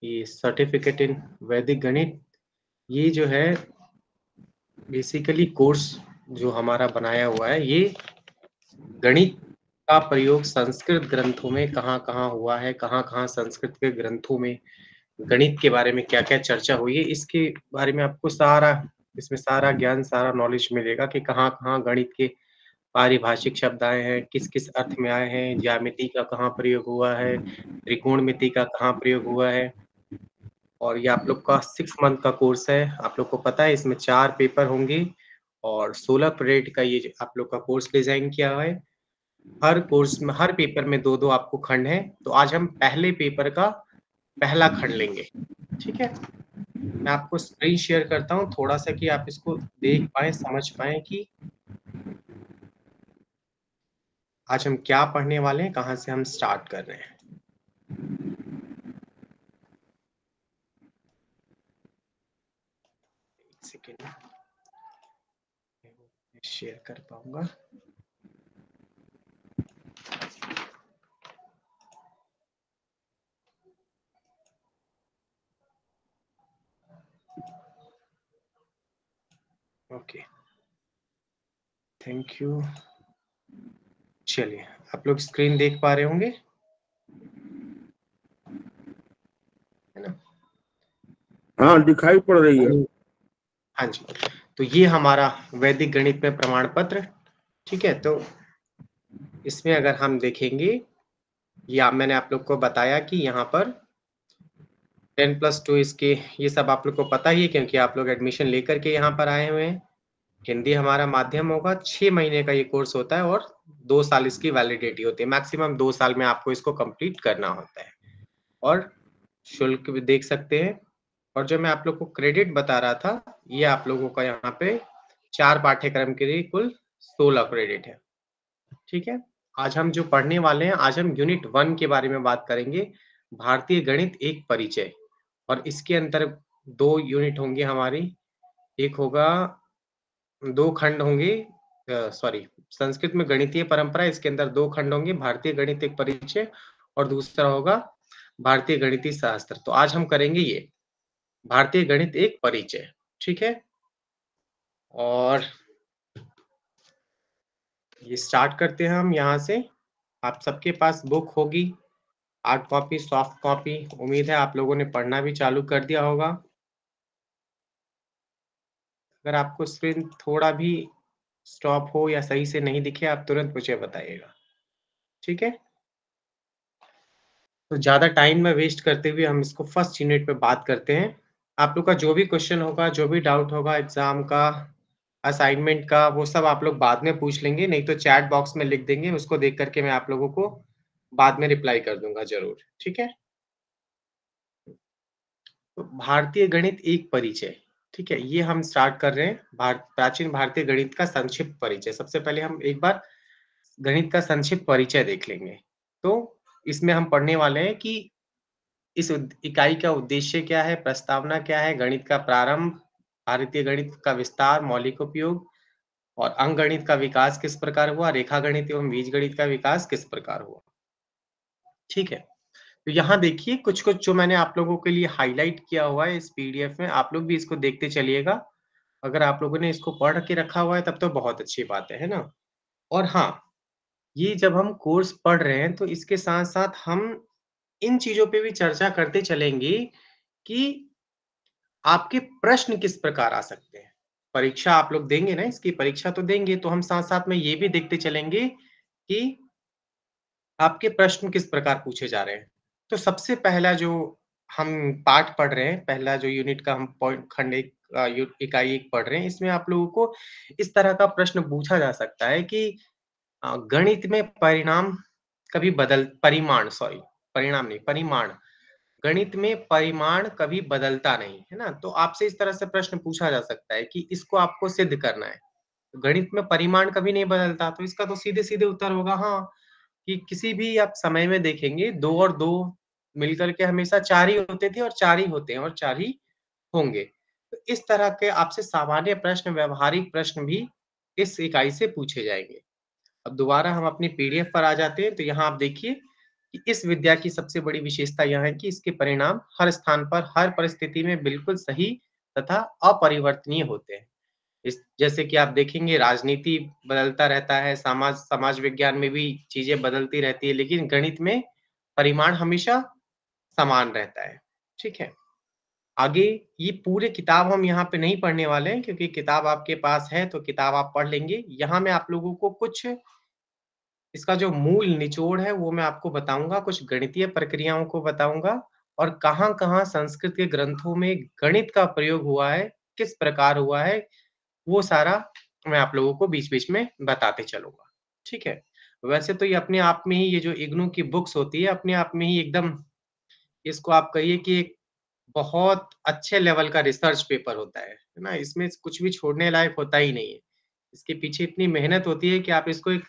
ये certificate in वैदिक गणित, ये जो है बेसिकली कोर्स जो हमारा बनाया हुआ है, ये गणित का प्रयोग संस्कृत ग्रंथों में कहाँ-कहाँ हुआ है, कहाँ-कहाँ संस्कृत के ग्रंथों में गणित के बारे में क्या-क्या चर्चा हुई है, इसके बारे में आपको इसमें सारा ज्ञान, सारा नॉलेज मिलेगा कि कहाँ-कहाँ गणित के पारिभाषिक शब्द आए हैं, किस-किस अर्थ में आए हैं, ज्यामिति का कहाँ प्रयोग हुआ है, त्रिकोणमिति का कहाँ प्रयोग हुआ है। और ये आप लोग का 6 मंथ का कोर्स है। आप लोग को पता है इसमें 4 पेपर होंगे और 16 क्रेडिट का ये जो आप लोग का कोर्स डिज़ाइन किया हुआ है। हर पेपर में 2-2 आपको खंड हैं। तो आज हम पहले पेपर का पहला खंड लेंगे, ठीक है? मैं आपको स्क्रीन शेयर करता हूँ थोड़ा-सा कि आप इसको देख पाएँ, समझ पाएँ कि आज हम क्या पढ़ने वाले हैं, कहाँ से हम स्टार्ट कर रहे हैं। एक सेकंड शेयर कर पाऊँगा। Okay, thank you. चलिए, आप लोग स्क्रीन देख पा रहे होंगे, है ना? हाँ, दिखाई पड़ रही है। हाँ जी, तो ये हमारा वैदिक गणित में प्रमाण पत्र, ठीक है? तो इसमें अगर हम देखेंगे, या मैंने आप लोग को बताया कि यहाँ पर 10+2 इसके ये सब आप लोग को पता ही है क्योंकि आप लोग एडमिशन लेकर के यहाँ पर आए हुए हैं। हिंदी हमारा माध्यम होगा, 6 महीने का ये कोर्स होता है और 2 साल इसकी वैलिडिटी होती है। मैक्सिमम 2 साल में आपको इसको कंप्लीट करना होता है और शुल्क भी देख सकते हैं। और जो मैं आप लोग को क्रेडिट बता रहा था, ये आप लोगों का यहाँ पे 4 पाठ्यक्रम के लिए कुल 16 क्रेडिट है, ठीक है? आज हम जो पढ़ने वाले हैं, आज हम यूनिट 1 के बारे में बात करेंगे, भारतीय गणित एक परिचय। और इसके अंदर 2 यूनिट होंगे हमारी, एक होगा 2 खंड होंगे सॉरी संस्कृत में गणितीय परंपरा, इसके अंदर 2 खंड होंगे, भारतीय गणित एक परिचय और दूसरा होगा भारतीय गणितीय शास्त्र। तो आज हम करेंगे ये, भारतीय गणित एक परिचय, ठीक है? और ये स्टार्ट करते हैं हम यहाँ से। आप सबके पास बुक होगी, हार्ड कॉपी, सॉफ्ट कॉपी। उम्मीद है आप लोगों ने पढ़ना भी चालू कर दिया होगा। अगर आपको स्क्रीन थोड़ा भी स्टॉप हो या सही से नहीं दिखे, आप तुरंत मुझे बताइएगा, ठीक है? तो ज़्यादा टाइम ना वेस्ट करते हुए हम इसको फर्स्ट यूनिट पे बात करते हैं। आप लोग का जो भी क्वेश्चन होगा, जो भी डाउट होगा एग्ज़ाम का, असाइनमेंट का, वो सब आप लोग बाद में पूछ लेंगे, नहीं तो चैट बॉक्स में लिख देंगे, उसको देख कर के मैं आप लोगों को बाद में रिप्लाई कर दूँगा ज़रूर, ठीक है? तो भारतीय गणित एक परिचय, ठीक है? ये हम स्टार्ट कर रहे हैं, प्राचीन भारतीय गणित का संक्षिप्त परिचय। सबसे पहले हम एक बार गणित का संक्षिप्त परिचय देख लेंगे। तो इसमें हम पढ़ने वाले हैं कि इस इकाई का उद्देश्य क्या है, प्रस्तावना क्या है, गणित का प्रारंभ, भारतीय गणित का विस्तार, मौलिक उपयोग और अंकगणित का विकास किस प्रकार हुआ, रेखा गणित एवं बीजगणित का विकास किस प्रकार हुआ। ठीक है? तो यहाँ देखिए कुछ-कुछ जो मैंने आप लोगों के लिए हाइलाइट किया हुआ है इस पीडीएफ में, आप लोग भी इसको देखते चलिएगा। अगर आप लोगों ने इसको पढ़ के रखा हुआ है तब तो बहुत अच्छी बात है ना? और हाँ, ये जब हम कोर्स पढ़ रहे हैं तो इसके साथ-साथ हम इन चीज़ों पे भी चर्चा करते चलेंगे कि आपके प्रश्न किस प्रकार आ सकते हैं। परीक्षा आप लोग देंगे ना, इसकी परीक्षा तो देंगे, तो हम साथ-साथ में ये भी देखते चलेंगे कि आपके प्रश्न किस प्रकार पूछे जा रहे हैं। तो सबसे पहला जो हम पाठ पढ़ रहे हैं, पहला जो यूनिट का हम पॉइंट खंड 1 इकाई 1 पढ़ रहे हैं, इसमें आप लोगों को इस तरह का प्रश्न पूछा जा सकता है कि गणित में परिमाण सॉरी, परिणाम नहीं, परिमाण। गणित में परिमाण कभी बदलता नहीं, है ना? तो आपसे इस तरह से प्रश्न पूछा जा सकता है कि इसको आपको सिद्ध करना है। गणित में परिमाण कभी नहीं बदलता, तो इसका तो सीधे-सीधे उत्तर होगा हाँ, कि किसी भी आप समय में देखेंगे 2 और 2 मिलकर के हमेशा 4 ही होते थे और 4 ही होते हैं और 4 ही होंगे। तो इस तरह के आपसे सामान्य प्रश्न, व्यावहारिक प्रश्न भी इस इकाई से पूछे जाएँगे। अब दोबारा हम अपनी पीडीएफ पर आ जाते हैं, तो यहाँ आप देखिए कि इस विद्या की सबसे बड़ी विशेषता यह है कि इसके परिणाम हर स्थान पर, हर परिस्थिति में बिल्कुल सही तथा अपरिवर्तनीय होते हैं। इस जैसे कि आप देखेंगे राजनीति बदलता रहता है, समाज समाज विज्ञान में भी चीज़ें बदलती रहती है, लेकिन गणित में परिमाण हमेशा समान रहता है। ठीक है? आगे ये पूरे किताब हम यहाँ पे नहीं पढ़ने वाले हैं क्योंकि किताब आपके पास है तो किताब आप पढ़ लेंगे। यहाँ मैं आप लोगों को कुछ इसका जो मूल निचोड़ है वो मैं आपको बताऊँगा, कुछ गणितीय प्रक्रियाओं को बताऊँगा और कहाँ-कहाँ संस्कृत के ग्रंथों में गणित का प्रयोग हुआ है, किस प्रकार हुआ है, वो सारा मैं आप लोगों को बीच-बीच में बताते चलूँगा। ठीक है? वैसे तो ये अपने आप में ही ये जो इग्नू की बुक्स होती है, अपने आप में ही एकदम इसको आप कहिए कि एक बहुत अच्छे लेवल का रिसर्च पेपर होता है ना? इसमें कुछ भी छोड़ने लायक होता ही नहीं है। इसके पीछे इतनी मेहनत होती है कि आप इसको एक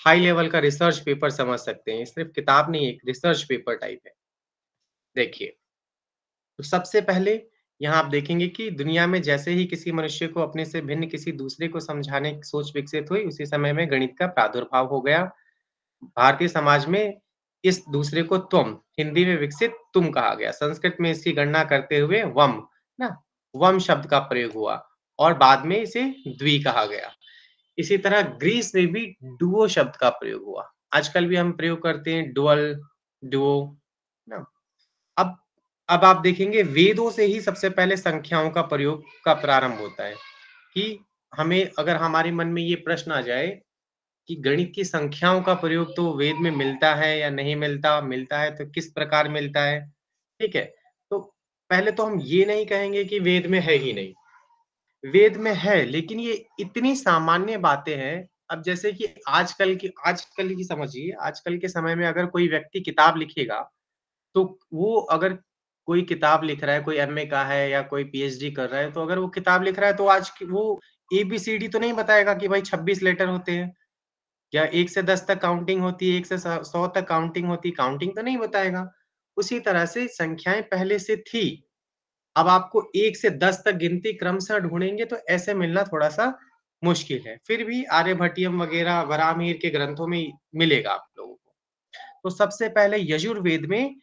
हाई लेवल का रिसर्च पेपर समझ सकते हैं। ये सिर्फ़ किताब नहीं है, एक रिसर्च पेपर टाइप है। देखिए, तो सबसे पहले यहाँ आप देखेंगे कि दुनिया में जैसे ही किसी मनुष्य को अपने से भिन्न किसी दूसरे को समझाने की सोच विकसित हुई, उसी समय में गणित का प्रादुर्भाव हो गया। भारतीय समाज में इस दूसरे को त्वम, हिंदी में विकसित तुम कहा गया। संस्कृत में इसकी गणना करते हुए वम, ना? वम शब्द का प्रयोग हुआ और बाद में इसे द्वि कहा गया। इसी तरह ग्रीस में भी डुओ शब्द का प्रयोग हुआ। आजकल भी हम प्रयोग करते हैं डुअल, डुओ, ना? अब अब आप देखेंगे वेदों से ही सबसे पहले संख्याओं का प्रयोग का प्रारंभ होता है कि हमें अगर हमारे मन में ये प्रश्न आ जाए कि गणित की संख्याओं का प्रयोग तो वेद में मिलता है या नहीं मिलता? मिलता है तो किस प्रकार मिलता है? ठीक है? तो पहले तो हम ये नहीं कहेंगे कि वेद में है ही नहीं। वेद में है, लेकिन ये इतनी सामान्य बातें हैं, अब जैसे कि आजकल की समझिए, आजकल के समय में अगर कोई व्यक्ति किताब लिखेगा, तो वो अगर कोई किताब लिख रहा है, कोई एमए का है या कोई पीएचडी कर रहा है, तो अगर वो किताब लिख रहा है, तो आज की वो एबीसीडी तो नहीं बताएगा कि भाई 26 लेटर होते हैं या 1 से 10 तक काउंटिंग होती है, 1 से 100 तक काउंटिंग होती है, काउंटिंग तो नहीं बताएगा। उसी तरह से संख्याएँ पहले से थी। अब आपको 1 से 10 तक गिनती क्रमशः ढूँढेंगे तो ऐसे मिलना थोड़ा-सा मुश्किल है। फिर भी आर्यभट्टियम वगैरह वराहमिहिर के ग्रंथों में मिलेगा आप लोगों को। तो सबसे पहले यजुर्वेद में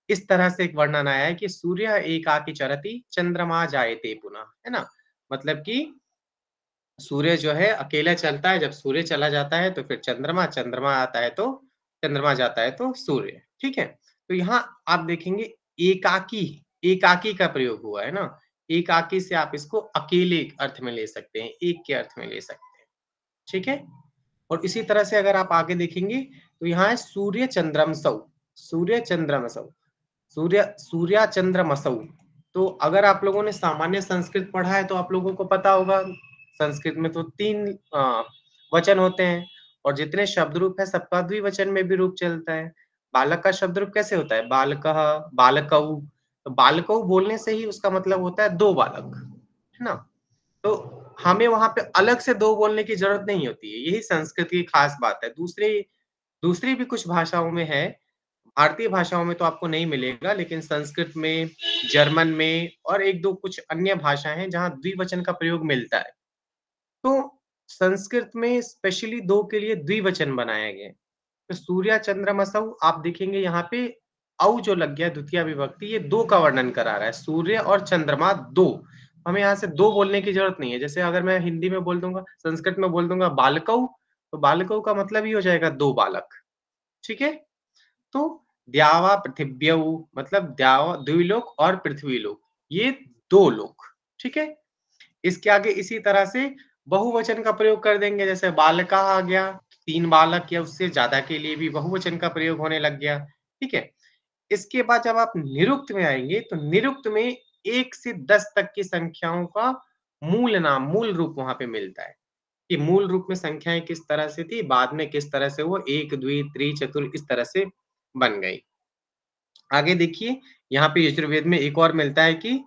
इस तरह से एक वर्णन आया है कि सूर्य एकाकी चरति चंद्रमा जायते पुनः, है ना? मतलब कि सूर्य जो है अकेला चलता है, जब सूर्य चला जाता है तो फिर चंद्रमा, चंद्रमा आता है तो चंद्रमा जाता है तो सूर्य, ठीक है? तो यहाँ आप देखेंगे एकाकी, एकाकी का प्रयोग हुआ है ना? एकाकी से आप इसको अकेले अर्थ में ले सकते हैं, एक के अर्थ में ले सकते हैं, ठीक है? और इसी तरह से अगर आप आगे देखेंगे तो यहाँ है सूर्य चंद्रमसौ, सूर्य चंद्रमसौ, सूर्या चंद्रमसौ। तो अगर आप लोगों ने सामान्य संस्कृत पढ़ा है तो आप लोगों को पता होगा संस्कृत में तो 3 वचन होते हैं और जितने शब्द रूप है सबका द्विवचन में भी रूप चलता है। बालक का शब्द रूप कैसे होता है? बालकः, बालकौ। तो बालकौ बोलने से ही उसका मतलब होता है 2 बालक, है ना? तो हमें वहाँ पे अलग से 2 बोलने की ज़रूरत नहीं होती है, यही संस्कृत की खास बात है। दूसरी दूसरी भी कुछ भाषाओं में है, भारतीय भाषाओं में तो आपको नहीं मिलेगा, लेकिन संस्कृत में, जर्मन में और 1-2 कुछ अन्य भाषाएँ हैं जहाँ द्विवचन का प्रयोग मिलता है। तो संस्कृत में स्पेशली 2 के लिए द्विवचन बनाया गया है। तो सूर्य चंद्रमसौ आप देखेंगे यहाँ पे औ जो लग गया द्वितीय विभक्ति ये 2 का वर्णन करा रहा है, सूर्य और चंद्रमा 2। हमें यहाँ से 2 बोलने की ज़रूरत नहीं है। जैसे अगर मैं हिंदी में बोल दूँगा संस्कृत में बोल दूँगा बालकौ, तो बालकौ का मतलब ही हो जाएगा 2 बालक, ठीक है? तो द्यावा पृथिव्यौ मतलब द्विलोक और पृथ्वीलोक, ये 2 लोक, ठीक है? इसके आगे इसी तरह से बहुवचन का प्रयोग कर देंगे, जैसे बालका आ गया, 3 बालक या उससे ज़्यादा के लिए भी बहुवचन का प्रयोग होने लग गया, ठीक है? इसके बाद जब आप निरुक्त में आएँगे, तो निरुक्त में 1 से 10 तक की संख्याओं का मूल नाम, मूल रूप वहाँ पे मिलता है, कि मूल रूप में संख्याएँ किस तरह से थी, बाद में किस तरह से वो 1, द्वि, त्रि, चतुर इस तरह से बन गई। आगे देखिए, यहाँ पे यजुर्वेद में एक और मिलता है कि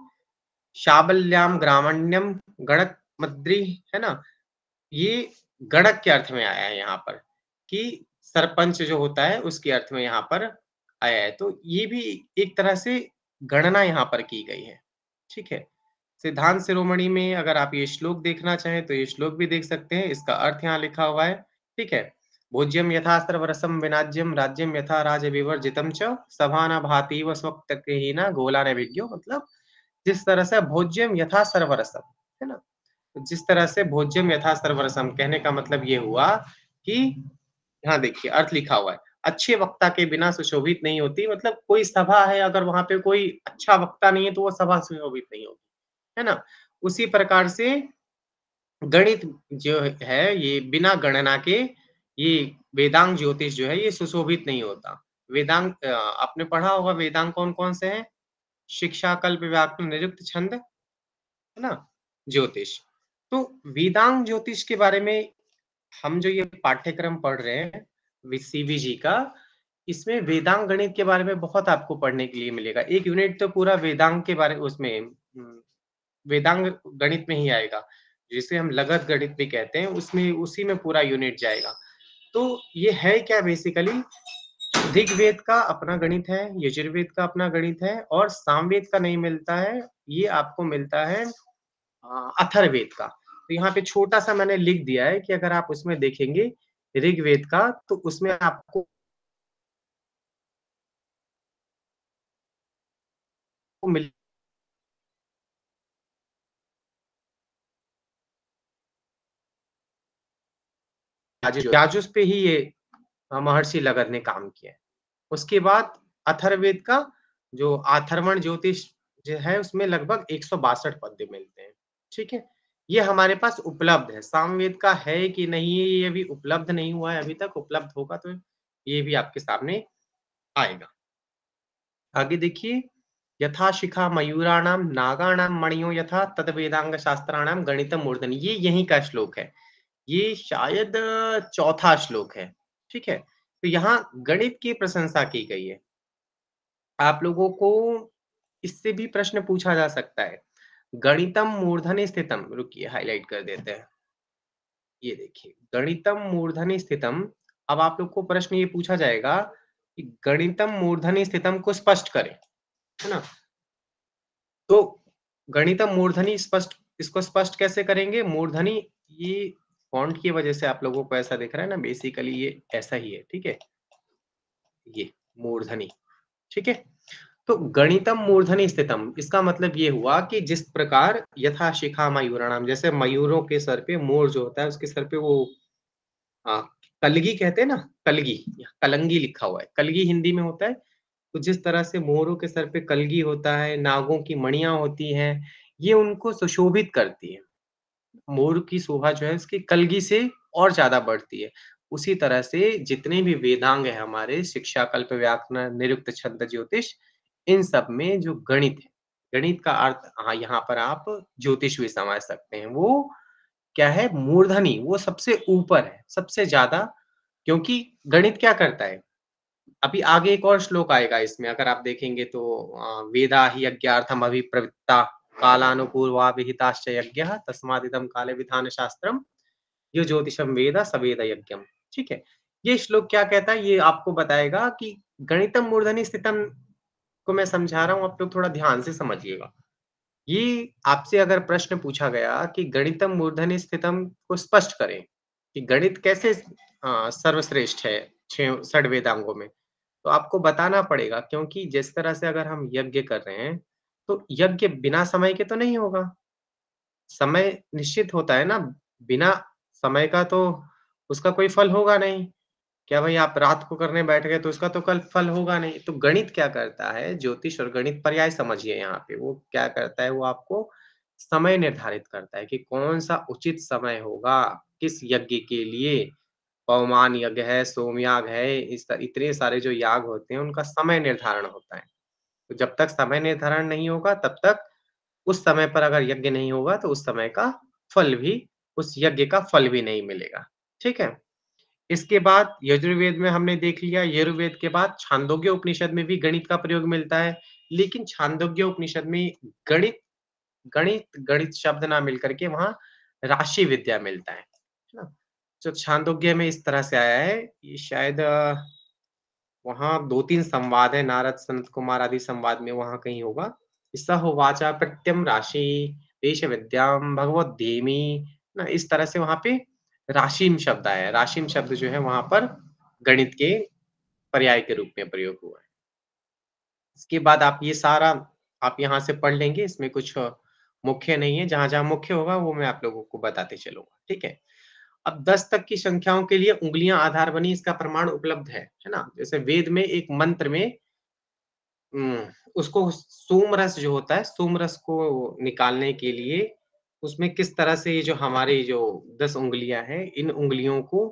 शाबल्याम ग्रामण्यम गणक मद्रि, है ना? ये गणक के अर्थ में आया है यहाँ पर कि सरपंच जो होता है उसके अर्थ में यहाँ पर आया है। तो ये भी एक तरह से गणना यहाँ पर की गई है, ठीक है? सिद्धांत शिरोमणि में अगर आप ये श्लोक देखना चाहें तो ये श्लोक भी देख सकते हैं, इसका अर्थ यहाँ लिखा हुआ है, ठीक है? भोज्यम यथा सर्वरसम विनाज्यम राज्यम यथा राजविवर्जितम च सभा न भातीव स्वक्तकेहिना गोला न विज्ञो, मतलब जिस तरह से भोज्यम यथा सर्वरसम, है ना? तो जिस तरह से भोज्यम यथा सर्वरसम कहने का मतलब ये हुआ कि यहाँ देखिए अर्थ लिखा हुआ है, अच्छे वक्ता के बिना सुशोभित नहीं होती, मतलब कोई सभा है अगर वहाँ पे कोई अच्छा वक्ता नहीं है तो वो सभा सुशोभित नहीं होगी, है ना? उसी प्रकार से गणित जो है ये बिना गणना के ये वेदांग ज्योतिष जो है ये सुशोभित नहीं होता। वेदांग आपने पढ़ा होगा वेदांग कौन-कौन से हैं? शिक्षा, कल्प, व्याकरण, निरुक्त, छंद, है ना? ज्योतिष। तो वेदांग ज्योतिष के बारे में हम जो ये पाठ्यक्रम पढ़ रहे हैं सीबीजी का, इसमें वेदांग गणित के बारे में बहुत आपको पढ़ने के लिए मिलेगा। एक यूनिट तो पूरा वेदांग के बारे उसमें वेदांग गणित में ही आएगा, जिसे हम लघत गणित भी कहते हैं, उसमें उसी में पूरा यूनिट जाएगा। तो ये है क्या बेसिकली, ऋग्वेद का अपना गणित है, यजुर्वेद का अपना गणित है और सामवेद का नहीं मिलता है, ये आपको मिलता है अथर्ववेद का। तो यहाँ पे छोटा-सा मैंने लिख दिया है कि अगर आप उसमें देखेंगे ऋग्वेद का, तो उसमें आपको मिल याजुस पे ही ये महर्षि लगद ने काम किया है। उसके बाद अथर्ववेद का जो अथर्वण ज्योतिष जो है उसमें लगभग 162 पद्य मिलते हैं, ठीक है? ये हमारे पास उपलब्ध है, सामवेद का है कि नहीं है ये अभी उपलब्ध नहीं हुआ है अभी तक, उपलब्ध होगा तो ये भी आपके सामने आएगा। आगे देखिए, यथा शिखा मयूराणां नागाणां मणियो यथा तद वेदांग शास्त्राणां गणितम मूर्धनि, ये यहीं का श्लोक है। ये शायद चौथा श्लोक है, ठीक है? तो यहाँ गणित की प्रशंसा की गई है। आप लोगों को इससे भी प्रश्न पूछा जा सकता है। गणितम मूर्धनि स्थितम, रुकिए हाइलाइट कर देते हैं। ये देखिए, गणितम मूर्धनि स्थितम, अब आप लोग को प्रश्न ये पूछा जाएगा कि गणितम मूर्धनि स्थितम को स्पष्ट करें, है ना? तो गणितम मूर्धनि स्पष्ट, इसको स्पष्ट कैसे करेंगे? मूर्धनि, ये फ़ॉन्ट की वजह से आप लोगों को ऐसा दिख रहा है ना, बेसिकली ये ऐसा ही है, ठीक है? ये मूर्धनि, ठीक है? तो गणितम मूर्धनि स्थितम, इसका मतलब ये हुआ कि जिस प्रकार यथा शिखा मयूराणाम, जैसे मयूरों के सर पे मोर जो होता है उसके सर पे वो अ, कलगी कहते हैं ना, कलगी, कलंगी लिखा हुआ है, कलगी हिंदी में होता है। तो जिस तरह से मोरों के सर पे कलगी होता है, नागों की मणियाँ होती हैं, ये उनको सुशोभित करती हैं। मोर की शोभा जो है उसकी कलगी से और ज़्यादा बढ़ती है। उसी तरह से जितने भी वेदांग हैं हमारे, शिक्षा, कल्प, व्याकरण, निरुक्त, छंद, ज्योतिष, इन सब में जो गणित है, गणित का अर्थ हाँ, यहाँ पर आप ज्योतिष भी समझ सकते हैं। वो क्या है, मूर्धनी, वो सबसे ऊपर है, सबसे ज़्यादा, क्योंकि गणित क्या करता है? अभी आगे एक और श्लोक आएगा इसमें अगर आप देखेंगे तो वेदा हि यज्ञार्थम अभिप्रवृत्ता कालानुपूर्वा विहिताश्च यज्ञः तस्मादिदं काले विधान शास्त्रम यो ज्योतिषम वेद स वेद यज्ञम, ठीक है? ये श्लोक क्या कहता है, ये आपको बताएगा कि गणितम मूर्धनि स्थितम को मैं समझा रहा हूँ, आप लोग थोड़ा ध्यान से समझिएगा। ये आपसे अगर प्रश्न पूछा गया कि गणितम मूर्धनि स्थितम को स्पष्ट करें, कि गणित कैसे सर्वश्रेष्ठ है 6 षड वेदांगों में। तो आपको बताना पड़ेगा, क्योंकि जिस तरह से अगर हम यज्ञ कर रहे हैं, तो यज्ञ बिना समय के तो नहीं होगा। समय निश्चित होता है ना, बिना समय का तो उसका कोई फल होगा नहीं। क्या भई आप रात को करने बैठ गए तो उसका तो कल फल होगा नहीं। तो गणित क्या करता है, ज्योतिष और गणित पर्याय समझिए यहाँ पे, वो क्या करता है, वो आपको समय निर्धारित करता है कि कौन-सा उचित समय होगा, किस यज्ञ के लिए। पवमान यज्ञ है, सोमयाग है, इतने सारे जो याग होते हैं, उनका समय निर्धारण होता है। तो जब तक समय निर्धारण नहीं होगा, तब तक उस समय पर अगर यज्ञ नहीं होगा, तो उस समय का फल भी, उस यज्ञ का फल भी नहीं मिलेगा। ठीक है? इसके बाद यजुर्वेद में हमने देख लिया, यजुर्वेद के बाद छांदोग्य उपनिषद में भी गणित का प्रयोग मिलता है, लेकिन छांदोग्य उपनिषद में गणित गणित शब्द ना मिल कर के वहाँ राशि विद्या मिलता है ना? जो छांदोग्य में इस तरह से आया है, ये शायद वहाँ 2-3 संवाद है, नारद सनत कुमार आदि संवाद में वहाँ कहीं होगा। स होवाच प्रत्यम राशि देश विद्याम भगवद्धिमि, ना इस तरह से वहाँ पे राशिम शब्द आया है। राशिम शब्द जो है वहाँ पर गणित के पर्याय के रूप में प्रयोग हुआ है। इसके बाद आप ये सारा आप यहाँ से पढ़ लेंगे, इसमें कुछ मुख्य नहीं है, जहाँ-जहाँ मुख्य होगा वो मैं आप लोगों को बताते चलूँगा, ठीक है? अब 10 तक की संख्याओं के लिए उँगलियाँ आधार बनी, इसका प्रमाण उपलब्ध है ना? जैसे वेद में एक मंत्र में उसको सोमरस जो होता है, सोमरस को निकालने के लिए उसमें किस तरह से ये जो हमारी जो 10 उँगलियाँ हैं, इन उँगलियों को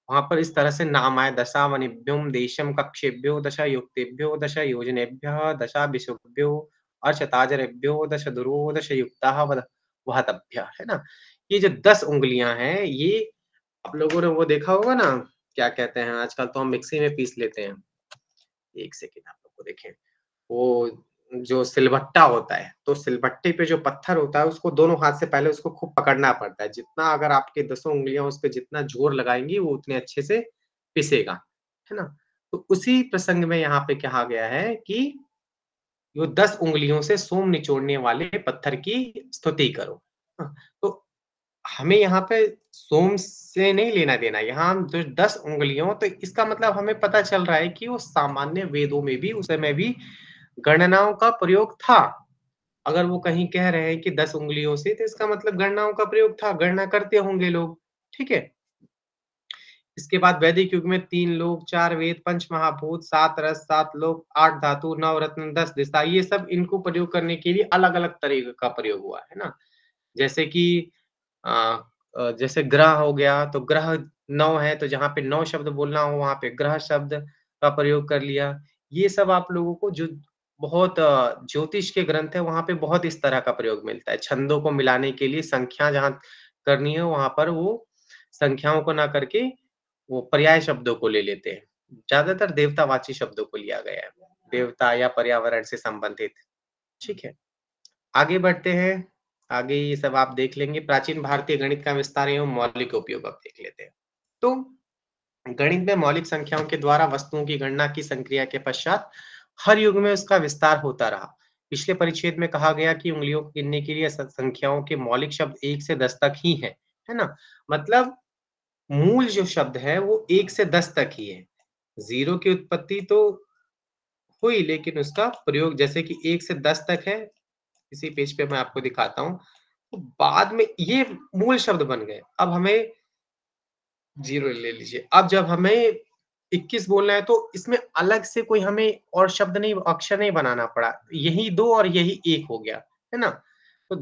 वहाँ पर इस तरह से नाम आए दशावनिभ्युम देशम कक्षेभ्यो दशयुक्तेभ्यो दशयोजनेभ्यः दशाविशुभ्यो अर्षताजरेभ्यो दशधुरो दशयुक्ताः वहतभ्यः, है ना? ये जो 10 उँगलियाँ हैं, ये आप लोगों ने वो देखा होगा ना, क्या कहते हैं, आजकल तो हम मिक्सी में पीस लेते हैं। 1 सेकंड आप लोग को देखें। वो जो सिलबट्टा होता है, तो सिलबट्टे पे जो पत्थर होता है, उसको दोनों हाथ से पहले उसको खूब पकड़ना पड़ता है। जितना अगर आपके दसों उँगलियाँ उस पे जितना ज़ोर लगाएँगी, वो उतने अच्छे से पिसेगा, है ना? तो उसी प्रसंग में यहाँ पे कहा गया है कि यो 10 उँगलियों से सोम निचोड़ने वाले पत्थर की स्तुति करो। तो हमें यहाँ पे सोम से नहीं लेना-देना, यहाँ हम जो 10 उँगलियों तो इसका मतलब हमें पता चल रहा है कि वो सामान्य वेदों में भी उस समय भी गणनाओं का प्रयोग था। अगर वो कहीं कह रहे हैं कि 10 उँगलियों से तो इसका मतलब गणनाओं का प्रयोग था, गणना करते होंगे लोग, ठीक है? इसके बाद वैदिक युग में 3 लोक, 4 वेद, 5 महाभूत, 7 रस, 7 लोक, 8 धातु, 9 रत्न, 10 दिशा, ये सब इनको प्रयोग करने के लिए अलग-अलग तरीके का प्रयोग हुआ, है ना? जैसे कि अ जैसे ग्रह हो गया, तो ग्रह 9 है, तो जहाँ पे 9 शब्द बोलना हो, वहाँ पे ग्रह शब्द का प्रयोग कर लिया। ये सब आप लोगों को जो बहुत ज्योतिष के ग्रंथ हैं, वहाँ पे बहुत इस तरह का प्रयोग मिलता है। छंदों को मिलाने के लिए संख्या जहाँ करनी है, वहाँ पर वो संख्याओं को ना करके वो पर्याय शब्दों को ले लेते हैं। ज़्यादातर देवतावाची शब्दों को लिया गया है, देवता या पर्यावरण से संबंधित, ठीक है? आगे बढ़ते हैं। आगे ये सब आप देख लेंगे। प्राचीन भारतीय गणित का विस्तार एवं मौलिक उपयोग अब देख लेते हैं। तो गणित में मौलिक संख्याओं के द्वारा वस्तुओं की गणना की संक्रिया के पश्चात हर युग में उसका विस्तार होता रहा। पिछले परिच्छेद में कहा गया कि उँगलियों को गिनने के लिए संख्याओं के मौलिक शब्द 1 से 10 तक ही हैं, है ना? मतलब मूल जो शब्द है वो 1 से 10 तक ही है। 0 की उत्पत्ति तो हुई, लेकिन उसका प्रयोग जैसे कि 1 से 10 तक है, इसी पेज पे मैं आपको दिखाता हूँ। तो बाद में ये मूल शब्द बन गए। अब हमें 0 ले लीजिए। अब जब हमें 21 बोलना है तो इसमें अलग से कोई हमें और शब्द नहीं, अक्षर नहीं बनाना पड़ा। यही 2 और यही 1 हो गया, है ना? तो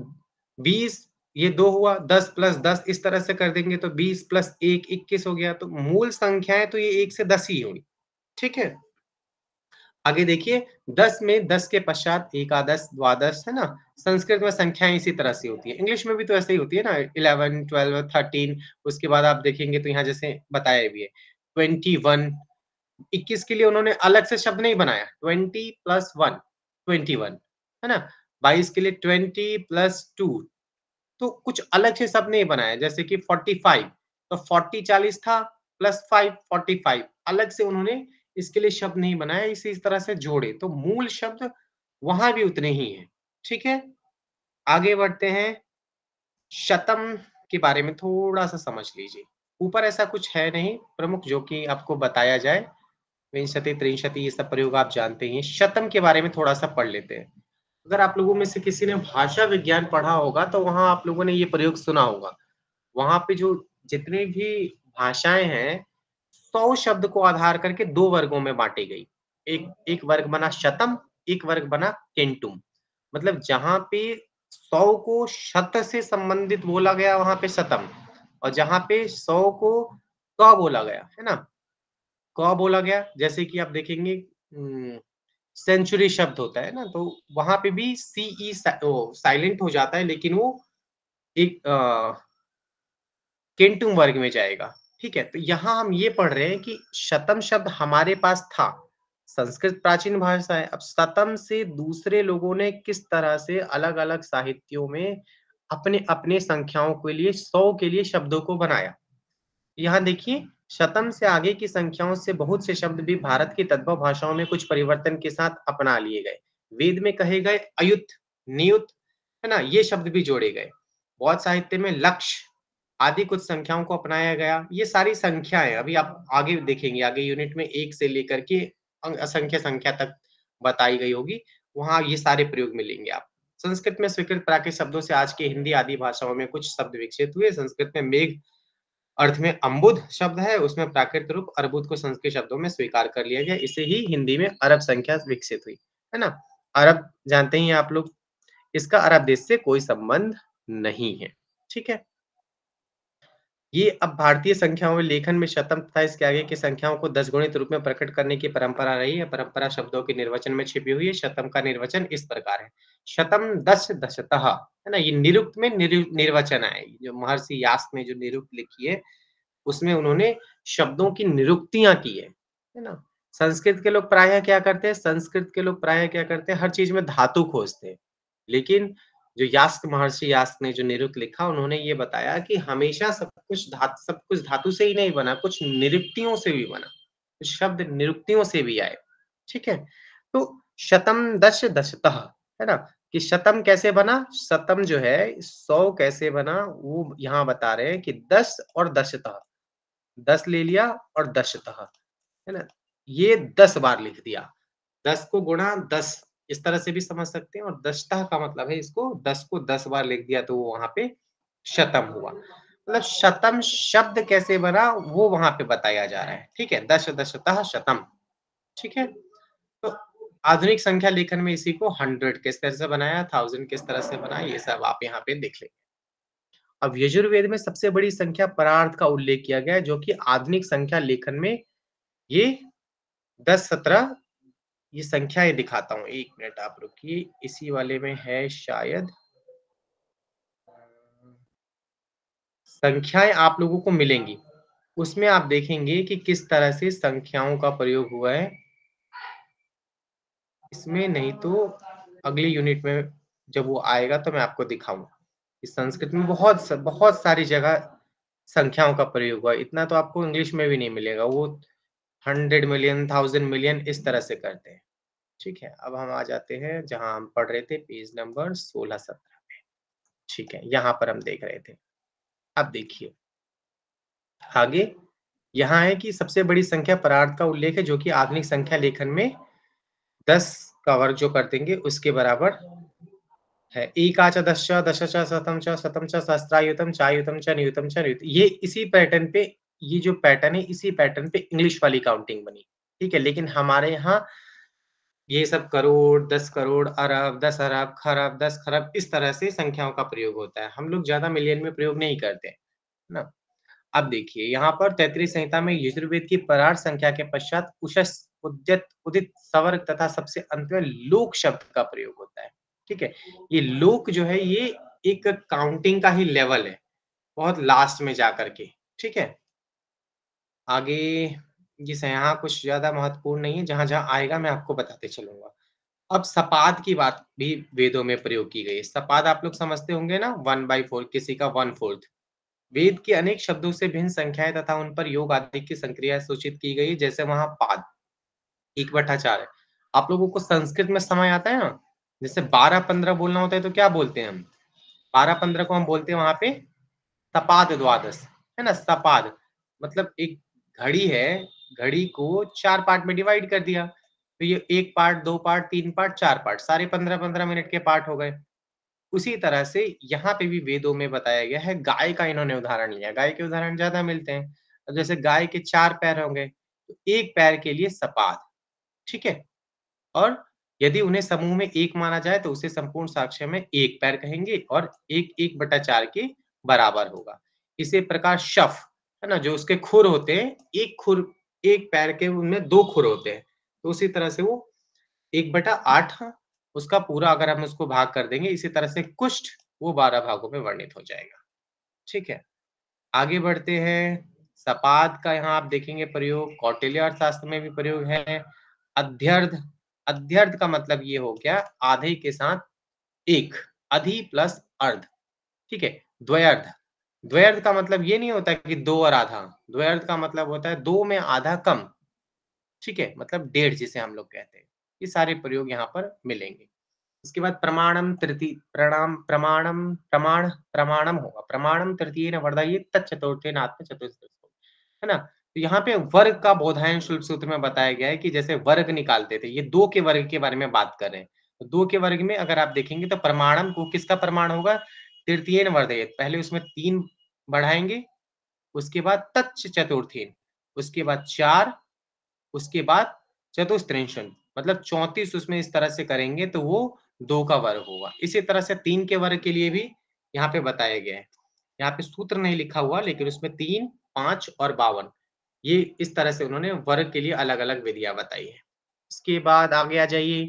20 ये 2 हुआ, 10 प्लस 10 इस तरह से कर देंगे तो 20 प्लस 1 21 हो गया। तो मूल संख्याएँ तो ये 1 से 10 ही हुई, ठीक है? आगे देखिए 10 में 10 के पश्चात एकादश, द्वादश, है ना? संस्कृत में संख्याएँ इसी तरह से होती है। इंग्लिश में भी तो ऐसे ही होती है ना 11, 12, 13 उसके बाद आप देखेंगे तो यहाँ जैसे बताया भी है 21 21 के लिए उन्होंने अलग से शब्द नहीं बनाया 20 प्लस 1 21 है ना? 22 के लिए 20 प्लस 2 तो कुछ अलग से शब्द नहीं बनाया जैसे कि 45 तो 40 40 था प्लस 5 45 अलग से उन्होंने इसके लिए शब्द नहीं बनाया इस तरह से जोड़े तो मूल शब्द वहां भी उतने ही हैं ठीक है आगे बढ़ते हैं शतम के बारे में थोड़ा सा समझ लीजिए ऊपर ऐसा कुछ है नहीं प्रमुख जो कि आपको बताया जाए विंशति त्रिंशति ये सब प्रयोग आप जानते ही हैं शतम के बारे में थोड़ा सा पढ़ लेते हैं अगर आप लोगों में से किसी ने भाषा विज्ञान पढ़ा होगा तो वहां आप लोगों ने ये प्रयोग सुना होगा वहाँ पे जो जितनी भी भाषाएँ हैं, 100 शब्द को आधार करके 2 वर्गों में बाँटी गई। एक एक वर्ग बना शतम, एक वर्ग बना केंटुम। मतलब जहाँ पे 100 को शत से संबंधित बोला गया वहाँ पे शतम और जहाँ पे 100 को क बोला गया, है ना? क बोला गया जैसे कि आप देखेंगे सेंचुरी शब्द होता है ना, तो वहाँ पे भी सीई साइलेंट हो जाता है लेकिन वो एक केंटुम वर्ग में जाएगा, ठीक है? तो यहाँ हम ये पढ़ रहे हैं कि शतम शब्द हमारे पास था, संस्कृत प्राचीन भाषा है, अब शतम से दूसरे लोगों ने किस तरह से अलग-अलग साहित्यों में अपने-अपने संख्याओं के लिए 100 के लिए शब्दों को बनाया। यहाँ देखिए, शतम से आगे की संख्याओं से बहुत से शब्द भी भारत की तद्भव भाषाओं में कुछ परिवर्तन के साथ अपना लिए गए। वेद में कहे गए अयुत, नियुत, है ना? ये शब्द भी जोड़े गए। बौद्ध साहित्य में लक्ष्य आदि कुछ संख्याओं को अपनाया गया। ये सारी संख्याएँ अभी आप आगे देखेंगे, आगे यूनिट में 1 से लेकर के असंख्य संख्या तक बताई गई होगी, वहाँ ये सारे प्रयोग मिलेंगे आप। संस्कृत में स्वीकृत प्राकृत शब्दों से आज की हिंदी आदि भाषाओं में कुछ शब्द विकसित हुए। संस्कृत में मेघ अर्थ में अम्बुद शब्द है, उसमें प्राकृत रूप अर्बुद को संस्कृत शब्दों में स्वीकार कर लिया गया। इसे ही हिंदी में अरब संख्या विकसित हुई, है ना? अरब जानते ही हैं आप लोग, इसका अरब देश से कोई संबंध नहीं है, ठीक है? ये अब भारतीय संख्याओं में लेखन में शतम तथा इसके आगे की संख्याओं को दशगुणित रूप में प्रकट करने की परंपरा रही है। परंपरा शब्दों के निर्वचन में छिपी हुई है। शतम का निर्वचन इस प्रकार है। शतम दश दशतः, है ना? ये निरुक्त में निर्वचन है। जो महर्षि यास्क ने जो निरुक्त लिखी है, उसमें उन्होंने शब्दों की निरुक्तियाँ की है ना? संस्कृत के लोग प्रायः क्या करते हैं? संस्कृत के लोग प्रायः क्या करते हैं? हर चीज़ में धातु खोजते हैं। लेकिन जो यास्क महर्षि यास्क ने जो निरुक्त लिखा, उन्होंने ये बताया कि हमेशा सब कुछ धातु से ही नहीं बना, कुछ निरुक्तियों से भी बना। कुछ शब्द निरुक्तियों से भी आए, ठीक है? तो शतम दश दशतः, है ना? कि शतम कैसे बना? शतम जो है 100 कैसे बना? वो यहाँ बता रहे हैं कि 10 और दशतः, 10 ले लिया और दशतः, है ना? ये 10 बार लिख दिया। 10 को गुणा 10 इस तरह से भी समझ सकते हैं और दशतः का मतलब है इसको 10 को 10 बार लिख दिया तो वो वहाँ पे शतम हुआ। मतलब शतम शब्द कैसे बना वो वहाँ पे बताया जा रहा है, ठीक है? दश दशतः शतम, ठीक है? तो आधुनिक संख्या लेखन में इसी को 100 किस तरह से बनाया, 1000 किस तरह से बना, ये सब आप यहाँ पे देख लेंगे। अब यजुर्वेद में सबसे बड़ी संख्या परार्थ का उल्लेख किया गया है, जो कि आधुनिक संख्या लेखन में ये 10-17 ये संख्याएँ दिखाता हूँ, 1 मिनट आप रुकिए, इसी वाले में है शायद। संख्याएँ आप लोगों को मिलेंगी, उसमें आप देखेंगे कि किस तरह से संख्याओं का प्रयोग हुआ है। इसमें नहीं तो अगली यूनिट में जब वो आएगा तो मैं आपको दिखाऊँगा। इस संस्कृत में बहुत सारी जगह संख्याओं का प्रयोग हुआ है, इतना तो आपको इंग्लिश में भी नहीं मिलेगा, वो 100 मिलियन, 1000 मिलियन इस तरह से करते हैं। ठीक है, अब हम आ जाते हैं जहाँ हम पढ़ रहे थे पेज नंबर 16-17 पे। ठीक है, यहाँ पर हम देख रहे थे। अब देखिए, आगे यहाँ है कि सबसे बड़ी संख्या परार्थ का उल्लेख है जो कि आधुनिक संख्या लेखन में 10 का वर्ग जो कर देंगे उसके बराबर है। एकाच दशच, दशच, शतम च, सहस्रायुतम, चायुतम च, नियुतम च, नियुत ये इसी पैटर्न पे ये जो पैटर्न है इसी पैटर्न पे इंग्लिश वाली काउंटिंग बनी। ठीक है, लेकिन हमारे यहाँ ये सब करोड़, 10 करोड़, अरब, 10 अरब, खरब, 10 खरब इस तरह से संख्याओं का प्रयोग होता है। हम लोग ज़्यादा मिलियन में प्रयोग नहीं करते हैं, है ना? अब देखिए यहाँ पर तैत्तिरीय संहिता में यजुर्वेद की परार्थ संख्या के पश्चात उशस, उद्यत, उदित, सवर्ग तथा सबसे अंत में लोक शब्द का प्रयोग होता है। ठीक है? ये लोक जो है ये एक काउंटिंग का ही लेवल है, बहुत लास्ट में जाकर के। ठीक है? आगे यहाँ कुछ ज़्यादा महत्वपूर्ण नहीं है, जहाँ-जहाँ आएगा मैं आपको बताते चलूँगा। अब सपाद की बात भी वेदों में प्रयोग की गई है। सपाद आप लोग समझते होंगे ना 1/4 किसी का 1/4 वेद के अनेक शब्दों से भिन्न संख्याएँ तथा उन पर योग आदि की संक्रिया सूचित की गई, जैसे वहाँ पाद 1/4 है। आप लोगों को संस्कृत में समय आता है ना? जैसे 12-15 बोलना होता है तो क्या बोलते हैं हम? 12-15 को हम बोलते हैं वहाँ पे सपाद द्वादश, है ना? सपाद मतलब एक घड़ी है, घड़ी को 4 पार्ट में डिवाइड कर दिया। तो ये 1 पार्ट, 2 पार्ट, 3 पार्ट, 4 पार्ट, सारे 15-15 मिनट के पार्ट हो गए। उसी तरह से यहाँ पे भी वेदों में बताया गया है, गाय का इन्होंने उदाहरण लिया। गाय के उदाहरण ज़्यादा मिलते हैं। अब जैसे गाय के 4 पैर होंगे, तो 1 पैर के लिए सपाद, ठीक है? और यदि उन्हें समूह में 1 माना जाए तो उसे संपूर्ण साक्ष्य में 1 पैर कहेंगे और 1 1/4 के बराबर होगा। इसी प्रकार शफ, है ना? जो उसके खुर होते हैं, 1 खुर 1 पैर के उनमें 2 खुर होते हैं। तो उसी तरह से वो 1/8 उसका पूरा अगर हम उसको भाग कर देंगे, इसी तरह से कुष्ठ वो 12 भागों में वर्णित हो जाएगा। ठीक है? आगे बढ़ते हैं, सपाद का यहाँ आप देखेंगे प्रयोग, कौटिल्य अर्थशास्त्र में भी प्रयोग है। अध्यर्ध, अध्यर्ध का मतलब ये हो गया आधे के साथ 1, अधि प्लस अर्ध, ठीक है? द्व्यर्ध, द्व्यर्ध का मतलब ये नहीं होता कि 2 और आधा, द्व्यर्ध का मतलब होता है 2 में आधा कम, ठीक है? मतलब डेढ़ जिसे हम लोग कहते हैं। ये सारे प्रयोग यहाँ पर मिलेंगे। उसके बाद प्रमाणम तृतीय प्रणाम प्रमाणम प्रमाण प्रमाणम होगा, प्रमाणम तृतीयेन वर्धयेत् तच्चतुर्थेन आत्मचतुष्टयम्, है ना? तो यहाँ पे वर्ग का बोधायन शुल्ब सूत्र में बताया गया है कि जैसे वर्ग निकालते थे, ये 2 के वर्ग के बारे में बात कर रहे हैं। तो 2 के वर्ग में अगर आप देखेंगे तो प्रमाणम को किसका प्रमाण होगा? तृतीयेन वर्धयेत्, पहले उसमें 3 बढ़ाएँगे, उसके बाद तच्च चतुर्थेन, उसके बाद 4, उसके बाद चतुस्त्रिंशत्, मतलब 34 उसमें इस तरह से करेंगे तो वो 2 का वर्ग होगा। इसी तरह से 3 के वर्ग के लिए भी यहाँ पे बताया गया है। यहाँ पे सूत्र नहीं लिखा हुआ लेकिन उसमें 3, 5 और 52 ये इस तरह से उन्होंने वर्ग के लिए अलग-अलग विधियाँ बताई हैं। इसके बाद आगे आ जाइए,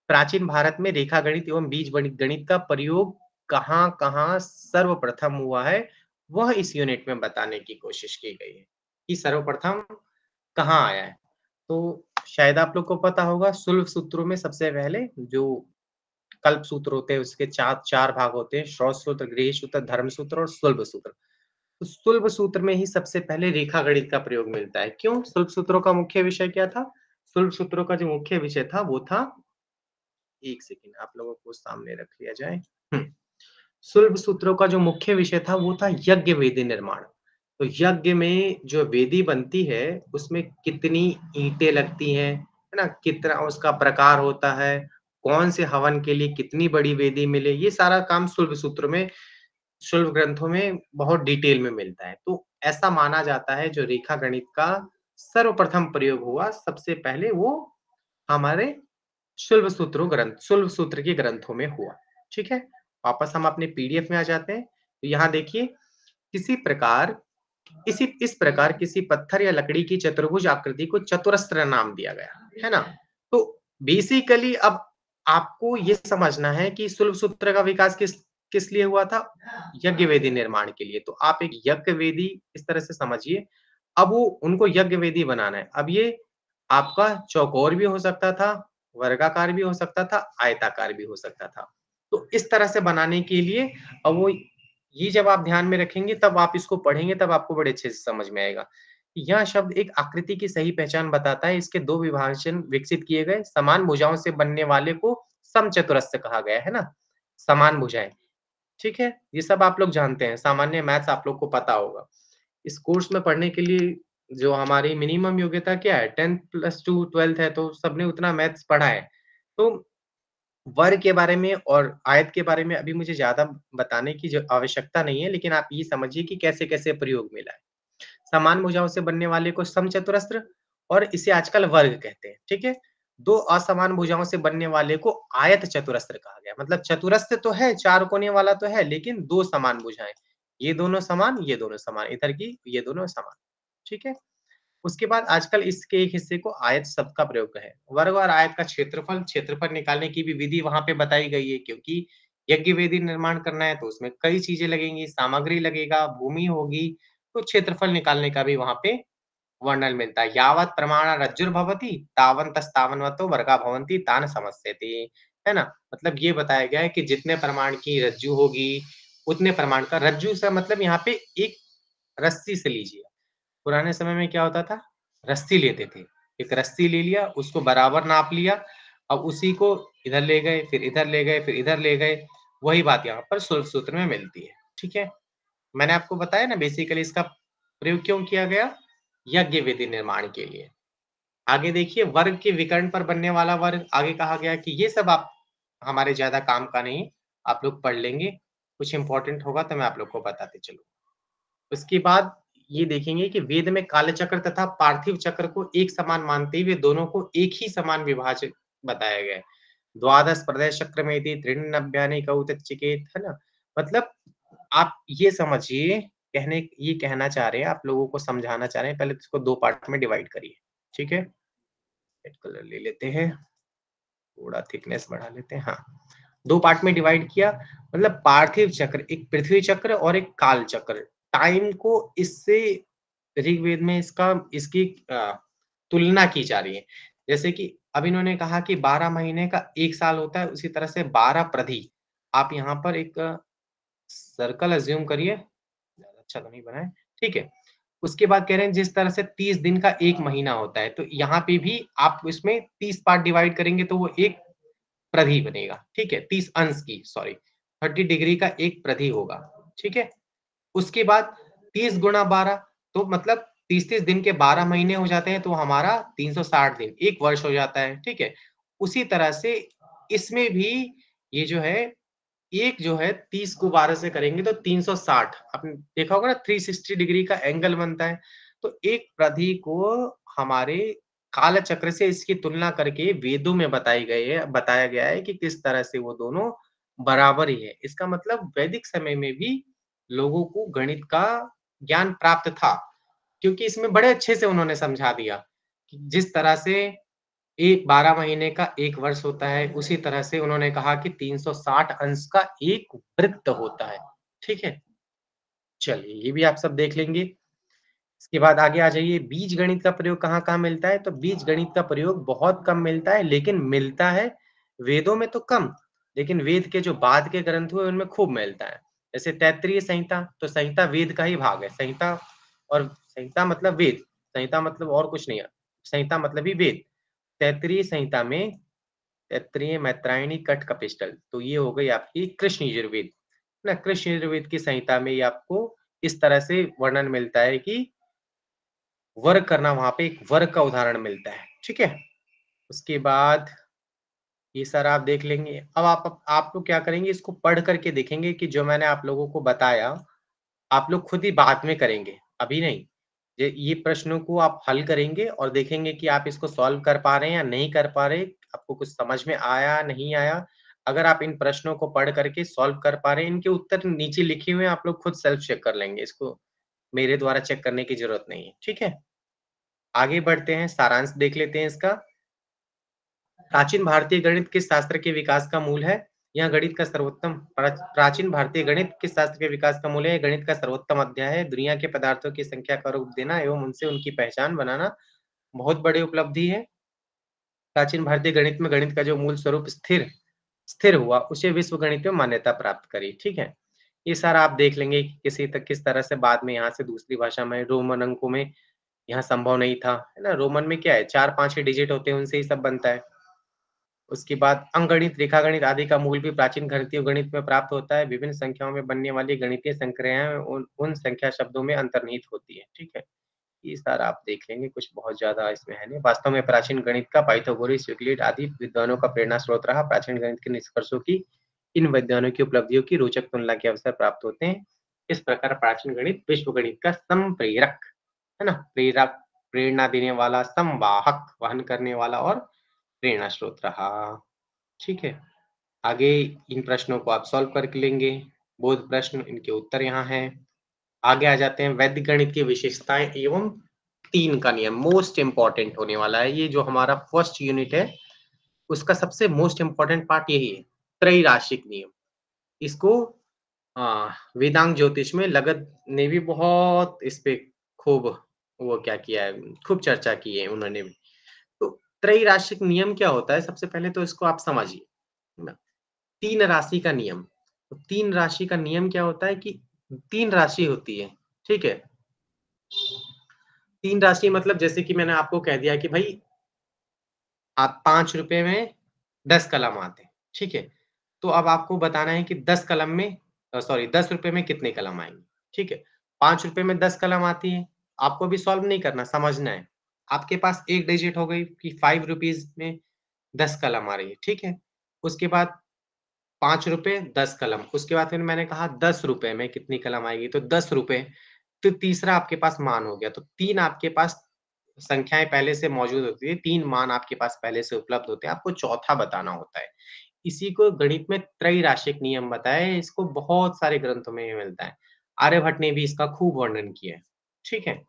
प्राचीन भारत में रेखागणित एवं बीजगणित गणित का प्रयोग कहाँ-कहाँ सर्वप्रथम हुआ है, वह इस यूनिट में बताने की कोशिश की गई है, कि सर्वप्रथम कहाँ आया है। तो शायद आप लोग को पता होगा शुल्ब सूत्रों में सबसे पहले जो कल्प सूत्र होते हैं उसके 4 भाग होते हैं, श्रौत सूत्र, गृह्य सूत्र, धर्म सूत्र और शुल्ब सूत्र। तो शुल्ब सूत्र में ही सबसे पहले रेखा गणित का प्रयोग मिलता है। क्यों? शुल्ब सूत्रों का मुख्य विषय क्या था? शुल्ब सूत्रों का जो मुख्य विषय था वो था, 1 सेकंड आप लोगों को सामने रख लिया जाए। हुँ। शुल्ब सूत्रों का जो मुख्य विषय था वो था यज्ञ वेदी निर्माण। तो यज्ञ में जो वेदी बनती है उसमें कितनी ईंटें लगती हैं, है ना? कितना उसका प्रकार होता है, कौन से हवन के लिए कितनी बड़ी वेदी मिले, ये सारा काम शुल्ब सूत्र में शुल्ब ग्रंथों में बहुत डिटेल में मिलता है। तो ऐसा माना जाता है जो रेखा गणित का सर्वप्रथम प्रयोग हुआ सबसे पहले वो हमारे शुल्ब सूत्र के ग्रंथों में हुआ। ठीक है? वापस हम अपने पीडीएफ में आ जाते हैं। तो यहाँ देखिए, किसी प्रकार इस प्रकार किसी पत्थर या लकड़ी की चतुर्भुज आकृति को चतुरस्र नाम दिया गया, है ना? तो बेसिकली अब आपको ये समझना है कि शुल्ब सूत्र का विकास किस किस लिए हुआ था? यज्ञ वेदी निर्माण के लिए। तो आप एक यज्ञ वेदी इस तरह से समझिए, अब वो उनको यज्ञ वेदी बनाना है। अब ये आपका चौकोर भी हो सकता था, वर्गाकार भी हो सकता था, आयताकार भी हो सकता था। तो इस तरह से बनाने के लिए अब वो ये जब आप ध्यान में रखेंगे तब आप इसको पढ़ेंगे तब आपको बड़े अच्छे से समझ में आएगा। यह शब्द एक आकृति की सही पहचान बताता है। इसके 2 विभाजन विकसित किए गए, समान भुजाओं से बनने वाले को समचतुरस्र कहा गया है ना? समान भुजाएँ, ठीक है? ये सब आप लोग जानते हैं, सामान्य मैथ्स आप लोग को पता होगा। इस कोर्स में पढ़ने के लिए जो हमारी मिनिमम योग्यता क्या है? 10th प्लस 2 12th है तो सबने उतना मैथ्स पढ़ा है। तो वर्ग के बारे में और आयत के बारे में अभी मुझे ज़्यादा बताने की ज आवश्यकता नहीं है, लेकिन आप ये समझिए कि कैसे-कैसे प्रयोग मिला है। समान भुजाओं से बनने वाले को समचतुरस्र और इसे आजकल वर्ग कहते हैं, ठीक है? 2 असमान भुजाओं से बनने वाले को आयत चतुरस्र कहा गया। मतलब चतुरस्र तो है, 4 कोने वाला तो है, लेकिन 2 समान भुजाएँ। ये दोनों समान, ये दोनों समान, इधर की ये दोनों समान, ठीक है? उसके बाद आजकल इसके एक हिस्से को आयत शब्द का प्रयोग है। वर्ग और आयत का क्षेत्रफल निकालने की भी विधि वहाँ पे बताई गई है क्योंकि यज्ञ वेदी निर्माण करना है तो उसमें कई चीज़ें लगेंगी, सामग्री लगेगा, भूमि होगी, तो क्षेत्रफल निकालने का भी वहाँ पे वर्णन मिलता है। यावत् प्रमाण रज्जुर्भवति तावन्तस्तावन्वतो वर्गा भवन्ति तान् समस्यते, है ना? मतलब ये बताया गया है कि जितने प्रमाण की रज्जु होगी, उतने प्रमाण का रज्जु से मतलब यहाँ पे एक रस्सी से लीजिए। पुराने समय में क्या होता था? रस्सी लेते थे। एक रस्सी ले लिया, उसको बराबर नाप लिया, अब उसी को इधर ले गए, फिर इधर ले गए, फिर इधर ले गए। वही बात यहाँ पर शुल्ब सूत्र में मिलती है, ठीक है? मैंने आपको बताया ना बेसिकली इसका प्रयोग क्यों किया गया? यज्ञ वेदी निर्माण के लिए। आगे देखिए वर्ग के विकर्ण पर बनने वाला वर्ग, आगे कहा गया कि ये सब आप हमारे ज़्यादा काम का नहीं, आप लोग पढ़ लेंगे। कुछ इम्पोर्टेंट होगा तो मैं आप लोग को बताते चलूँ। उसके बाद ये देखेंगे कि वेद में कालचक्र तथा पार्थिव चक्र को एक समान मानते हुए दोनों को एक ही समान विभाजित बताया गया है। द्वादश प्रदश चक्रमेति त्रिनव्यानि कौतचिकेत, है ना? मतलब आप ये समझिए ये कहना चाह रहे हैं, आप लोगों को समझाना चाह रहे हैं, पहले तो इसको 2 पार्ट में डिवाइड करिए, ठीक है? रेड कलर ले लेते हैं, थोड़ा थिकनेस बढ़ा लेते हैं, हाँ। 2 पार्ट में डिवाइड किया, मतलब पार्थिव चक्र, एक पृथ्वी चक्र और एक काल चक्र। टाइम को इससे ऋग्वेद में इसकी तुलना की जा रही है। जैसे कि अब इन्होंने कहा कि 12 महीने का 1 साल होता है, उसी तरह से 12 प्रधि। आप यहाँ पर एक सर्कल अज़्यूम करिए, ज़्यादा अच्छा तो नहीं बना है, ठीक है। उसके बाद कह रहे हैं जिस तरह से 30 दिन का 1 महीना होता है, तो यहाँ पे भी आप इसमें 30 पार्ट डिवाइड करेंगे तो वो एक प्रधि बनेगा, ठीक है, 30 अंश की, सॉरी 30 डिग्री का एक प्रधि होगा, ठीक है। उसके बाद 30 गुणा 12 तो मतलब 30-30 दिन के 12 महीने हो जाते हैं, तो हमारा 360 दिन, 1 वर्ष हो जाता है, ठीक है। उसी तरह से इसमें भी ये जो है, एक जो है 30 को 12 से करेंगे तो 360, आपने देखा होगा ना 360 डिग्री का एंगल बनता है। तो एक प्रधि को हमारे कालचक्र से इसकी तुलना करके वेदों में बताया गया है कि किस तरह से वो दोनों बराबर ही है। इसका मतलब वैदिक समय में भी लोगों को गणित का ज्ञान प्राप्त था, क्योंकि इसमें बड़े अच्छे से उन्होंने समझा दिया कि जिस तरह से एक 12 महीने का 1 वर्ष होता है, उसी तरह से उन्होंने कहा कि 360 अंश का एक वृत्त होता है, ठीक है? चलिए, ये भी आप सब देख लेंगे। इसके बाद आगे आ जाइए, बीजगणित का प्रयोग कहाँ-कहाँ मिलता है? तो बीजगणित का प्रयोग बहुत कम मिलता है, लेकिन मिलता है वेदों में तो कम, लेकिन वेद के जो बाद के ग्रंथ हुए उनमें खूब मिलता है। जैसे तैत्तिरीय संहिता, तो संहिता वेद का ही भाग है। संहिता और संहिता मतलब वेद, संहिता मतलब और कुछ नहीं है। संहिता मतलब ही वेद। तैत्तिरीय संहिता में तैत्तिरीय, मैत्रायणी, कठ, कपिस्टल, तो ये हो गई आपकी कृष्ण यजुर्वेद, है ना? कृष्ण यजुर्वेद की संहिता में ये आपको इस तरह से वर्णन मिलता है कि वर्ग करना, वहाँ पे एक वर्ग का उदाहरण मिलता है, ठीक है? उसके बाद ये सारा आप देख लेंगे। अब आप लोग क्या करेंगे, इसको पढ़ करके देखेंगे कि जो मैंने आप लोगों को बताया, आप लोग खुद ही बाद में करेंगे, अभी नहीं। ये प्रश्नों को आप हल करेंगे और देखेंगे कि आप इसको सॉल्व कर पा रहे हैं या नहीं कर पा रहे, आपको कुछ समझ में आया, नहीं आया। अगर आप इन प्रश्नों को पढ़ करके सॉल्व कर पा रहे हैं, इनके उत्तर नीचे लिखे हुए हैं, आप लोग खुद सेल्फ चेक कर लेंगे, इसको मेरे द्वारा चेक करने की ज़रूरत नहीं है, ठीक है? आगे बढ़ते हैं, सारांश देख लेते हैं इसका। प्राचीन भारतीय गणित किस शास्त्र के विकास का मूल है? यह गणित का सर्वोत्तम प्राचीन भारतीय गणित किस शास्त्र के विकास का मूल है? यह गणित का सर्वोत्तम अध्याय है। दुनिया के पदार्थों की संख्या का रूप देना एवं उनसे उनकी पहचान बनाना बहुत बड़ी उपलब्धि है। प्राचीन भारतीय गणित में गणित का जो मूल स्वरूप स्थिर स्थिर हुआ, उसे विश्व गणित में मान्यता प्राप्त करी, ठीक है? ये सारा आप देख लेंगे कि किस तरह से बाद में यहाँ से दूसरी भाषा में रोमन अंकों में यहाँ संभव नहीं था, है ना? रोमन में क्या है, 4-5 ही डिजिट होते हैं, उनसे ही सब बनता है। उसके बाद अंकगणित, रेखागणित आदि का मूल भी प्राचीन भारतीय गणित में प्राप्त होता है। विभिन्न संख्याओं में बनने वाली गणितीय संक्रियाएँ उन संख्या शब्दों में अंतर्निहित होती है, ठीक है? ये सारा आप देख लेंगे, कुछ बहुत ज़्यादा इसमें है नहीं। वास्तव में प्राचीन गणित का पाइथागोरस, यूक्लिड आदि विद्वानों का प्रेरणा स्रोत रहा। प्राचीन गणित के निष्कर्षों की इन विद्वानों की उपलब्धियों की रोचक तुलना के अवसर प्राप्त होते हैं। इस प्रकार प्राचीन गणित विश्व गणित का संप्रेरक, है ना? प्रेरणा देने वाला, संवाहक, वहन करने वाला और प्रेरणा स्रोत रहा। ठीक है? आगे इन प्रश्नों को आप सॉल्व करके लेंगे। बोध प्रश्न, इनके उत्तर यहाँ हैं। आगे आ जाते हैं, वैदिक गणित की विशेषताएँ एवं 3 का नियम, मोस्ट इम्पोर्टेंट होने वाला है। ये जो हमारा फर्स्ट यूनिट है, उसका सबसे मोस्ट इम्पोर्टेंट पार्ट यही है, त्रैराशिक नियम। इसको वेदांग ज्योतिष में लगत ने भी बहुत इस पे खूब वो क्या किया है, खूब चर्चा की है उन्होंने भी। तो त्रैराशिक नियम क्या होता है? सबसे पहले तो इसको आप समझिए, है ना? 3 राशि का नियम। तो 3 राशि का नियम क्या होता है कि 3 राशि होती है, ठीक है? 3 राशि मतलब जैसे कि मैंने आपको कह दिया कि भई आप ₹5 में 10 कलम आते हैं, ठीक है? तो अब आपको बताना है कि 10 कलम में सॉरी ₹10 में कितने कलम आएँगे, ठीक है? ₹5 में 10 कलम आती है, आपको अभी सॉल्व नहीं करना, समझना है। आपके पास एक डिजिट हो गई कि ₹5 में 10 कलम आ रही है, ठीक है? उसके बाद ₹5 10 कलम, उसके बाद फिर मैंने कहा ₹10 में कितनी कलम आएगी? तो ₹10, तो तीसरा आपके पास मान हो गया, तो 3 आपके पास संख्याएँ पहले से मौजूद होती है, 3 मान आपके पास पहले से उपलब्ध होते हैं, आपको चौथा बताना होता है। इसी को गणित में त्रैराशिक नियम बताया है, इसको बहुत सारे ग्रंथों में ये मिलता है। आर्यभट्ट ने भी इसका खूब वर्णन किया है, ठीक है?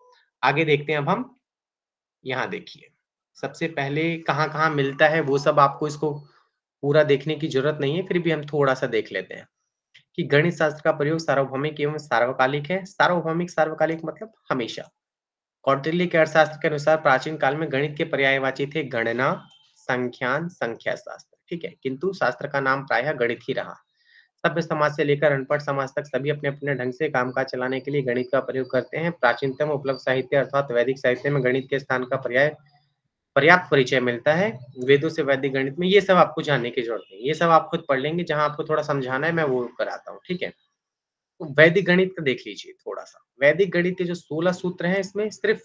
आगे देखते हैं अब हम, यहाँ देखिए, सबसे पहले कहाँ-कहाँ मिलता है वो सब आपको इसको पूरा देखने की ज़रूरत नहीं है, फिर भी हम थोड़ा-सा देख लेते हैं, कि गणित शास्त्र का प्रयोग सार्वभौमिक एवं सार्वकालिक है। सार्वभौमिक, सार्वकालिक मतलब हमेशा। कौटिल्य के अर्थशास्त्र के अनुसार प्राचीन काल में गणित के पर्यायवाची थे गणना, संख्यान, संख्या शास्त्र, ठीक है? किंतु शास्त्र का नाम प्रायः गणित ही रहा। सभ्य समाज से लेकर अनपढ़ समाज तक सभी अपने-अपने ढंग से कामकाज चलाने के लिए गणित का प्रयोग करते हैं। प्राचीनतम उपलब्ध साहित्य अर्थात वैदिक साहित्य में गणित के स्थान का पर्याय पर्याप्त परिचय मिलता है वेदों से वैदिक गणित में, ये सब आपको जानने की जरूरत नहीं, ये सब आप खुद पढ़ लेंगे, जहाँ आपको थोड़ा समझाना है मैं वो कराता हूँ, ठीक है? तो वैदिक गणित का देख लीजिए थोड़ा-सा। वैदिक गणित के जो 16 सूत्र हैं, इसमें सिर्फ़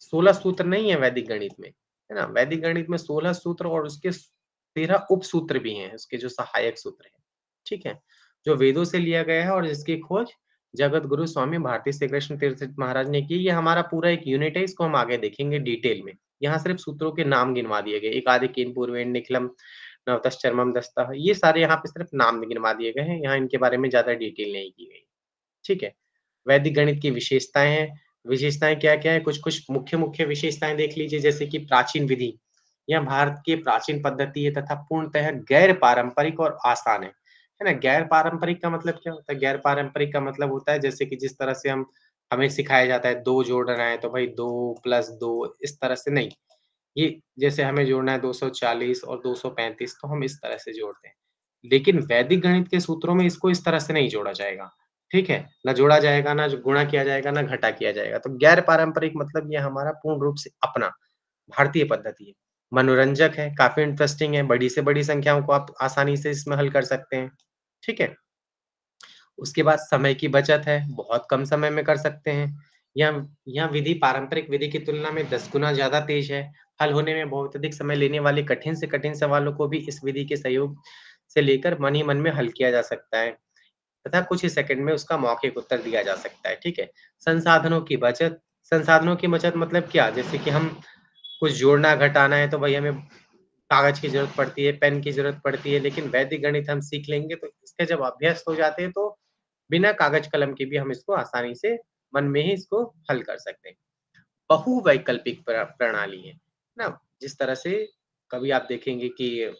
16 सूत्र नहीं है वैदिक गणित में, है ना? वैदिक गणित में 16 सूत्र और उसके 13 उपसूत्र भी हैं, उसके जो सहायक सूत्र हैं, ठीक है? जो वेदों से लिया गया है और जिसकी खोज जगत गुरु स्वामी भारती श्री कृष्ण तीर्थ महाराज ने की। ये हमारा पूरा एक यूनिट है, इसको हम आगे देखेंगे डिटेल में। यहाँ सिर्फ़ सूत्रों के नाम गिनवा दिए गए, एकादि कीन पूर्वेण निखिलम नवतश्चर्मम दस्तः, ये सारे यहाँ पे सिर्फ़ नाम गिनवा दिए गए हैं, यहाँ इनके बारे में ज़्यादा डिटेल नहीं की गई। ठीक है? वैदिक गणित की विशेषताएँ हैं, विशेषताएँ क्या-क्या है? कुछ-कुछ मुख्य-मुख्य विशेषताएँ देख लीजिए, जैसे कि प्राचीन विधि, यह भारत की प्राचीन पद्धति है तथा पूर्णतः गैर पारंपरिक और आसान है ना? गैर पारंपरिक का मतलब क्या होता है? गैर पारंपरिक का मतलब होता है जैसे कि जिस तरह से हम हमें सिखाया जाता है 2 जोड़ना है तो भाई 2 प्लस 2 इस तरह से नहीं। ये जैसे हमें जोड़ना है 240 और 235 तो हम इस तरह से जोड़ते हैं। लेकिन वैदिक गणित के सूत्रों में इसको इस तरह से नहीं जोड़ा जाएगा, ठीक है? ना जोड़ा जाएगा, ना जो गुणा किया जाएगा, ना घटा किया जाएगा। तो गैर पारंपरिक मतलब ये हमारा पूर्ण रूप से अपना, भारतीय पद्धति है। मनोरंजक है, काफ़ी इंटरेस्टिंग है, बड़ी से बड़ी संख्याओं को आप आसानी से इसमें हल कर सकते हैं, ठीक है? उसके बाद समय की बचत है, बहुत कम समय में कर सकते हैं। यह विधि पारंपरिक विधि की तुलना में 10 गुना ज़्यादा तेज़ है। हल होने में बहुत अधिक समय लेने वाले कठिन से कठिन सवालों को भी इस विधि के सहयोग से लेकर मन ही मन में हल किया जा सकता है तथा कुछ ही सेकंड में उसका मौखिक उत्तर दिया जा सकता है, ठीक है? संसाधनों की बचत मतलब क्या? जैसे कि हम कुछ जोड़ना, घटाना है तो भई हमें कागज़ की ज़रूरत पड़ती है, पेन की ज़रूरत पड़ती है, लेकिन वैदिक गणित हम सीख लेंगे तो इसके जब अभ्यस्त हो जाते हैं तो बिना कागज़ कलम के भी हम इसको आसानी से मन में ही इसको हल कर सकते हैं। बहुवैकल्पिक प्रणाली है ना? जिस तरह से कभी आप देखेंगे कि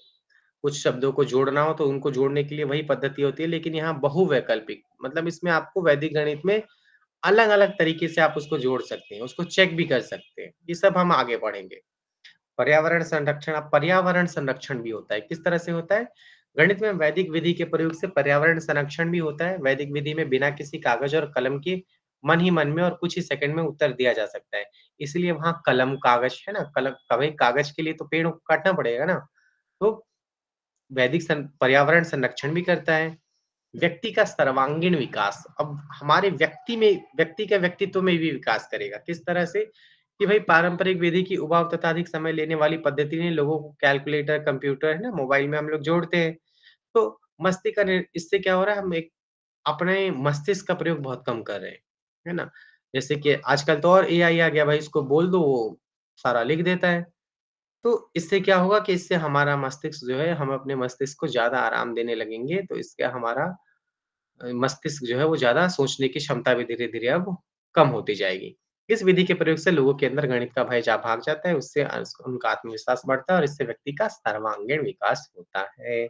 कुछ शब्दों को जोड़ना हो तो उनको जोड़ने के लिए वही पद्धति होती है, लेकिन यहाँ बहुवैकल्पिक मतलब इसमें आपको वैदिक गणित में अलग-अलग तरीके से आप उसको जोड़ सकते हैं, उसको चेक भी कर सकते हैं। ये सब हम आगे पढ़ेंगे। पर्यावरण संरक्षण, अब पर्यावरण संरक्षण भी होता है, किस तरह से होता है? गणित में वैदिक विधि के प्रयोग से पर्यावरण संरक्षण भी होता है। वैदिक विधि में बिना किसी कागज़ और कलम के मन ही मन में और कुछ ही सेकंड में उत्तर दिया जा सकता है। इसलिए वहाँ कलम, कागज़ है ना? कलम कभी कागज़ के लिए तो पेड़ को काटना पड़ेगा ना? तो वैदिक पर्यावरण संरक्षण भी करता है। व्यक्ति का सर्वांगीण विकास, अब हमारे व्यक्ति के व्यक्तित्व में भी विकास करेगा। किस तरह से? कि भाई पारंपरिक विधि की उबाऊ तथा अधिक समय लेने वाली पद्धति ने लोगों को कैलकुलेटर, कंप्यूटर है ना, मोबाइल में हम लोग जोड़ते हैं। तो मस्ती का नि इससे क्या हो रहा है, हम एक अपने मस्तिष्क का प्रयोग बहुत कम कर रहे हैं, है ना? जैसे कि आजकल तो और एआई आ गया भाई, इसको बोल दो वो सारा लिख देता है। तो इससे क्या होगा कि इससे हमारा मस्तिष्क जो है, हम अपने मस्तिष्क को ज़्यादा आराम देने लगेंगे, तो इससे हमारा मस्तिष्क जो है वो ज़्यादा सोचने की क्षमता भी धीरे-धीरे अब कम होती जाएगी। इस विधि के प्रयोग से लोगों के अंदर गणित का भय भाग जाता है, उससे उनका आत्मविश्वास बढ़ता है और इससे व्यक्ति का सर्वांगीण विकास होता है।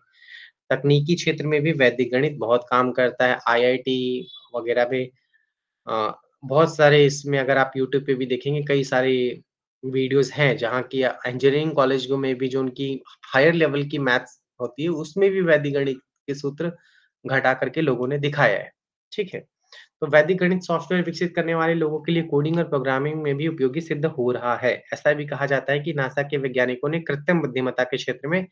तकनीकी क्षेत्र में भी वैदिक गणित बहुत काम करता है। आईआईटी वगैरह में अ, बहुत सारे इसमें अगर आप यूट्यूब पे भी देखेंगे कई सारे वीडियोज़ हैं जहाँ की इंजीनियरिंग कॉलेजों में भी जो उनकी हायर लेवल की मैथ्स होती है, उसमें भी वैदिक गणित के सूत्र घटा करके लोगों ने दिखाया है। ठीक है? तो वैदिक गणित सॉफ्टवेयर विकसित करने वाले लोगों के लिए कोडिंग और प्रोग्रामिंग में भी उपयोगी सिद्ध हो रहा है। ऐसा भी कहा जाता है कि नासा के वैज्ञानिकों ने कृत्रिम बुद्धिमत्ता के क्षेत्र में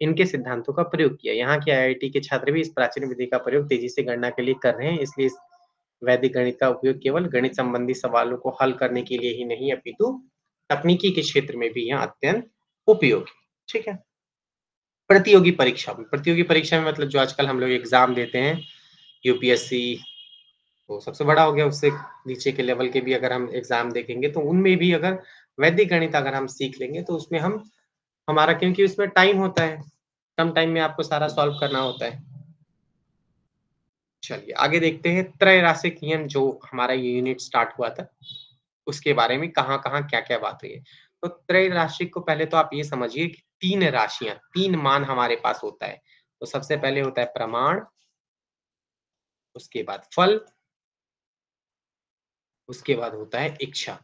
इनके सिद्धांतों का प्रयोग किया। यहाँ के आईआईटी के छात्र भी इस प्राचीन विधि का प्रयोग तेजी से गणना के लिए कर रहे हैं, इसलिए इस वैदिक गणित का उपयोग केवल गणित संबंधी सवालों को हल करने के लिए ही नहीं अपितु तकनीकी के क्षेत्र में भी यह अत्यंत उपयोगी, ठीक है? प्रतियोगी परीक्षा में मतलब जो आजकल हम लोग एग्ज़ाम देते हैं, यूपीएससी तो सबसे बड़ा हो गया, उससे नीचे के लेवल के भी अगर हम एग्ज़ाम देखेंगे, तो उनमें भी अगर वैदिक गणित अगर हम सीख लेंगे, तो उसमें हम हमारा क्योंकि उसमें टाइम होता है, कम टाइम में आपको सारा सॉल्व करना होता है। चलिए आगे देखते हैं त्रैराशिक नियम जो हमारा ये यूनिट स्टार्ट हुआ था, उसके बारे में कहाँ-कहाँ, क्या-क्या बात हुई है। तो त्रैराशिक को पहले तो आप ये समझिए कि 3 राशियाँ, 3 मान हमारे पास होता है। तो सबसे पहले होता है प्रमाण, उसके बाद फल, उसके बाद होता है इच्छा।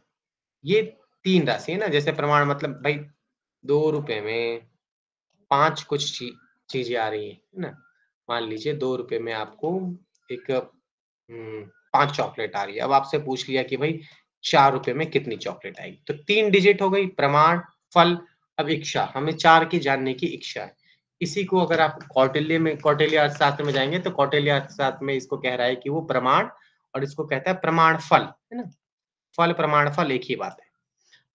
ये 3 राशि है ना, जैसे प्रमाण मतलब भाई ₹2 में 5 कुछ चीज़ें आ रही हैं, है ना? मान लीजिए ₹2 में आपको एक 5 चॉकलेट आ रही है। अब आपसे पूछ लिया कि भई ₹4 में कितनी चॉकलेट आएगी? तो 3 डिजिट हो गई प्रमाण, फल, अब इच्छा, हमें 4 की जानने की इच्छा है। इसी को अगर आप कौटिल्य अर्थशास्त्र में जाएँगे तो कौटिल्य अर्थशास्त्र में इसको कह रहा है कि वो प्रमाण और इसको कहता है प्रमाण फल, है ना? फल, प्रमाण फल एक ही बात है।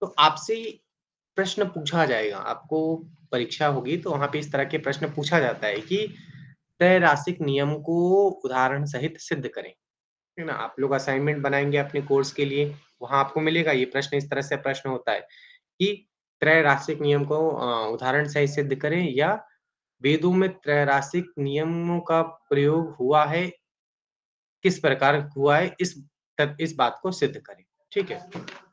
तो आपसे प्रश्न पूछा जाएगा, आपको परीक्षा होगी तो वहाँ पे इस तरह के प्रश्न पूछा जाता है कि त्रैराशिक नियम को उदाहरण सहित सिद्ध करें, है ना? आप लोग असाइनमेंट बनाएँगे अपने कोर्स के लिए, वहाँ आपको मिलेगा ये प्रश्न, इस तरह से प्रश्न होता है कि त्रैराशिक नियम को उदाहरण सहित सिद्ध करें या वेदों में त्रैराशिक नियमों का प्रयोग हुआ है, किस प्रकार हुआ है, इस बात को सिद्ध करें, ठीक है?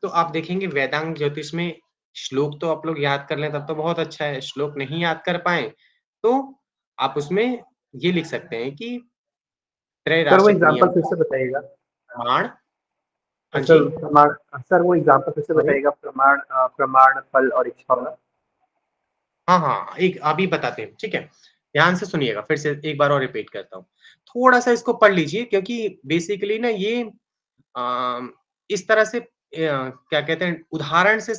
तो आप देखेंगे वेदांग ज्योतिष में श्लोक तो आप लोग याद कर लें तब तो बहुत अच्छा है, श्लोक नहीं याद कर पाएँ, तो आप उसमें ये लिख सकते हैं कि सर वो त्रैराशिक एग्जांपल नियम फिर का से बताइएगा। प्रमाण। हाँ जी, सर प्रमाण, सर वो एग्जांपल फिर से सॉरी। बताइएगा, प्रमाण, प्रमाण फल और इच्छा वाला। हाँ, हाँ, एक अभी बताते हैं, ठीक है? ध्यान से सुनिएगा, फिर से एक बार और रिपीट करता हूँ। थोड़ा-सा इसको पढ़ लीजिए क्योंकि बेसिकली ना ये इस तरह से क्या कहते हैं उदाहरण से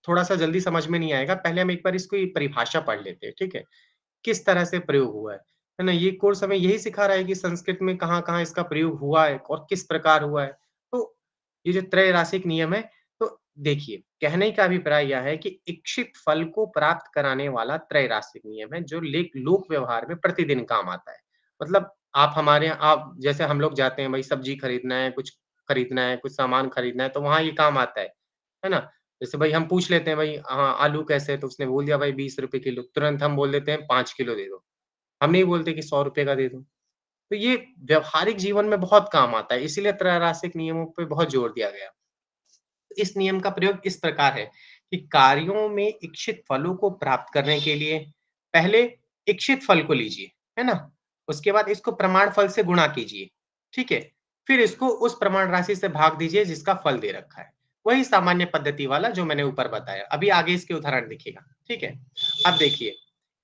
थोड़ा-सा जल्दी समझ में नहीं आएगा। पहले हम एक बार इसकी परिभाषा पढ़ लेते हैं, ठीक है? किस तरह से प्रयोग हुआ है ना? ये कोर्स हमें यही सिखा रहा है कि संस्कृत में कहाँ-कहाँ इसका प्रयोग हुआ है और किस प्रकार हुआ है। तो ये जो त्रैराशिक नियम है, तो देखिए, कहने का अभिप्राय यह है कि इच्छित फल को प्राप्त कराने वाला त्रैराशिक नियम है, जो लोक व्यवहार में प्रतिदिन काम आता है। मतलब आप हमारे यहाँ आप जैसे हम लोग जाते हैं, भई सब्ज़ी खरीदना है, कुछ खरीदना है, कुछ सामान खरीदना है, तो वहाँ ये काम आता है ना? जैसे भाई हम पूछ लेते हैं भाई हाँ, आलू कैसे है? तो उसने बोल दिया भाई ₹20 किलो, तुरंत हम बोल देते हैं 5 किलो दे दो। हम नहीं बोलते कि ₹100 का दे दो। तो ये व्यावहारिक जीवन में बहुत काम आता है, इसीलिए त्रैराशिक नियमों पे बहुत जोर दिया गया। इस नियम का प्रयोग इस प्रकार है कि कार्यों में इच्छित फलों को प्राप्त करने के लिए पहले इच्छित फल को लीजिए, है ना? उसके बाद इसको प्रमाण फल से गुणा कीजिए, ठीक है? फिर इसको उस प्रमाण राशि से भाग दीजिए जिसका फल दे रखा है। वही सामान्य पद्धति वाला जो मैंने ऊपर बताया। अभी आगे इसके उदाहरण दिखेगा, ठीक है? अब देखिए,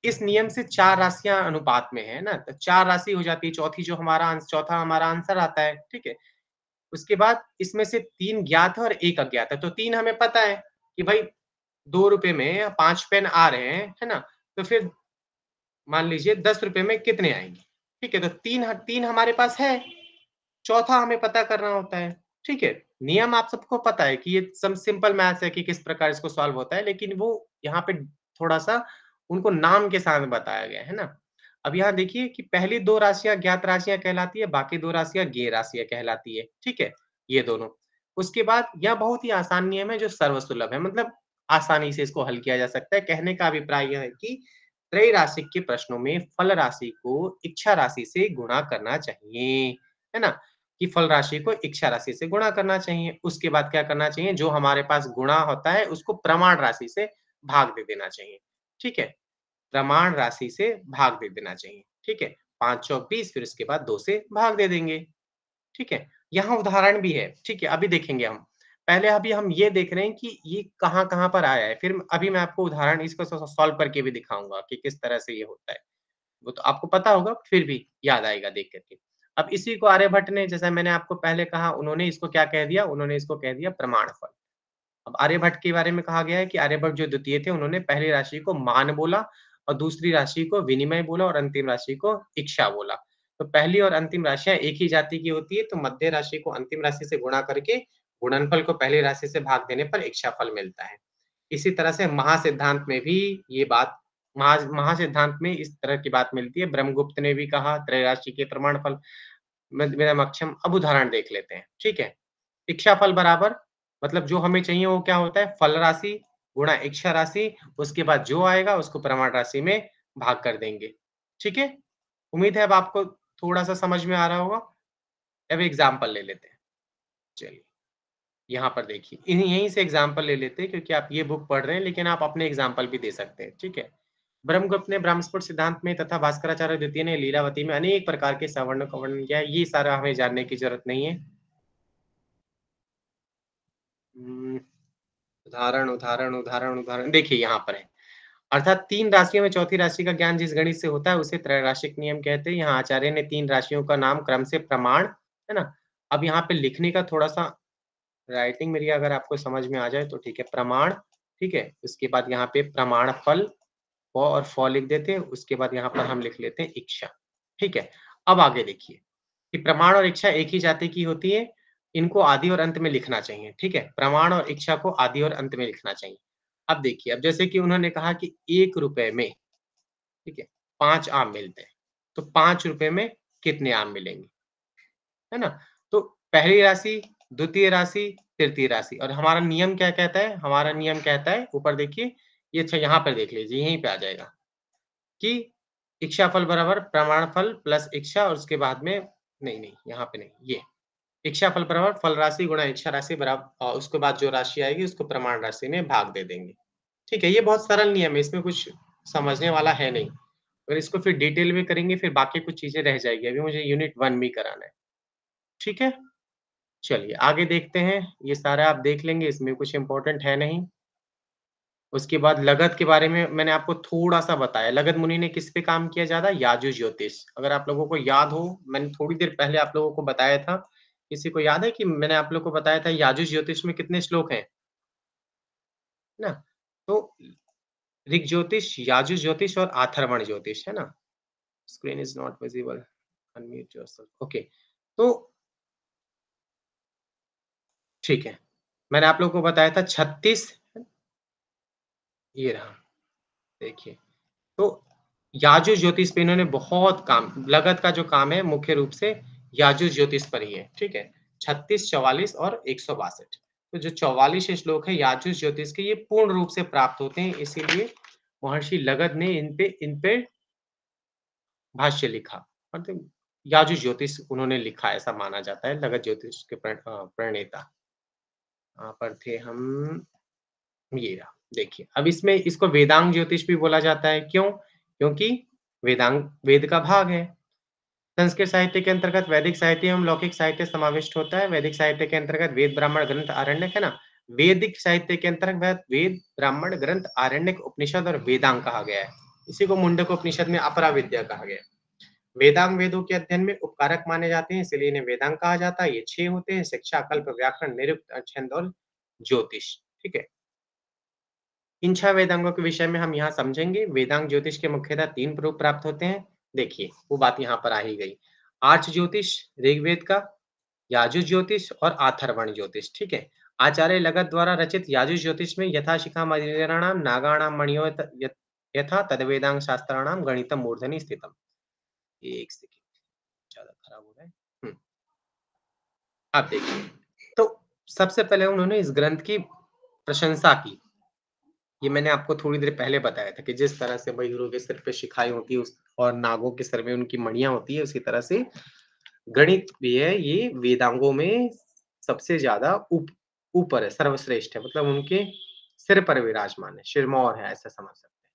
इस नियम से 4 राशियाँ अनुपात में है ना? तो 4 राशि हो जाती है, चौथा हमारा आंसर आता है, ठीक है? उसके बाद इसमें से 3 ज्ञात है और 1 अज्ञात है। तो 3 हमें पता है कि भाई ₹2 में 5 पेन आ रहे हैं, है ना? तो फिर मान लीजिए ₹10 में कितने आएँगे? ठीक है, तो 3 हमारे पास है, चौथा हमें पता करना होता है, ठीक है? नियम आप सबको पता है कि ये सम सिंपल मैथ्स है कि किस प्रकार इसको सॉल्व होता है, लेकिन वो यहाँ पे थोड़ा-सा उनको नाम के साथ बताया गया है ना? अब यहाँ देखिए कि पहली 2 राशियाँ ज्ञात राशियाँ कहलाती है, बाकी 2 राशियाँ ज्ञेय राशियाँ कहलाती है, ठीक है? ये दोनों। उसके बाद यह बहुत ही आसान नियम है जो सर्वसुलभ है, मतलब आसानी से इसको हल किया जा सकता है। कहने का अभिप्राय यह है कि त्रैराशिक के प्रश्नों में फल राशि को इच्छा राशि से गुणा करना चाहिए, है ना? कि फल राशि को इच्छा राशि से गुणा करना चाहिए। उसके बाद क्या करना चाहिए, जो हमारे पास गुणा होता है, उसको प्रमाण राशि से भाग दे देना चाहिए, ठीक है? प्रमाण राशि से भाग दे देना चाहिए, ठीक है? 5 चौक 20 फिर उसके बाद 2 से भाग दे देंगे, ठीक है? यहाँ उदाहरण भी है, ठीक है? अभी देखेंगे हम। पहले अभी हम ये देख रहे हैं कि ये कहाँ-कहाँ पर आया है, फिर अभी मैं आपको उदाहरण इसको सॉल्व करके भी दिखाऊँगा कि किस तरह से ये होता है। वो तो आपको पता होगा, फिर भी याद आएगा देख कर के। अब इसी को आर्यभट्ट ने जैसा मैंने आपको पहले कहा, उन्होंने इसको क्या कह दिया? उन्होंने इसको कह दिया प्रमाण फल। अब आर्यभट्ट के बारे में कहा गया है कि आर्यभट्ट जो द्वितीय थे, उन्होंने पहली राशि को मान बोला और दूसरी राशि को विनिमय बोला और अंतिम राशि को इच्छा बोला। तो पहली और अंतिम राशियाँ एक ही जाति की होती है, तो मध्य राशि को अंतिम राशि से गुणा करके गुणनफल को पहली राशि से भाग देने पर इच्छा फल मिलता है। इसी तरह से महासिद्धांत में भी ये बात महासिद्धांत में इस तरह की बात मिलती है। ब्रह्मगुप्त ने भी कहा त्रैराशि के प्रमाणफल मध्यमक्षम। अब उदाहरण देख लेते हैं, ठीक है? इच्छा फल बराबर मतलब जो हमें चाहिए वो क्या होता है? फल राशि गुणा इच्छा राशि, उसके बाद जो आएगा उसको प्रमाण राशि में भाग कर देंगे, ठीक है? उम्मीद है अब आपको थोड़ा-सा समझ में आ रहा होगा। अब एग्ज़ाम्पल ले लेते हैं। चलिए, यहाँ पर देखिए, यहीं से एग्ज़ाम्पल ले लेते हैं क्योंकि आप ये बुक पढ़ रहे हैं, लेकिन आप अपने एग्ज़ाम्पल भी दे सकते हैं, ठीक है? ब्रह्मगुप्त ने ब्रह्मस्फुट सिद्धांत में तथा भास्कराचार्य द्वितीय ने लीलावती में अनेक प्रकार के सवर्णों का वर्णन किया है, ये सारा हमें जानने की ज़रूरत नहीं है। उम, उदाहरण देखिए यहाँ पर है। अर्थात 3 राशियों में चौथी राशि का ज्ञान जिस गणित से होता है उसे त्रैराशिक नियम कहते हैं। यहाँ आचार्य ने 3 राशियों का नाम क्रम से प्रमाण, है ना? अब यहाँ पे लिखने का थोड़ा-सा राइटिंग मेरी अगर आपको समझ में आ जाए तो ठीक है। प्रमाण, ठीक है। उसके बाद यहाँ पे प्रमाण फल प और फ लिख देते हैं, उसके बाद यहाँ पर हम लिख लेते हैं इक्षा, ठीक है। अब आगे देखिए कि प्रमाण और इच्छा एक ही जाति की होती है, इनको आदि और अंत में लिखना चाहिए, ठीक है। प्रमाण और इच्छा को आदि और अंत में लिखना चाहिए। अब देखिए, अब जैसे कि उन्होंने कहा कि ₹1 में, ठीक है, 5 आम मिलते हैं, तो ₹5 में कितने आम मिलेंगे, है ना? तो पहली राशि, द्वितीय राशि, तृतीय राशि और हमारा नियम क्या कहता है? हमारा नियम कहता है, ऊपर देखिए, ये अच्छा यहाँ पर देख लीजिए, यहीं पे आ जाएगा कि इक्षाफल बराबर प्रमाणफल प्लस इक्षा और उसके बाद में नहीं, यहाँ पे नहीं, ये इक्षाफल बराबर फल राशि गुणा इच्छा राशि बराबर उसके बाद जो राशि आएगी उसको प्रमाण राशि में भाग दे देंगे। ठीक है, ये बहुत सरल नियम है, इसमें कुछ समझने वाला है नहीं। अगर इसको फिर डिटेल में करेंगे फिर बाकी कुछ चीज़ें रह जाएगी। अभी मुझे यूनिट 1 भी कराना है। ठीक है? चलिए आगे देखते हैं। ये सारा आप देख लेंगे, इसमें कुछ इम्पोर्टेंट है नहीं। उसके बाद लगध के बारे में मैंने आपको थोड़ा-सा बताया। लगध मुनि ने किस पे काम किया ज़्यादा? याजुज ज्योतिष। अगर आप लोगों को याद हो, मैंने थोड़ी देर पहले आप लोगों को बताया था। किसी को याद है कि मैंने आप लोग को बताया था याजुज ज्योतिष में कितने श्लोक हैं? है ना? तो ऋग ज्योतिष, याजुज ज्योतिष और अथर्वण ज्योतिष, है ना? Screen is not visible, unmute yourself. Okay, तो ठीक है। मैंने आप लोगों को बताया था 36, ये रहा, देखिए। तो याजुज ज्योतिष पे इन्होंने बहुत काम, लगध का जो काम है मुख्य रूप से याजुज ज्योतिष पर ही है, ठीक है? 36, 44 और 162। तो जो 44 श्लोक है याजुज ज्योतिष के, ये पूर्ण रूप से प्राप्त होते हैं, इसीलिए महर्षि लगध ने इन पे भाष्य लिखा। मतलब याजुज ज्योतिष उन्होंने लिखा, ऐसा माना जाता है, लगध ज्योतिष के प्रणेता। यहाँ पर थे हम, ये रहा, देखिए। अब इसमें इसको वेदांग ज्योतिष भी बोला जाता है, क्यों? क्योंकि वेदांग वेद का भाग है। संस्कृत साहित्य के अंतर्गत वैदिक साहित्य एवं लौकिक साहित्य समाविष्ट होता है। वैदिक साहित्य के अंतर्गत वेद, ब्राह्मण, ग्रंथ, आरण्यक, है ना? वैदिक साहित्य के अंतर्गत वेद, ब्राह्मण, ग्रंथ, आरण्यक, उपनिषद और वेदांग कहा गया है। इसी को मुंडक उपनिषद में अपरा विद्या कहा गया है। वेदांग वेदों के अध्ययन में उपकारक माने जाते हैं, इसलिए इन्हें वेदांग कहा जाता है। ये 6 होते हैं: शिक्षा, कल्प, व्याकरण, निरुक्त, छंद और ज्योतिष। ठीक है? इन 6 वेदांगों के विषय में हम यहाँ समझेंगे। वेदांग ज्योतिष के मुख्यतः 3 रूप प्राप्त होते हैं। देखिए, वो बात यहाँ पर आ ही गई। आर्च ज्योतिष ऋग्वेद का, याजुज ज्योतिष और अथर्वण ज्योतिष, ठीक है? आचार्य लगध द्वारा रचित याजुज ज्योतिष में यथाशिखा मदिराणाम नागाणाम मणियो यथा तद्वेदांग शास्त्राणाम गणितम मूर्धनि स्थितम। एक सेकंड, ज़्यादा खराब हो रहा है। अब देखिए, तो सबसे पहले उन्होंने इस ग्रंथ की प्रशंसा की। ये मैंने आपको थोड़ी देर पहले बताया था कि जिस तरह से मयूरों के सिर पे शिखाएँ होती है उस और नागों के सिर में उनकी मणियाँ होती है, उसी तरह से गणित भी है, ये वेदांगों में सबसे ज़्यादा ऊपर है, सर्वश्रेष्ठ है, मतलब उनके सिर पर विराजमान है, सिरमौर है, ऐसा समझ सकते हैं।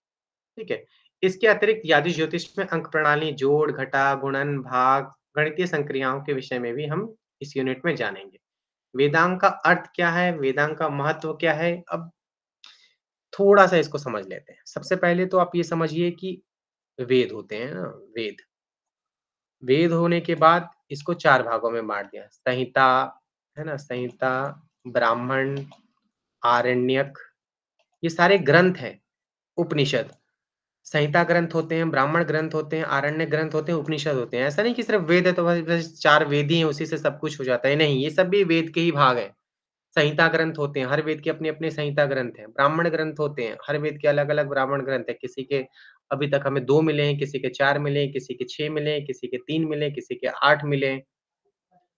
ठीक है? इसके अतिरिक्त यादि ज्योतिष में अंक प्रणाली, जोड़, घटा, गुणन, भाग, गणितीय संक्रियाओं के विषय में भी हम इस यूनिट में जानेंगे। वेदांग का अर्थ क्या है? वेदांग का महत्व क्या है? अब थोड़ा-सा इसको समझ लेते हैं। सबसे पहले तो आप ये समझिए कि वेद होते हैं ना, वेद। वेद होने के बाद इसको 4 भागों में बाँट दिया। संहिता, है ना? संहिता, ब्राह्मण, आरण्यक, ये सारे ग्रंथ हैं। उपनिषद, संहिता ग्रंथ होते हैं, ब्राह्मण ग्रंथ होते हैं, आरण्यक ग्रंथ होते हैं, उपनिषद होते हैं। ऐसा नहीं कि सिर्फ़ वेद है तो बस 4 वेद ही हैं, उसी से सब कुछ हो जाता है। नहीं, ये सब भी वेद के ही भाग हैं। संहिता ग्रंथ होते हैं, हर वेद के अपने-अपने संहिता ग्रंथ हैं। ब्राह्मण ग्रंथ होते हैं, हर वेद के अलग-अलग ब्राह्मण ग्रंथ हैं। किसी के अभी तक हमें 2 मिले हैं, किसी के 4 मिले हैं, किसी के 6 मिले हैं, किसी के 3 मिले हैं, किसी के 8 मिले हैं।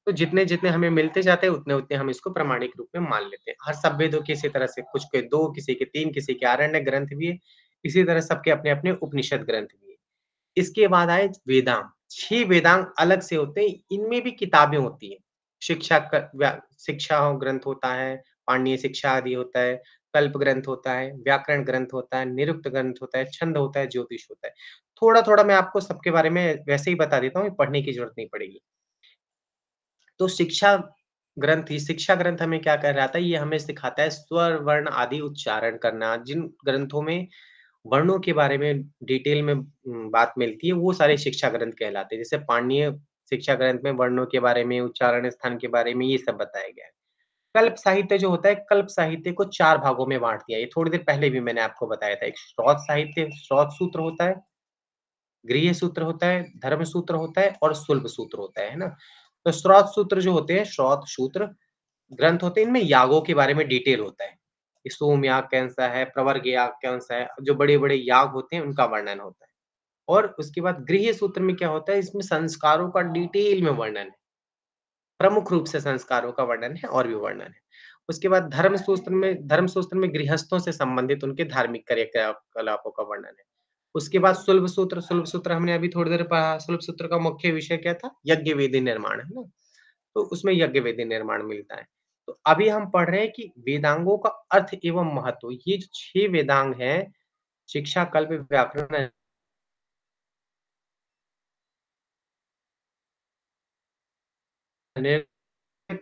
तो जितने-जितने हमें मिलते जाते हैं, उतने-उतने हम इसको प्रामाणिक रूप में मान लेते हैं। हर सब वेदों की इसी तरह से कुछ के 2, किसी के 3, किसी के आरण्यक ग्रंथ भी है। इसी तरह सबके अपने-अपने उपनिषद ग्रंथ भी है। इसके बाद आए वेदांग। 6 वेदांग अलग से होते हैं, इनमें भी किताबें होती हैं। शिक्षा ग्रंथ होता है, पाणिनीय शिक्षा आदि होता है, कल्प ग्रंथ होता है, व्याकरण ग्रंथ होता है, निरुक्त ग्रंथ होता है, छंद होता है, ज्योतिष होता है। थोड़ा-थोड़ा मैं आपको सबके बारे में वैसे ही बता देता हूँ, पढ़ने की ज़रूरत नहीं पड़ेगी। तो शिक्षा ग्रंथ हमें क्या कहलाता है? ये हमें सिखाता है स्वर, वर्ण आदि उच्चारण करना। जिन ग्रंथों में वर्णों के बारे में डिटेल में बात मिलती है, वो सारे शिक्षा ग्रंथ कहलाते हैं। जैसे पाणिनीय शिक्षा ग्रंथ में वर्णों के बारे में, उच्चारण स्थान के बारे में ये सब बताया गया है। कल्प साहित्य जो होता है, कल्प साहित्य को 4 भागों में बाँट दिया। ये थोड़ी देर पहले भी मैंने आपको बताया था। एक श्रौत साहित्य, श्रौत सूत्र होता है, गृह्य सूत्र होता है, धर्म सूत्र होता है और शुल्ब सूत्र होता है ना? तो श्रौत सूत्र जो होते हैं, श्रौत सूत्र ग्रंथ होते हैं, इनमें यागों के बारे में डिटेल होता है। कि सोम याग कौन-सा है, प्रवर्ग याग कौन-सा है, जो बड़े-बड़े याग होते हैं, उनका वर्णन होता है। और उसके बाद गृह्य सूत्र में क्या होता है, इसमें संस्कारों का डिटेल में वर्णन है। प्रमुख रूप से संस्कारों का वर्णन है और भी वर्णन है। उसके बाद धर्म सूत्र में गृहस्थों से संबंधित उनके धार्मिक क्रियाकलापों का वर्णन है। उसके बाद शुल्ब सूत्र हमने अभी थोड़ी देर पढ़ा। शुल्ब सूत्र का मुख्य विषय क्या था? यज्ञ वेदी निर्माण, है ना? तो उसमें यज्ञ वेदी निर्माण मिलता है। तो अभी हम पढ़ रहे हैं कि वेदांगों का अर्थ एवं महत्व। ये जो 6 वेदांग हैं, शिक्षा, कल्प, व्याकरण,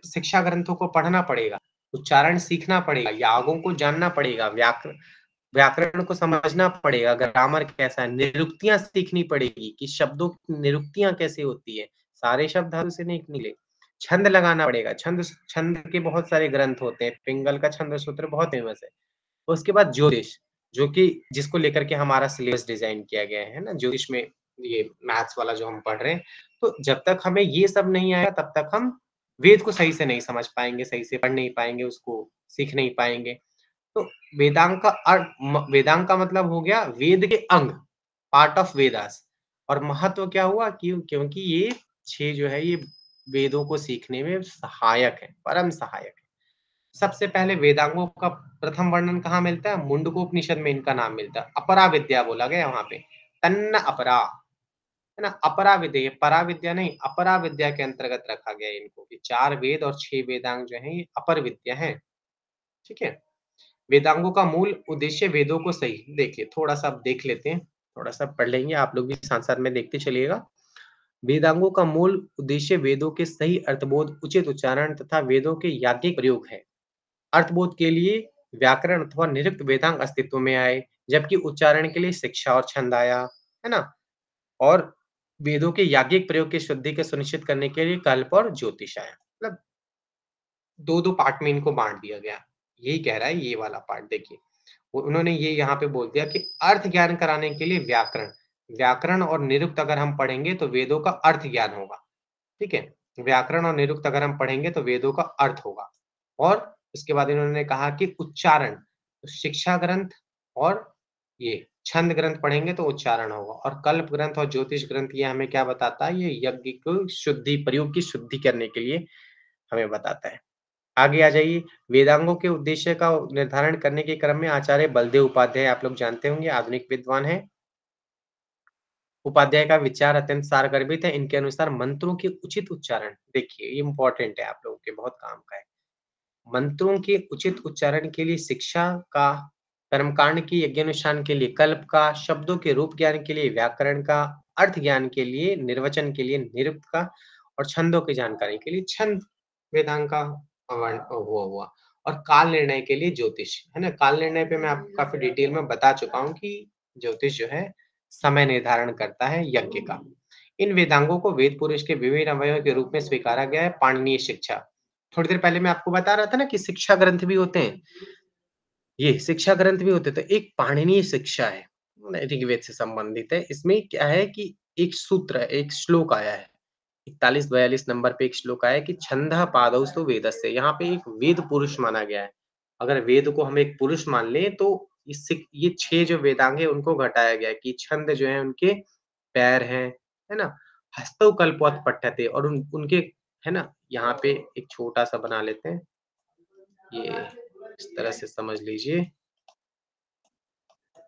शिक्षा ग्रंथों को पढ़ना पड़ेगा, उच्चारण सीखना पड़ेगा, यागों को जानना पड़ेगा, व्याकरण को समझना पड़ेगा, ग्रामर कैसा है, निरुक्तियाँ सीखनी पड़ेगी कि शब्दों की निरुक्तियाँ कैसे होती है, सारे शब्द धातु से नहीं निकले। छंद लगाना पड़ेगा, छंद छंद के बहुत सारे ग्रंथ होते हैं, पिंगल का छंद सूत्र बहुत फेमस है। उसके बाद ज्योतिष, जो कि जिसको लेकर के हमारा सिलेबस डिज़ाइन किया गया है ना, ज्योतिष में ये मैथ्स वाला जो हम पढ़ रहे हैं। तो जब तक हमें ये सब नहीं आएगा तब तक हम वेद को सही से नहीं समझ पाएँगे, सही से पढ़ नहीं पाएँगे, उसको सीख नहीं पाएँगे। तो वेदांग का मतलब हो गया वेद के अंग, पार्ट ऑफ वेदास। और महत्व क्या हुआ? क्योंकि ये 6 जो है ये वेदों को सीखने में सहायक है, परम सहायक है। सबसे पहले वेदांगों का प्रथम वर्णन कहाँ मिलता है? मुंडकोपनिषद में इनका नाम मिलता है। अपरा विद्या बोला गया वहाँ पे। तन्न अपरा, है ना? अपरा विद्या, ये परा विद्या नहीं, अपरा विद्या के अंतर्गत रखा गया है इनको। ये 4 वेद और 6 वेदांग जो हैं, ये अपर विद्या हैं। ठीक है? वेदांगों का मूल उद्देश्य वेदों को सही देखिए, थोड़ा-सा आप देख लेते हैं, थोड़ा-सा पढ़ लेंगे, आप लोग भी साथ-साथ में देखते चलिएगा। वेदांगों का मूल उद्देश्य वेदों के सही अर्थबोध, उचित उच्चारण तथा वेदों के याज्ञिक प्रयोग है। अर्थबोध के लिए व्याकरण अथवा निरुक्त वेदांग अस्तित्व में आए, जबकि उच्चारण के लिए शिक्षा और छंद आया, है ना? और वेदों के याज्ञिक प्रयोग की शुद्धि को सुनिश्चित करने के लिए कल्प और ज्योतिष आया। मतलब 2-2 पार्ट में इनको बाँट दिया गया। यही कह रहा है ये वाला पार्ट देखिए। उन्होंने ये यहाँ पे बोल दिया कि अर्थ ज्ञान कराने के लिए व्याकरण, व्याकरण और निरुक्त अगर हम पढ़ेंगे तो वेदों का अर्थ ज्ञान होगा। ठीक है? व्याकरण और निरुक्त अगर हम पढ़ेंगे तो वेदों का अर्थ होगा। और उसके बाद इन्होंने कहा कि उच्चारण, तो शिक्षा ग्रंथ और ये छंद ग्रंथ पढ़ेंगे तो उच्चारण होगा। और कल्प ग्रंथ और ज्योतिष ग्रंथ ये हमें क्या बताता है? ये यज्ञ को शुद्धि, प्रयोग की शुद्धि करने के लिए हमें बताता है। आगे आ जाइए, वेदांगों के उद्देश्य का निर्धारण करने के क्रम में आचार्य बलदेव उपाध्याय आप लोग जानते होंगे, आधुनिक विद्वान हैं। उपाध्याय का विचार अत्यंत सारगर्भित है। इनके अनुसार मंत्रों के उचित उच्चारण, देखिए ये इम्पोर्टेंट है, आप लोगों के बहुत काम का है। मंत्रों के उचित उच्चारण के लिए शिक्षा का, कर्मकांड की यज्ञानुष्ठान के लिए कल्प का, शब्दों के रूप ज्ञान के लिए व्याकरण का, अर्थ ज्ञान के लिए निर्वचन के लिए निरुक्त का और छंदों की जानकारी के लिए छंद वेदांग का वो हुआ। और काल निर्णय के लिए ज्योतिष, है ना? काल निर्णय पे मैं आपको काफ़ी डिटेल में बता चुका हूँ कि ज्योतिष जो है समय निर्धारण करता है यज्ञ का। इन वेदांगों को वेद पुरुष के विभिन्न अवयवों के रूप में स्वीकारा गया है। पाणिनीय शिक्षा, थोड़ी देर पहले मैं आपको बता रहा था ना कि शिक्षा ग्रंथ भी होते हैं। ये शिक्षा ग्रंथ भी होते हैं, तो एक पाणिनीय शिक्षा है, ऋग्वेद से संबंधित है। इसमें क्या है कि एक सूत्र है, एक श्लोक आया है। 41-42 नंबर पे एक श्लोक आया है कि छंदः पादौ वेदस्य। यहाँ पे एक वेद पुरुष माना गया है। अगर वेद को हम एक पुरुष मान लें तो इससे ये 6 जो वेदांग है उनको घटाया गया है कि छंद जो है उनके पैर हैं, है ना? हस्तौ कल्पवत् पठ्यते और उनके, है ना? यहाँ पे एक छोटा-सा बना लेते हैं। ये इस तरह से समझ लीजिए।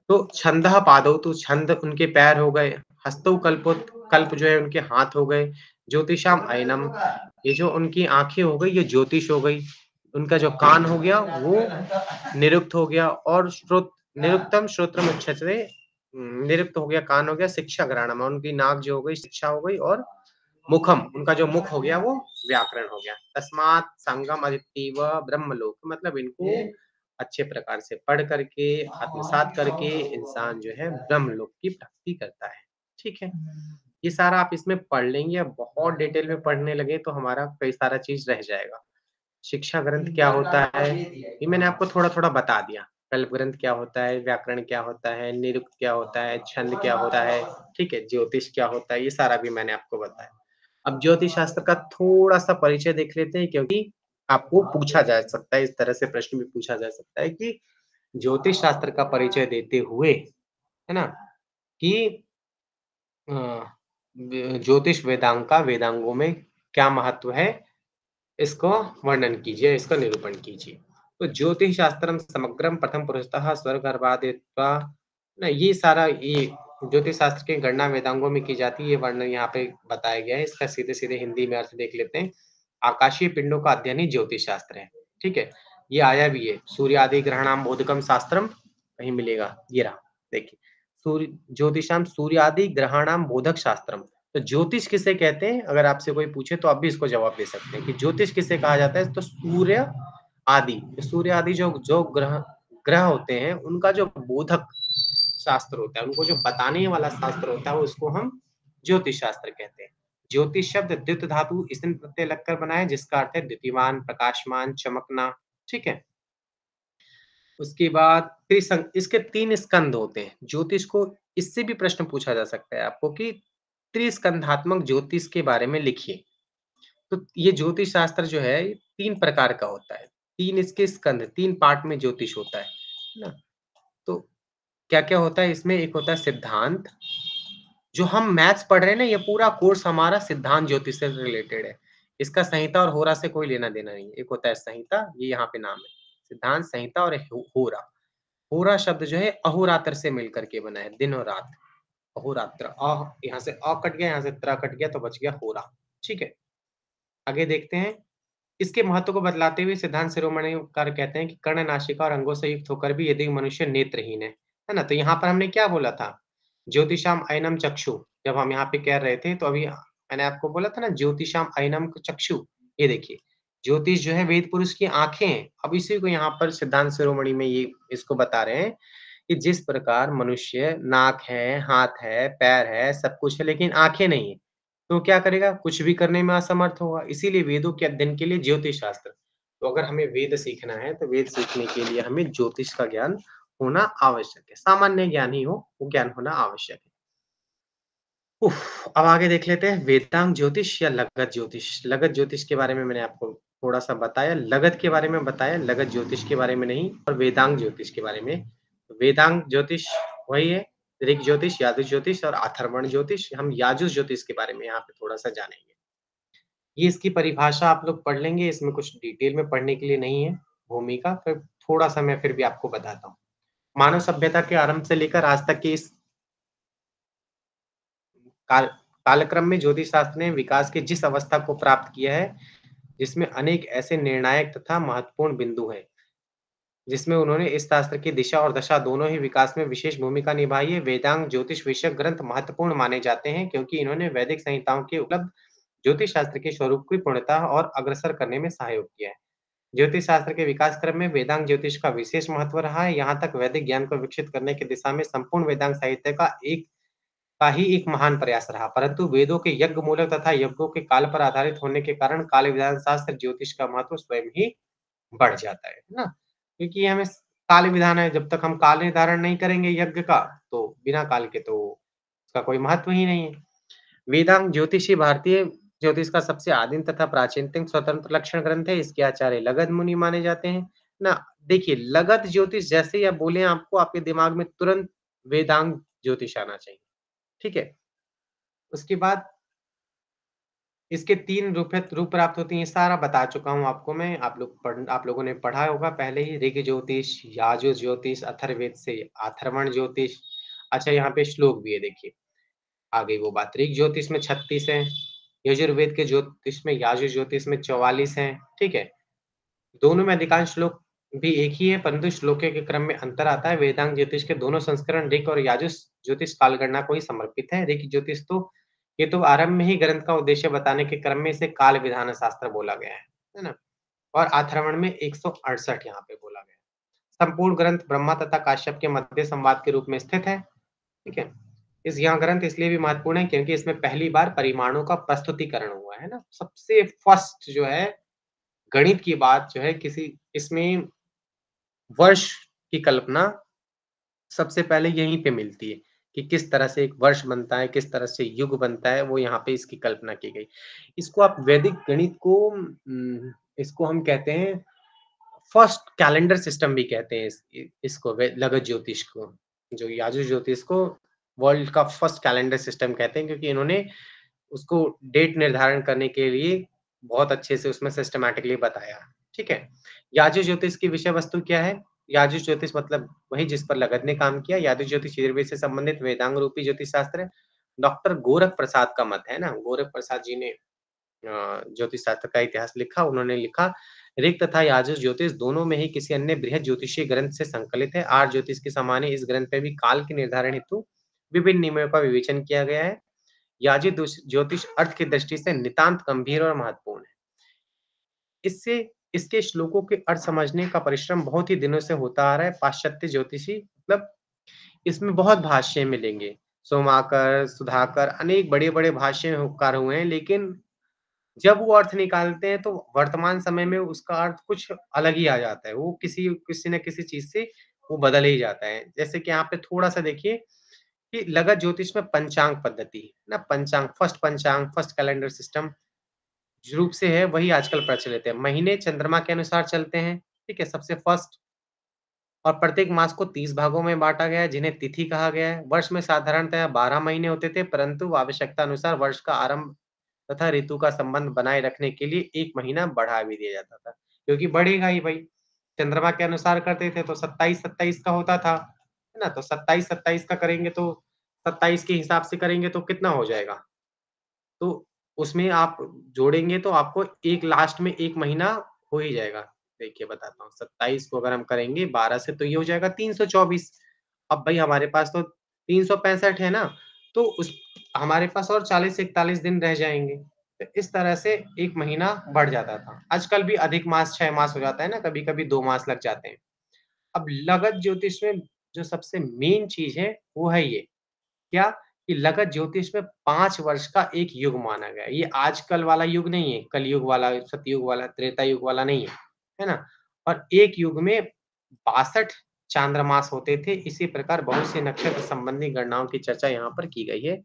तो छंदः पादौ, तो छंद उनके पैर हो गए, हस्तौ कल्प जो है उनके हाथ हो गए, ज्योतिषाम अयनम, ये जो उनकी आँखें हो गई ये ज्योतिष हो गई, उनका जो कान हो गया वो निरुक्त हो गया और निरुक्तम श्रोत्रमुच्यते, निरुक्त हो गया, कान हो गया, शिक्षा घ्राणम, उनकी नाक जो हो गई शिक्षा हो गई और मुखम, उनका जो मुख हो गया वो व्याकरण हो गया। तस्मात् संगम अदितीव ब्रह्मलोक, मतलब इनको अच्छे प्रकार से पढ़ करके, आत्मसात करके इंसान जो है ब्रह्मलोक की प्राप्ति करता है। ठीक है? ये सारा आप इसमें पढ़ लेंगे। अब बहुत डिटेल में पढ़ने लगे तो हमारा कई सारा चीज़ रह जाएगा। शिक्षा ग्रंथ क्या होता है, ये मैंने आपको थोड़ा-थोड़ा बता दिया। कल्प ग्रंथ क्या होता है, व्याकरण क्या होता है, निरुक्त क्या होता है, छंद क्या होता है, ठीक है? ज्योतिष क्या होता है, ये सारा भी मैंने आपको बताया। अब ज्योतिष शास्त्र का थोड़ा-सा परिचय देख लेते हैं क्योंकि आपको पूछा जा सकता है, इस तरह से प्रश्न भी पूछा जा सकता है कि ज्योतिष शास्त्र का परिचय देते हुए, है ना? कि अ, ज्योतिष वेदांग का वेदांगों में क्या महत्व है, इसको वर्णन कीजिए, इसका निरूपण कीजिए। तो ज्योतिष शास्त्रम समग्रम प्रथम पुरुषतः स्वर्गर्भादित्वा ना ये सारा ये ज्योतिष शास्त्र की गणना वेदांगों में की जाती है, ये वर्णन यहाँ पे बताया गया है। इसका सीधे-सीधे हिंदी में अर्थ देख लेते हैं। आकाशीय पिंडों का अध्ययन ही ज्योतिष शास्त्र है, ठीक है? ये आया भी है, सूर्य आदि ग्रहणाम बोधकम शास्त्रम कहीं मिलेगा, ये रहा, देखिए। सूर्य ज्योतिषाम सूर्यादि ग्रहाणाम बोधक शास्त्रम। तो ज्योतिष किसे कहते हैं? अगर आपसे कोई पूछे तो आप भी इसको जवाब दे सकते हैं कि ज्योतिष किसे कहा जाता है? तो सूर्य आदि, सूर्य आदि जो जो ग्रह ग्रह होते हैं, उनका जो बोधक शास्त्र होता है, उनको जो बताने वाला शास्त्र होता है, उसको हम ज्योतिष शास्त्र कहते हैं। ज्योतिष शब्द द्युत धातु ईसन प्रत्यय लगकर बना है, जिसका अर्थ है द्युतिमान, प्रकाशमान, चमकना, ठीक है? उसके बाद इसके 3 स्कंद होते हैं। ज्योतिष को इससे भी प्रश्न पूछा जा सकता है आपको कि त्रिस्कंधात्मक ज्योतिष के बारे में लिखिए। तो ये ज्योतिष शास्त्र जो है, ये 3 प्रकार का होता है। 3 इसके स्कंद, 3 पार्ट में ज्योतिष होता है ना? तो क्या-क्या होता है इसमें? एक होता है सिद्धांत, जो हम मैथ्स पढ़ रहे हैं ना, ये पूरा कोर्स हमारा सिद्धांत ज्योतिष से रिलेटेड है। इसका संहिता और होरा से कोई लेना-देना नहीं है। एक होता है संहिता, ये यहाँ पे नाम है। सिद्धांत, संहिता और होरा। होरा शब्द जो है अहोरात्र से मिलकर के बना है, दिन और रात। अहोरात्र, यहाँ से कट गया, यहाँ से त्र कट गया तो बच गया होरा, ठीक है? आगे देखते हैं। इसके महत्व को बतलाते हुए सिद्धांत शिरोमणिकार कहते हैं कि कर्ण, नासिका और अंगों से युक्त होकर भी यदि मनुष्य नेत्रहीन है ना? तो यहाँ पर हमने क्या बोला था? ज्योतिषाम अयनम चक्षु, जब हम यहाँ पे कह रहे थे तो अभी मैंने आपको बोला था ना ज्योतिषाम अयनम चक्षु, ये देखिए, ज्योतिष जो है वेद पुरुष की आँखें हैं। अब इसी को यहाँ पर सिद्धांत शिरोमणि में ये इसको बता रहे हैं कि जिस प्रकार मनुष्य नाक है, हाथ है, पैर है, सब कुछ है लेकिन आँखें नहीं है, तो क्या करेगा? कुछ भी करने में असमर्थ होगा। इसीलिए वेदों के अध्ययन के लिए ज्योतिष शास्त्र। तो अगर हमें वेद सीखना है, तो वेद सीखने के लिए हमें ज्योतिष का ज्ञान होना आवश्यक है। सामान्य ज्ञान ही हो, वो ज्ञान होना आवश्यक है। अब आगे देख लेते हैं वेदांग ज्योतिष या लगत ज्योतिष। लगत ज्योतिष के बारे में मैंने आपको थोड़ा-सा बताया, लगत के बारे में बताया, लगत ज्योतिष के बारे में नहीं और वेदांग ज्योतिष के बारे में। वेदांग ज्योतिष वही है, ऋग ज्योतिष, याजुष ज्योतिष और अथर्वण ज्योतिष। हम याजुष ज्योतिष के बारे में यहाँ पे थोड़ा-सा जानेंगे। ये इसकी परिभाषा आप लोग पढ़ लेंगे, इसमें कुछ डिटेल में पढ़ने के लिए नहीं है भूमिका, फिर थोड़ा-सा मैं फिर भी आपको बताता हूँ। मानव सभ्यता के आरंभ से लेकर आज तक की इस काल कालक्रम में ज्योतिष शास्त्र ने विकास की जिस अवस्था को प्राप्त किया है, जिसमें अनेक ऐसे निर्णायक तथा महत्वपूर्ण बिंदु हैं, जिसमें उन्होंने इस शास्त्र की दिशा और दशा दोनों ही विकास में विशेष भूमिका निभाई है। वेदांग ज्योतिष विषयक ग्रंथ महत्वपूर्ण माने जाते हैं क्योंकि इन्होंने वैदिक संहिताओं के उपलब्ध ज्योतिष शास्त्र के स्वरूप की पूर्णता और अग्रसर करने में सहयोग किया है। ज्योतिष शास्त्र के विकास क्रम में वेदांग ज्योतिष का विशेष महत्व रहा है। यहाँ तक वैदिक ज्ञान को विकसित करने की दिशा में संपूर्ण वेदांग साहित्य का ही एक महान प्रयास रहा, परंतु वेदों के यज्ञ मूलक तथा यज्ञों के काल पर आधारित होने के कारण काल विधान शास्त्र ज्योतिष का महत्व स्वयं ही बढ़ जाता है ना? क्योंकि हमें काल विधान है, जब तक हम काल निर्धारण नहीं करेंगे यज्ञ का, तो बिना काल के तो उसका कोई महत्व ही नहीं है। वेदांग ज्योतिषी भारतीय ज्योतिष का सबसे आदिम तथा प्राचीनतम स्वतंत्र लक्षण ग्रंथ है। इसके आचार्य लगध मुनि माने जाते हैं ना। देखिए, लगध ज्योतिष जैसे ही आप बोले आपको आपके दिमाग में तुरंत वेदांग ज्योतिष आना चाहिए, ठीक है? उसके बाद इसके 3 रूप प्राप्त होती हैं, सारा बता चुका हूँ आपको मैं। आप लोगों ने पढ़ा होगा पहले ही ऋग ज्योतिष, याजुष ज्योतिष, अथर्ववेद से अथर्वण ज्योतिष। अच्छा, यहाँ पे श्लोक भी है देखिए, आ गई वो बात। ऋग ज्योतिष में 36 हैं, यजुर्वेद के ज्योतिष में याजुष ज्योतिष में 44 हैं, ठीक है? दोनों में अधिकांश श्लोक भी एक ही है, परंतु श्लोकों के क्रम में अंतर आता है। वेदांग ज्योतिष के दोनों संस्करण ऋग और याजुष ज्योतिष कालगणना को ही समर्पित है। ऋग ज्योतिष ये तो आरंभ में ही ग्रंथ का उद्देश्य बताने के क्रम में इसे काल विधान शास्त्र बोला गया है ना? और अथर्वण में 168 यहाँ पे बोला गया है। संपूर्ण ग्रंथ ब्रह्मा तथा काश्यप के मध्य संवाद के रूप में स्थित है, ठीक है? यहाँ ग्रंथ इसलिए भी महत्वपूर्ण है क्योंकि इसमें पहली बार परिमाणों का प्रस्तुतिकरण हुआ है ना? सबसे फर्स्ट जो है गणित की बात जो है किसी इसमें वर्ष की कल्पना सबसे पहले यहीं पे मिलती है कि किस तरह से एक वर्ष बनता है, किस तरह से युग बनता है, वो यहाँ पे इसकी कल्पना की गई। इसको आप वैदिक गणित को इसको हम कहते हैं फर्स्ट कैलेंडर सिस्टम भी कहते हैं इसको लगत ज्योतिष को। जो याजु ज्योतिष को वर्ल्ड का फर्स्ट कैलेंडर सिस्टम कहते हैं क्योंकि इन्होंने उसको डेट निर्धारण करने के लिए बहुत अच्छे से उसमें सिस्टमैटिकली बताया, ठीक है? याजु ज्योतिष की विषय वस्तु क्या है? याजु ज्योतिष मतलब वही जिस पर लगत ने काम किया। याजु ज्योतिष आयुर्वेद से संबंधित वेदांग रूपी ज्योतिष शास्त्र है। डॉक्टर गोरख प्रसाद का मत है ना, गोरख प्रसाद जी ने ज्योतिष शास्त्र का इतिहास लिखा। उन्होंने लिखा ऋग तथा याजुष ज्योतिष दोनों में ही किसी अन्य बृहद ज्योतिषीय ग्रंथ से संकलित है। आर्य ज्योतिष के समान ही इस ग्रंथ में भी काल के निर्धारण हेतु विभिन्न नियमों का विवेचन किया गया है। याजित ज्योतिष अर्थ की दृष्टि से नितांत गंभीर और महत्वपूर्ण है। इससे इसके श्लोकों के अर्थ समझने का परिश्रम बहुत ही दिनों से होता आ रहा है। पाश्चात्य ज्योतिषी मतलब इसमें बहुत भाष्य मिलेंगे। सोमाकर, सुधाकर अनेक बड़े-बड़े भाष्यकार हुए हैं, लेकिन जब वो अर्थ निकालते हैं तो वर्तमान समय में उसका अर्थ कुछ अलग ही आ जाता है। वो किसी किसी न किसी चीज़ से वो बदल ही जाता है। जैसे कि यहाँ पे थोड़ा-सा देखिए कि लगत ज्योतिष में पंचांग पद्धति, ना पंचांग फर्स्ट कैलेंडर सिस्टम जो रूप से है वही आजकल प्रचलित है। महीने चंद्रमा के अनुसार चलते हैं, ठीक है? सबसे फर्स्ट और प्रत्येक मास को 30 भागों में बाँटा गया है, जिन्हें तिथि कहा गया है। वर्ष में साधारणतः 12 महीने होते थे, परंतु आवश्यकता अनुसार वर्ष का आरंभ तथा ऋतु का संबंध बनाए रखने के लिए 1 महीना बढ़ा भी दिया जाता था, क्योंकि बढ़ेगा ही भई। चंद्रमा के अनुसार करते थे तो 27-27 का होता था, है ना? तो 27-27 का करेंगे तो 27 के हिसाब से करेंगे तो कितना हो जाएगा? तो उसमें आप जोड़ेंगे तो आपको एक लास्ट में 1 महीना हो ही जाएगा। देखिए बताता हूँ, 27 को अगर हम करेंगे 12 से तो ये हो जाएगा 324। अब भई हमारे पास तो 365 है ना, तो उस हमारे पास और 40-41 दिन रह जाएँगे। तो इस तरह से 1 महीना बढ़ जाता था। आजकल भी अधिक मास 6 मास हो जाता है ना, कभी-कभी 2 मास लग जाते हैं। अब लगत ज्योतिष में जो सबसे मेन चीज़ है, वो है ये क्या कि लगत ज्योतिष में 5 वर्ष का एक युग माना गया है। ये आजकल वाला युग नहीं है, कलयुग वाला, सतयुग वाला, त्रेता युग वाला नहीं है, है ना? और एक युग में 62 चांद्रमास होते थे। इसी प्रकार बहुत से नक्षत्र संबंधी गणनाओं की चर्चा यहाँ पर की गई है।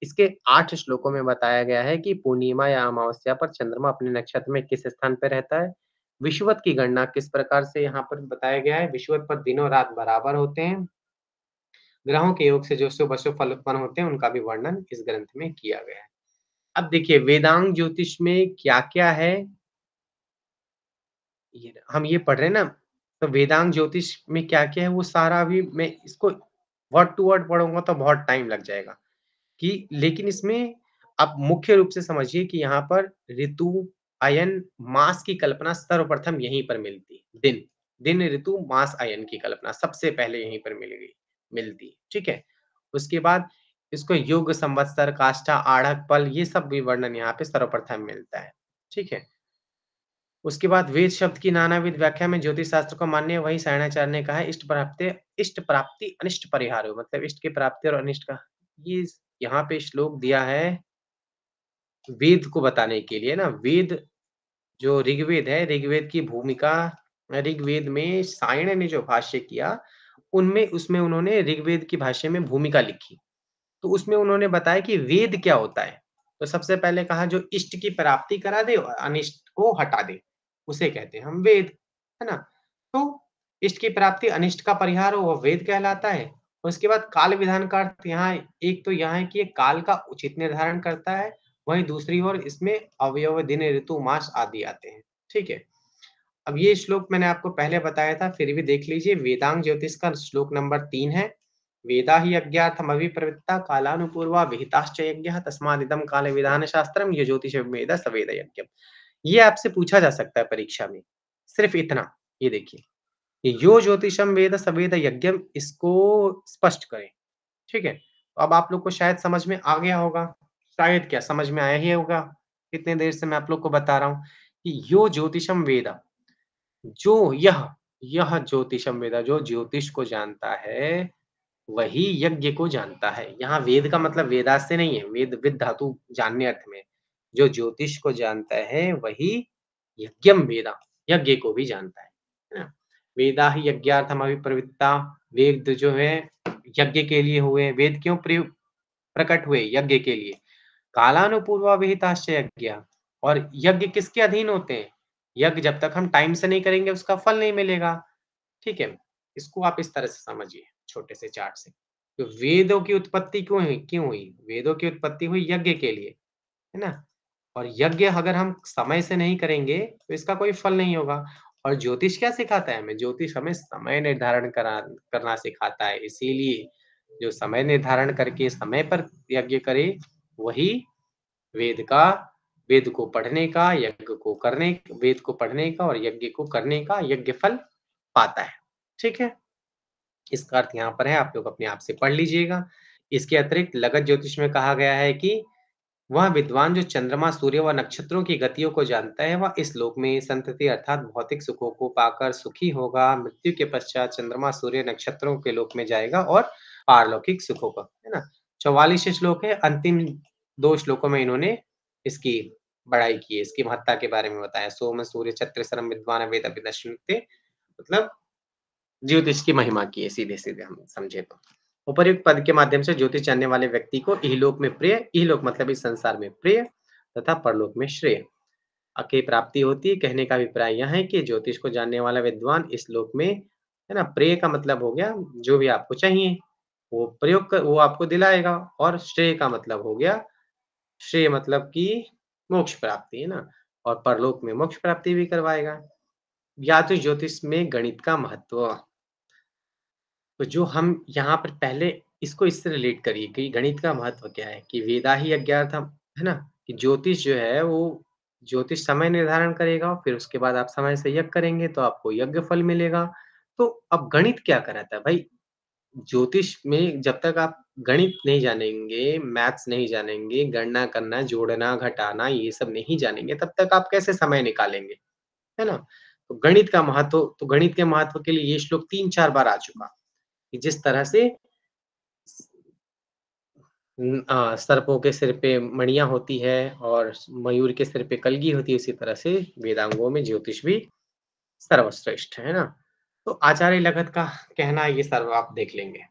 इसके 8 श्लोकों में बताया गया है कि पूर्णिमा या अमावस्या पर चंद्रमा अपने नक्षत्र में किस स्थान पे रहता है। विषुवत की गणना किस प्रकार से यहाँ पर बताया गया है। विषुवत पर दिन और रात बराबर होते हैं। ग्रहों के योग से जो शुभ-अशुभ फल उत्पन्न होते हैं, उनका भी वर्णन इस ग्रंथ में किया गया है। अब देखिए वेदांग ज्योतिष में क्या-क्या है, ये हम ये पढ़ रहे हैं ना, तो वेदांग ज्योतिष में क्या-क्या है वो सारा अभी मैं इसको वर्ड टू वर्ड पढ़ूँगा तो बहुत टाइम लग जाएगा कि लेकिन इसमें आप मुख्य रूप से समझिए कि यहाँ पर ऋतु, अयन, मास की कल्पना सर्वप्रथम यहीं पर मिलती है। दिन, ऋतु, मास, अयन की कल्पना सबसे पहले यहीं पर मिलती है, ठीक है? उसके बाद इसको युग, संवत्सर, काष्ठा, आढ़क, पल ये सब भी वर्णन यहाँ पे सर्वप्रथम मिलता है, ठीक है? उसके बाद वेद शब्द की नानाविध व्याख्या में ज्योतिष शास्त्र को मान्य वही सायणाचार्य ने कहा है इष्ट प्राप्ति अनिष्ट परिहारो मतलब इष्ट की प्राप्ति और अनिष्ट का ये यहाँ पे श्लोक दिया है वेद को बताने के लिए ना वेद जो ऋग्वेद है ऋग्वेद की भूमिका ऋग्वेद में सायण ने जो भाष्य किया उनमें उसमें उन्होंने ऋग्वेद की भाष्य में भूमिका लिखी तो उसमें उन्होंने बताया कि वेद क्या होता है तो सबसे पहले कहा जो इष्ट की प्राप्ति करा दे और अनिष्ट को हटा दे उसे कहते हैं हम वेद है ना तो इष्ट की प्राप्ति अनिष्ट का परिहार हो वह वेद कहलाता है उसके बाद काल विधान का अर्थ यहाँ एक तो यहाँ है कि ये काल का उचित निर्धारण करता है वहीं दूसरी ओर इसमें अवयव दिन ऋतु मास आदि आते हैं ठीक है अब ये श्लोक मैंने आपको पहले बताया था फिर भी देख लीजिए वेदांग ज्योतिष का श्लोक नंबर 3 है वेदा हि यज्ञार्थम अभिप्रवृत्ता कालानुपूर्वा विहिताश्च यज्ञः तस्मादिदं काल विधान शास्त्रम ये ज्योतिष वेद सवेद यज्ञम ये आपसे पूछा जा सकता है परीक्षा में सिर्फ इतना ये देखिए ये यो ज्योतिषम वेद सवेद यज्ञम इसको स्पष्ट करें ठीक है तो अब आप लोग को शायद समझ में आ गया होगा शायद क्या समझ में आया ही होगा कितने देर से मैं आप लोग को बता रहा हूँ कि यो ज्योतिषम वेद जो यह ज्योतिषम वेद जो ज्योतिष को जानता है वही यज्ञ को जानता है। यहाँ वेद का मतलब वेदास से नहीं है, वेद विद धातु जानने अर्थ में। जो ज्योतिष को जानता है वही यज्ञम वेदा, यज्ञ को भी जानता है ना? वेदा ही यज्ञार्थम अभिप्रवृत्ता, वेद जो है यज्ञ के लिए हुए, वेद क्यों प्रकट हुए? यज्ञ के लिए। कालानुपूर्वा विहिताश्च यज्ञ, और यज्ञ किसके अधीन होते हैं? यज्ञ जब तक हम टाइम से नहीं करेंगे उसका फल नहीं मिलेगा, ठीक है? इसको आप इस तरह से समझिए, छोटे से चार्ट से। तो वेदों की उत्पत्ति क्यों हुई? वेदों की उत्पत्ति हुई यज्ञ के लिए, है ना? और यज्ञ अगर हम समय से नहीं करेंगे, तो इसका कोई फल नहीं होगा। और ज्योतिष क्या सिखाता है हमें? ज्योतिष हमें समय निर्धारण करना सिखाता है। इसीलिए जो समय निर्धारण करके समय पर यज्ञ करे, वही वेद का वेद को पढ़ने का, यज्ञ को करने वेद को पढ़ने का और यज्ञ को करने का यज्ञ फल पाता है। ठीक है? इसका अर्थ यहाँ पर है, आप लोग अपने आप से पढ़ लीजिएगा। इसके अतिरिक्त लगत ज्योतिष में कहा गया है कि वह विद्वान जो चंद्रमा, सूर्य व नक्षत्रों की गतियों को जानता है, वह इस लोक में संतति अर्थात भौतिक सुखों को पाकर सुखी होगा। मृत्यु के पश्चात चंद्रमा, सूर्य, नक्षत्रों के लोक में जाएगा और पारलौकिक सुखों का, है ना? 44 श्लोक है, अंतिम 2 श्लोकों में इन्होंने इसकी बड़ाई की है, इसकी महत्ता के बारे में बताया। सोम, सूर्य, छत्रसरम विद्वान वेद अभिदश्नुते, मतलब ज्योतिष की महिमा की है, सीधे-सीधे हम समझे तो। उपर्युक्त पद के माध्यम से ज्योतिष जानने वाले व्यक्ति को इहलोक में प्रिय, इहलोक मतलब इस संसार में प्रिय तथा परलोक में श्रेय की प्राप्ति होती है। कहने का अभिप्राय यह है कि ज्योतिष को जानने वाला विद्वान इस लोक में, है ना, प्रिय का मतलब हो गया जो भी आपको चाहिए, वो आपको दिलाएगा, और श्रेय का मतलब हो गया, श्रेय मतलब कि मोक्ष प्राप्ति, है ना? और परलोक में मोक्ष प्राप्ति भी करवाएगा। या तो ज्योतिष में गणित का महत्व, तो जो हम यहाँ पर पहले इसको इससे रिलेट करिए कि गणित का महत्व क्या है, कि वेदा ही यज्ञार्थम, है ना? कि ज्योतिष जो है वो ज्योतिष समय निर्धारण करेगा, फिर उसके बाद आप समय से यज्ञ करेंगे तो आपको यज्ञ फल मिलेगा। तो अब गणित क्या कराता है भाई? ज्योतिष में जब तक आप गणित नहीं जानेंगे, मैथ्स नहीं जानेंगे, गणना करना, जोड़ना, घटाना ये सब नहीं जानेंगे, तब तक आप कैसे समय निकालेंगे, है ना? तो गणित के महत्व के लिए ये श्लोक 3-4 बार आ चुका, कि जिस तरह से सर्पों के सिर पे मणियाँ होती है और मयूर के सिर पे कलगी होती है, उसी तरह से वेदांगों में ज्योतिष भी सर्वश्रेष्ठ है ना? तो आचार्य लगत का कहना ये सर्व आप देख लेंगे।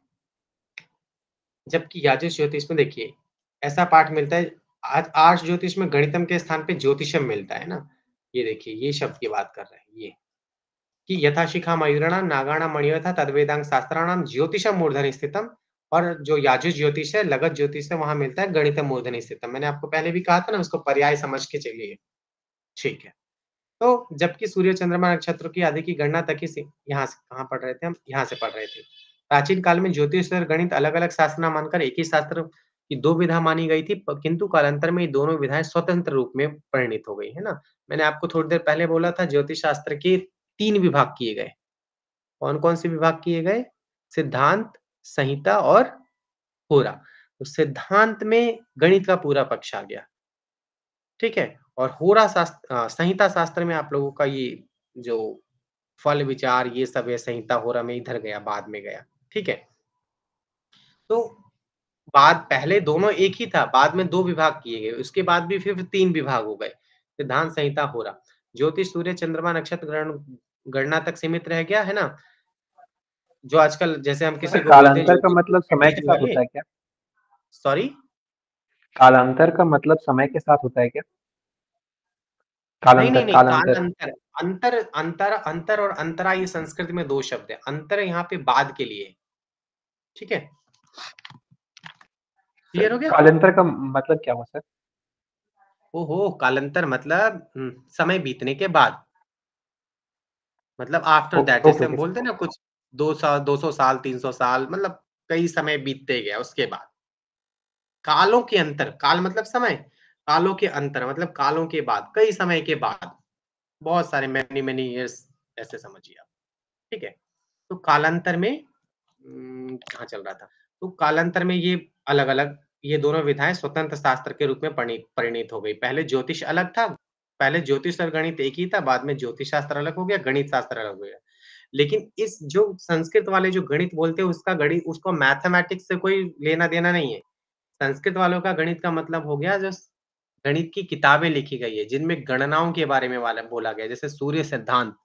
जबकि याजुष ज्योतिष में देखिए, ऐसा पाठ मिलता है, आज आर्ष ज्योतिष में गणितम के स्थान पे ज्योतिषम मिलता है ना? ये देखिए, ये शब्द की बात कर रहे हैं ये, कि यथा शिखा मयूराणाम नागाणाम मणियोथा तद्वेदांग शास्त्राणाम ज्योतिषम मूर्धनि स्थितम, और जो याजुष ज्योतिष है, लगत ज्योतिष है, वहाँ मिलता है गणितम मूर्धनि स्थितम। मैंने आपको पहले भी कहा था ना, उसको पर्याय समझ के चलिए। ठीक है। तो जबकि सूर्य, चंद्रमा, नक्षत्रों की आदि की गणना तक ही यहाँ से कहाँ पढ़ रहे थे हम? यहाँ से पढ़ रहे थे। प्राचीन काल में ज्योतिष और गणित अलग-अलग शास्त्र न मानकर एक ही शास्त्र की 2 विधा मानी गई थी, प किंतु कालांतर में ये दोनों विधाएँ स्वतंत्र रूप में परिणित हो गई, है ना? मैंने आपको थोड़ी देर पहले बोला था ज्योतिष शास्त्र के 3 विभाग किए गए। कौन-कौन से विभाग किए गए? सिद्धांत, संहिता और होरा। तो सिद्धांत में गणित का पूरा पक्ष आ गया, ठीक है? और संहिता शास्त्र में आप लोगों का ये जो फल विचार ये सब है, संहिता होरा में इधर गया, बाद में गया, ठीक है? तो बाद पहले दोनों एक ही था, बाद में 2 विभाग किए गए, उसके बाद भी फिर 3 विभाग हो गए, सिद्धांत, संहिता, होरा। ज्योतिष, सूर्य, चंद्रमा, नक्षत्र गणना तक सीमित रह गया, है ना? जो आजकल जैसे हम किसी सर को बोलते हैं कालांतर का ज्योतिष मतलब समय पंडित के जो साथ है ये, होता है क्या? सॉरी? कालांतर का मतलब समय के साथ होता है क्या? नहीं, नहीं, कालांतर नहीं, काल कालांतर अंतर, अंतर और अंतरा ये संस्कृत में 2 शब्द है। अंतर यहाँ पे बाद के लिए है, ठीक है? सर क्लियर हो गया? कालांतर का मतलब क्या हुआ सर? ओहो! कालांतर मतलब समय बीतने के बाद, मतलब आफ्टर दैट, ओके जैसे हम ओके बोलते हैं ना कुछ 200 साल, 300 साल, मतलब कई समय बीतते गया उसके बाद। कालों के अंतर, काल मतलब समय, कालों के अंतर मतलब कालों के बाद, कई समय के बाद, बहुत सारे मैनी इयर्स ऐसे समझिए आप, ठीक है? तो कालांतर में कहाँ चल रहा था? तो कालांतर में ये अलग-अलग ये दोनों विधाएँ स्वतंत्र शास्त्र के रूप में परिणित हो गई। पहले ज्योतिष अलग था, पहले ज्योतिष और गणित एक ही था, बाद में ज्योतिष शास्त्र अलग हो गया, गणित शास्त्र अलग हो गया। लेकिन इस जो संस्कृत वाले जो गणित बोलते हैं उसका गणित उसको मैथमेटिक्स से कोई लेना-देना नहीं है। संस्कृत वालों का गणित का मतलब हो गया जो गणित की किताबें लिखी गई है, जिनमें गणनाओं के बारे में वाला बोला गया है, जैसे सूर्य सिद्धांत,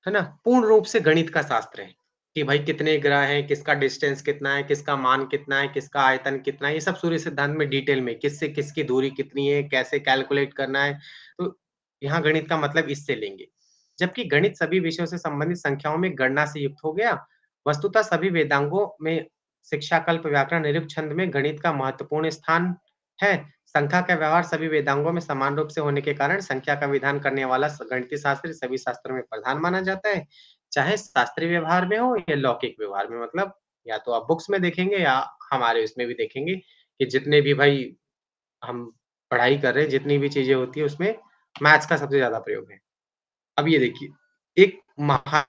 है ना? पूर्ण रूप से गणित का शास्त्र है, कि भाई कितने ग्रह हैं, किसका डिस्टेंस कितना है, किसका मान कितना है, किसका आयतन कितना है, ये सब सूर्य सिद्धांत में डिटेल में, किससे किसकी दूरी कितनी है, कैसे कैलकुलेट करना है, तो यहाँ गणित का मतलब इससे लेंगे। जबकि गणित सभी विषयों से संबंधित संख्याओं में गणना से युक्त हो गया। वस्तुतः सभी वेदांगों में शिक्षा, कल्प, व्याकरण, निरुक्त, छंद में गणित का महत्वपूर्ण स्थान है। संख्या का व्यवहार सभी वेदांगों में समान रूप से होने के कारण संख्या का विधान करने वाला गणितीय शास्त्र सभी शास्त्रों में प्रधान माना जाता है, चाहे शास्त्रीय व्यवहार में हो या लौकिक व्यवहार में। मतलब या तो आप बुक्स में देखेंगे या हमारे उसमें भी देखेंगे कि जितने भी भाई हम पढ़ाई कर रहे हैं, जितनी भी चीजें होती है उसमें मैथ्स का सबसे ज्यादा प्रयोग है। अब ये देखिए, एक महावीर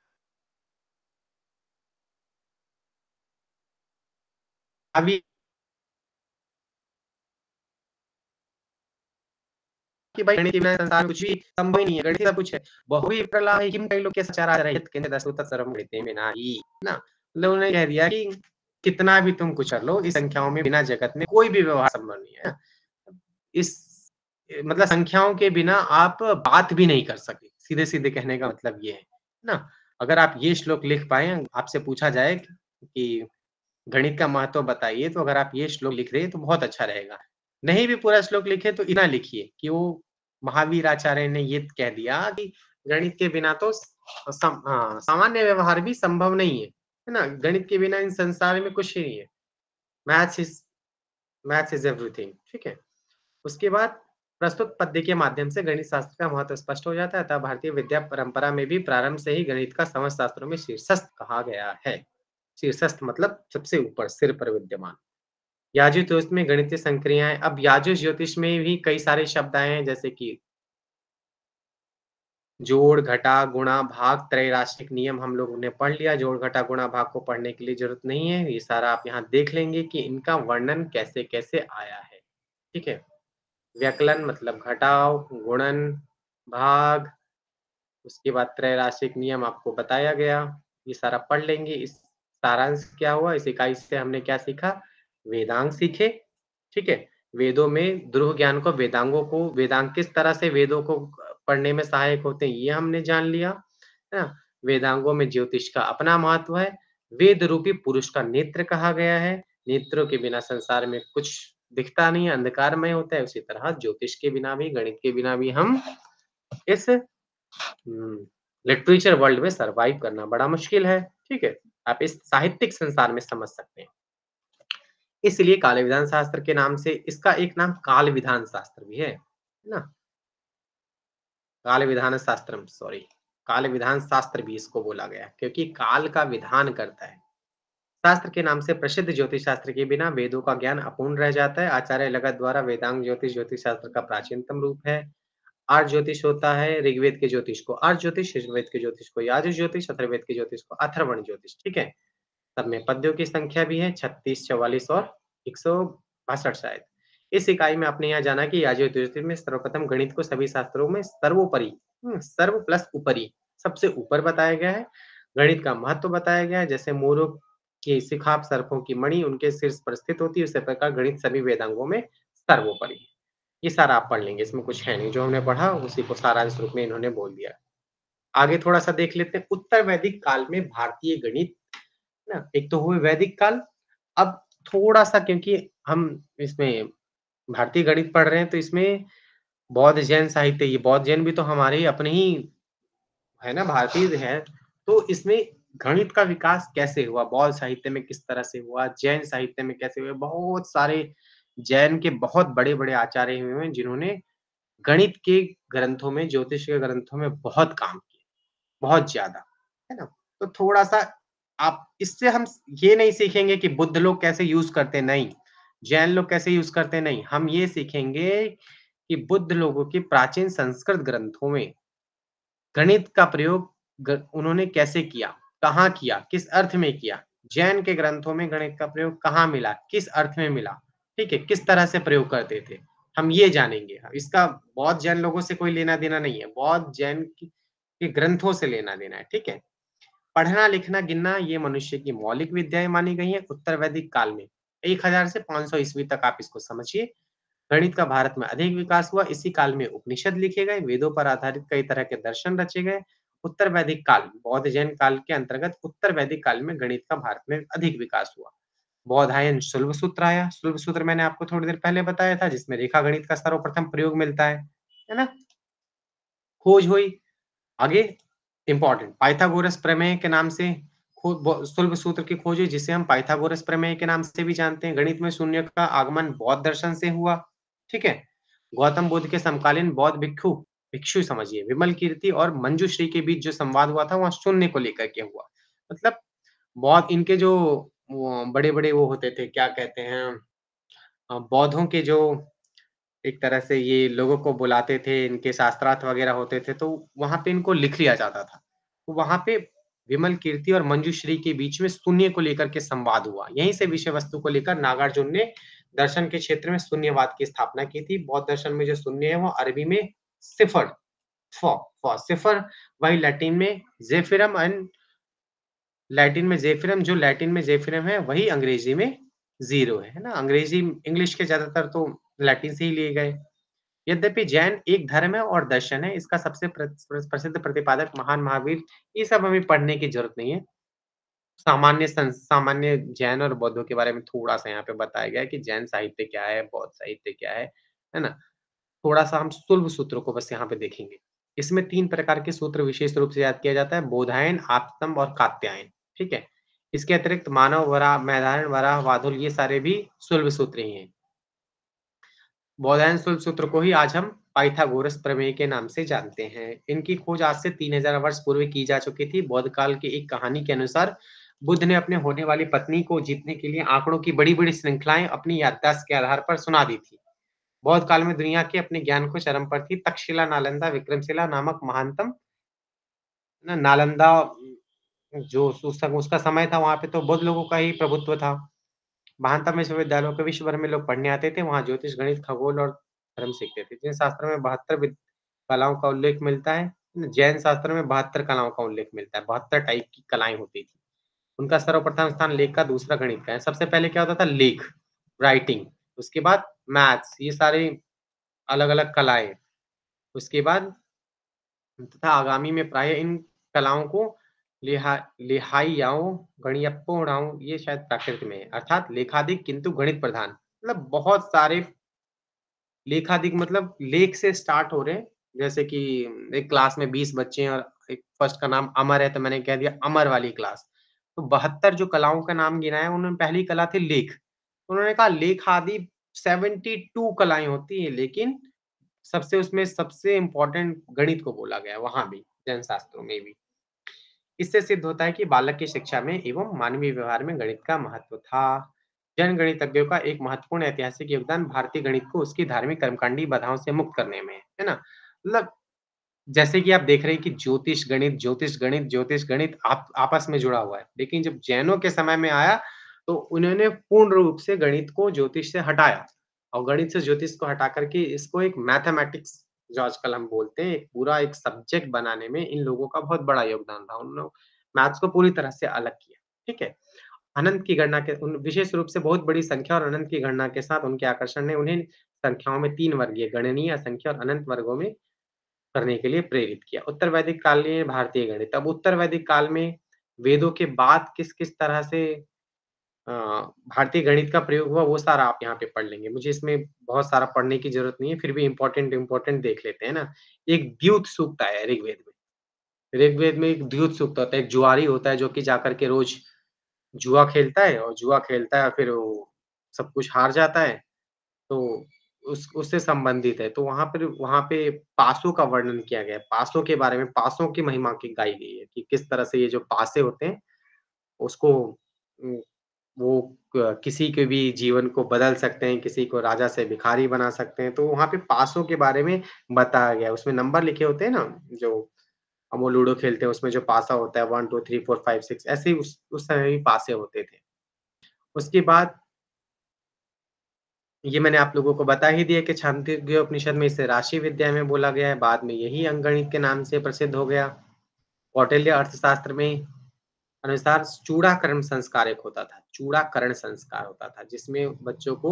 कि भाई गणित के बिना संसार में कुछ भी संभव ही नहीं है, गणित ही सब कुछ है। बहुवी प्रलय किम त्रैलोक्य सचराचर रहित किंचित् दशोतः सर्वं गणितेन विनाहि, ना? मतलब उन्होंने कह दिया कि कितना भी तुम कुछ कर लो, इस संख्याओं में बिना जगत में कोई भी व्यवहार संभव नहीं है। इस मतलब संख्याओं के बिना आप बात भी नहीं कर सकते। सीधे-सीधे कहने का मतलब ये है ना? अगर आप ये श्लोक लिख पाएँ, आपसे पूछा जाए कि गणित का महत्व बताइए, तो अगर आप ये श्लोक लिख रहे हैं तो बहुत अच्छा रहेगा। नहीं भी पूरा श्लोक लिखे तो इतना लिखिए कि वो महावीर आचार्य ने ये कह दिया कि गणित के बिना तो सामान्य व्यवहार भी संभव नहीं है ना? गणित के बिना इन संसार में कुछ ही नहीं है। Maths is maths is everything, ठीक है? उसके बाद प्रस्तुत पद्य के माध्यम से गणित शास्त्र का महत्व स्पष्ट हो जाता है, अतः भारतीय विद्या परंपरा में भी प्रारंभ से ही गणित का समस्त शास्त्रों में शीर्षस्थ कहा गया है। शीर्षस्थ मतलब सबसे ऊपर सिर पर विद्यमान। याजुर ज्योतिष में गणितीय संक्रियाएँ, अब याजुर ज्योतिष में भी कई सारे शब्द आए हैं, जैसे कि जोड़, घटा, गुणा, भाग, त्रैराशिक नियम हम लोगों ने पढ़ लिया। जोड़, घटा, गुणा, भाग को पढ़ने के लिए ज़रूरत नहीं है। ये सारा आप यहाँ देख लेंगे कि इनका वर्णन कैसे-कैसे आया है। ठीक है? व्यकलन मतलब घटाव, गुणन, भाग, उसके बाद त्रैराशिक नियम आपको बताया गया। ये सारा पढ़ लेंगे। इस सारांश क्या हुआ? इस इकाई से हमने क्या सीखा? वेदांग सीखे, ठीक है? वेदों में ध्रुव ज्ञान को वेदांग किस तरह से वेदों को पढ़ने में सहायक होते हैं, ये हमने जान लिया, है ना? वेदांगों में ज्योतिष का अपना महत्व है। वेद रूपी पुरुष का नेत्र कहा गया है। नेत्रों के बिना संसार में कुछ दिखता नहीं है, अंधकारमय होता है। उसी तरह ज्योतिष के बिना भी, गणित के बिना भी हम इस लिटरेचर वर्ल्ड में सर्वाइव करना बड़ा मुश्किल है, ठीक है? आप इस साहित्यिक संसार में समझ सकते हैं। इसलिए काल विधान शास्त्र के नाम से इसका एक नाम काल विधान शास्त्र भी है ना? काल विधान शास्त्रम सॉरी, काल विधान शास्त्र भी इसको बोला गया है, क्योंकि काल का विधान करता है। शास्त्र के नाम से प्रसिद्ध ज्योतिष शास्त्र के बिना वेदों का ज्ञान अपूर्ण रह जाता है। आचार्य लगत द्वारा वेदांग ज्योतिष शास्त्र का प्राचीनतम रूप है। आर्य ज्योतिष होता है ऋग्वेद के ज्योतिष को आर्य ज्योतिष, यजुर्वेद के ज्योतिष को याजुर ज्योतिष, अथर्ववेद के ज्योतिष को अथर्वण ज्योतिष, ठीक है? सब में पद्यों की संख्या भी है 36, 44 और 162 शायद। इस इकाई में आपने यहाँ जाना कि याजुर ज्योतिष में सर्वप्रथम गणित को सभी शास्त्रों में सर्वोपरि सर्व प्लस उपरि सबसे ऊपर बताया गया है। गणित का महत्व बताया गया है, जैसे मोरों की शिखा, सर्पों की मणि उनके शीर्ष पर स्थित होती है, उसी प्रकार गणित सभी वेदांगों में सर्वोपरि है। ये सारा आप पढ़ लेंगे, इसमें कुछ है नहीं, जो हमने पढ़ा उसी को सारांश रूप में इन्होंने बोल दिया। आगे थोड़ा-सा देख लेते हैं, उत्तर वैदिक काल में भारतीय गणित, ना? एक तो हुए वैदिक काल, अब थोड़ा-सा क्योंकि हम इसमें भारतीय गणित पढ़ रहे हैं, तो इसमें बौद्ध जैन साहित्य, ये बौद्ध जैन भी तो हमारे ही अपने ही है ना, भारतीय है, तो इसमें गणित का विकास कैसे हुआ? बौद्ध साहित्य में किस तरह से हुआ? जैन साहित्य में कैसे हुआ? बहुत सारे जैन के बहुत बड़े-बड़े आचार्य हुए हैं, जिन्होंने गणित के ग्रंथों में, ज्योतिष के ग्रंथों में बहुत काम किया, बहुत ज़्यादा, है ना? तो थोड़ा-सा आप इससे हम ये नहीं सीखेंगे कि बुद्ध लोग कैसे यूज़ करते, नहीं। जैन लोग कैसे यूज़ करते, नहीं। हम ये सीखेंगे कि बुद्ध लोगों के प्राचीन संस्कृत ग्रंथों में गणित का प्रयोग उन्होंने कैसे किया, कहाँ किया, किस अर्थ में किया? जैन के ग्रंथों में गणित का प्रयोग कहाँ मिला, किस अर्थ में मिला, ठीक है? किस तरह से प्रयोग करते थे, हम ये जानेंगे। इसका बौद्ध जैन लोगों से कोई लेना-देना नहीं है, बौद्ध जैन के ग्रंथों से लेना-देना है, ठीक है? पढ़ना, लिखना, गिनना ये मनुष्य की मौलिक विद्याएँ मानी गई हैं उत्तर वैदिक काल में। 1000 से 500 ईस्वी तक आप इसको समझिए। गणित का भारत में अधिक विकास हुआ। इसी काल में उपनिषद लिखे गए, वेदों पर आधारित कई तरह के दर्शन रचे गए। उत्तर वैदिक काल, बौद्ध जैन काल के अंतर्गत उत्तर वैदिक काल में गणित का भारत में अधिक विकास हुआ। बौधायन शुल्ब सूत्र आया। शुल्ब सूत्र मैंने आपको थोड़ी देर पहले बताया था, जिसमें रेखा गणित का सर्वप्रथम प्रयोग मिलता है ना? खोज हुई। आगे इम्पोर्टेंट पाइथागोरस प्रमेय के नाम से शुल्ब सूत्र की खोज हुई, जिसे हम पाइथागोरस प्रमेय के नाम से भी जानते हैं। गणित में शून्य का आगमन बौद्ध दर्शन से हुआ। ठीक है। गौतम बुद्ध के समकालीन बौद्ध भिक्षु भिक्षु समझिए विमल कीर्ति और मंजूश्री के बीच जो संवाद हुआ था, वहां शून्य को लेकर के हुआ। मतलब बौद्ध इनके जो बड़े बड़े वो होते थे, क्या कहते हैं, बौद्धों के जो एक तरह से ये लोगों को बुलाते थे, इनके शास्त्रार्थ वगैरह होते थे, तो वहाँ पे इनको लिख लिया जाता था। तो वहाँ पे विमल कीर्ति और मंजूश्री के बीच में शून्य को लेकर के संवाद हुआ। यहीं से विषय वस्तु को लेकर नागार्जुन ने दर्शन के क्षेत्र में शून्यवाद की स्थापना की थी। बौद्ध दर्शन में जो शून्य है, वो अरबी में सिफर, सिफर, वही लैटिन में ज़ेफिरम एंड लैटिन में ज़ेफिरम, जो लैटिन में ज़ेफिरम है, वही अंग्रेजी में ज़ीरो है ना? अंग्रेजी इंग्लिश के ज़्यादातर तो लैटिन से ही लिए गए। यद्यपि जैन एक धर्म है और दर्शन है, इसका सबसे प्रसिद्ध प्रतिपादक महान महावीर, ये सब हमें पढ़ने की ज़रूरत नहीं है। सामान्य जैन और बौद्धों के बारे में थोड़ा-सा यहाँ पे बताया गया है कि जैन साहित्य क्या है, बौद्ध साहित्य क्या है ना? थोड़ा-सा हम स्थूल सूत्रों को बस यहाँ पे देखेंगे। इसमें 3 प्रकार के सूत्र विशेष रूप से याद किया जाता है, बोधायन, आपस्तम्ब और कात्यायन, ठीक है? इसके अतिरिक्त मानव, वराह, मैदान, वराह, वादुल, ये सारे भी शूल्ब सूत्र ही हैं। बौधायन शूल्ब सूत्र को ही आज हम पाइथागोरस प्रमेय के नाम से जानते हैं। इनकी खोज आज से 3000 वर्ष पूर्व की जा चुकी थी। बौद्ध काल की एक कहानी के अनुसार बुद्ध ने अपने होने वाली पत्नी को जीतने के लिए आंकड़ों की बड़ी-बड़ी श्रृंखलाएँ अपनी याददाश्त के आधार पर सुना दी थी। बौद्ध काल में दुनिया के अपने ज्ञान को चरम पर थी। तक्षशिला, नालंदा, विक्रमशिला नामक महानतम ना नालंदा, जो उसका समय था, वहाँ पे तो बौद्ध लोगों का ही प्रभुत्व था। महानतम विश्वविद्यालयों के विश्व भर में लोग पढ़ने आते थे, वहाँ ज्योतिष, गणित, खगोल और धर्म सीखते थे। जिन शास्त्रों में 72 कलाओं का उल्लेख मिलता है, जैन शास्त्र में 72 कलाओं का उल्लेख मिलता है। 72 टाइप की कलाएँ होती थी। उनका सर्वप्रथम स्थान लेख का, दूसरा गणित का है। सबसे पहले क्या होता था? लेख, राइटिंग, उसके बाद मैथ्स, ये सारी अलग-अलग कलाएँ। उसके बाद तथा आगामी में प्रायः इन कलाओं को लिहाइयाओं, गणियप्पोड़ाओं, ये शायद प्राकृत में है, अर्थात लेखाधिक किंतु गणित प्रधान। मतलब बहुत सारे लेखाधिक, मतलब लेख से स्टार्ट हो रहे हैं। जैसे कि एक क्लास में 20 बच्चे हैं और एक फर्स्ट का नाम अमर है, तो मैंने कह दिया अमर वाली क्लास। तो 72 जो कलाओं का नाम गिनाया, उन्होंने पहली कला थी लेख। उन्होंने कहा लेखादि 72 कलाएँ होती हैं, लेकिन सबसे इम्पोर्टेंट गणित को बोला गया है, वहाँ भी, जैन शास्त्रों में भी। इससे सिद्ध होता है कि बालक की शिक्षा में एवं मानवीय व्यवहार में गणित का महत्व था। जैन गणितज्ञों का एक महत्वपूर्ण ऐतिहासिक योगदान भारतीय गणित को उसकी धार्मिक कर्मकांडी बाधाओं से मुक्त करने में है ना? मतलब जैसे कि आप देख रहे हैं कि ज्योतिष गणित आप आपस में जुड़ा हुआ है। लेकिन जब जैनों के समय में आया, तो उन्होंने पूर्ण रूप से गणित को ज्योतिष से हटाया और गणित से ज्योतिष को हटा कर के इसको एक मैथमेटिक्स, जो आजकल हम बोलते हैं, एक पूरा एक सब्जेक्ट बनाने में इन लोगों का बहुत बड़ा योगदान था। उन लोग मैथ्स को पूरी तरह से अलग किया, ठीक है? अनंत की गणना के उन विशेष रूप से बहुत बड़ी संख्या और अनंत की गणना के साथ उनके आकर्षण ने उन्हें संख्याओं में 3 वर्गीय गणनीय, असंख्य और अनंत वर्गों में करने के लिए प्रेरित किया। उत्तर वैदिक काल में भारतीय गणित। अब उत्तर वैदिक काल में वेदों के बाद किस-किस तरह से अ, भारतीय गणित का प्रयोग हुआ, वो सारा आप यहाँ पे पढ़ लेंगे। मुझे इसमें बहुत सारा पढ़ने की ज़रूरत नहीं है, फिर भी इम्पोर्टेंट देख लेते हैं ना। एक द्यूत सूक्त आया है ऋग्वेद में। ऋग्वेद में एक द्यूत सूक्त होता है, एक जुआरी होता है जो कि जाकर के रोज़ जुआ खेलता है और जुआ खेलता है, फिर वो सब कुछ हार जाता है। तो उससे संबंधित है। तो वहाँ पे पासों का वर्णन किया गया है। पासों के बारे में, पासों की महिमा की गाई गई है कि किस तरह से ये जो पासे होते हैं, उसको उम, वो किसी के भी जीवन को बदल सकते हैं, किसी को राजा से भिखारी बना सकते हैं। तो वहाँ पे पासों के बारे में बताया गया है। उसमें नंबर लिखे होते हैं ना, जो हम वो लूडो खेलते हैं, उसमें जो पासा होता है 1, 2, 3, 4, 5, 6, ऐसे ही उस समय भी पासे होते थे। उसके बाद ये मैंने आप लोगों को बता ही दिया कि छांदोग्य उपनिषद में इसे राशि विद्या में बोला गया है, बाद में यही अंकगणित के नाम से प्रसिद्ध हो गया। कौटिल्य अर्थशास्त्र में अनुसार चूड़ाकरण संस्कार एक होता था, चूड़ाकरण संस्कार होता था, जिसमें बच्चों को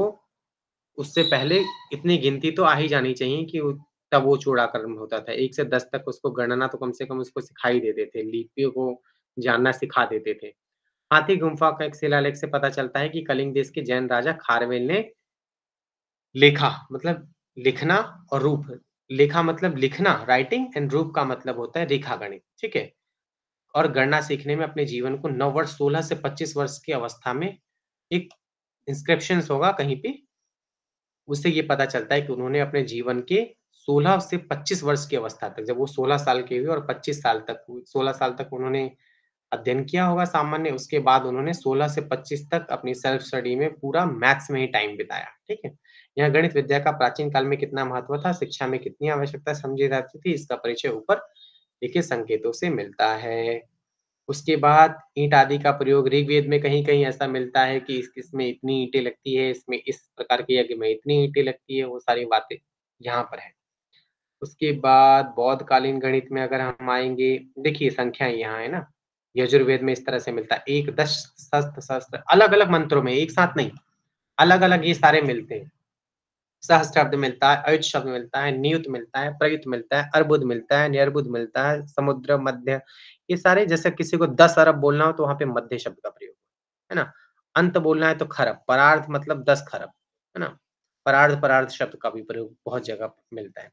उससे पहले इतनी गिनती तो आ ही जानी चाहिए कि तब वो चूड़ाकर्म होता था। 1 से 10 तक उसको गणना तो कम से कम उसको सिखा ही देते थे, लिपियों को जानना सिखा देते थे। हाथी गुम्फा का एक शिलालेख से पता चलता है कि कलिंग देश के जैन राजा खारवेल ने लेखा मतलब लिखना और रूप। लेखा मतलब लिखना राइटिंग एंड रूप का मतलब होता है रेखागणित, ठीक है? और गणना सीखने में अपने जीवन को 9 वर्ष 16 से 25 वर्ष की अवस्था में एक इंस्क्रिप्शंस होगा कहीं पे, उससे ये पता चलता है कि उन्होंने अपने जीवन के 16 से 25 वर्ष की अवस्था तक, जब वो 16 साल के हुए और 25 साल तक 16 साल तक उन्होंने अध्ययन किया होगा सामान्य, उसके बाद उन्होंने 16 से 25 तक अपनी सेल्फ स्टडी में पूरा मैथ्स में ही टाइम बिताया, ठीक है? यह गणित विद्या का प्राचीन काल में कितना महत्व था, शिक्षा में कितनी आवश्यकता समझी जाती थी, इसका परिचय ऊपर लिखे संकेतों से मिलता है। उसके बाद ईंट आदि का प्रयोग ऋग्वेद में कहीं-कहीं ऐसा मिलता है कि इसमें इतनी ईंटें लगती है, इसमें इस प्रकार के यज्ञ में इतनी ईंटें लगती है, वो सारी बातें यहाँ पर है। उसके बाद बौद्ध कालीन गणित में अगर हम आएँगे, देखिए संख्याएँ यहाँ है ना, यजुर्वेद में इस तरह से मिलता है, 1 10 शस्त्र शस्त्र अलग-अलग मंत्रों में, एक साथ नहीं, अलग-अलग ये सारे मिलते हैं। सहस्त्राब्द मिलता है, अयुत शब्द मिलता है, नियुत मिलता है, प्रयुत मिलता है, अर्बुद मिलता है, निरर्बुद मिलता है, समुद्र, मध्य, ये सारे जैसे किसी को 10 अरब बोलना हो तो वहाँ पे मध्य शब्द का प्रयोग, है ना? अंत बोलना है तो खरब, परार्ध मतलब 10 खरब, है ना? परार्ध, परार्ध शब्द का भी प्रयोग बहुत जगह मिलता है।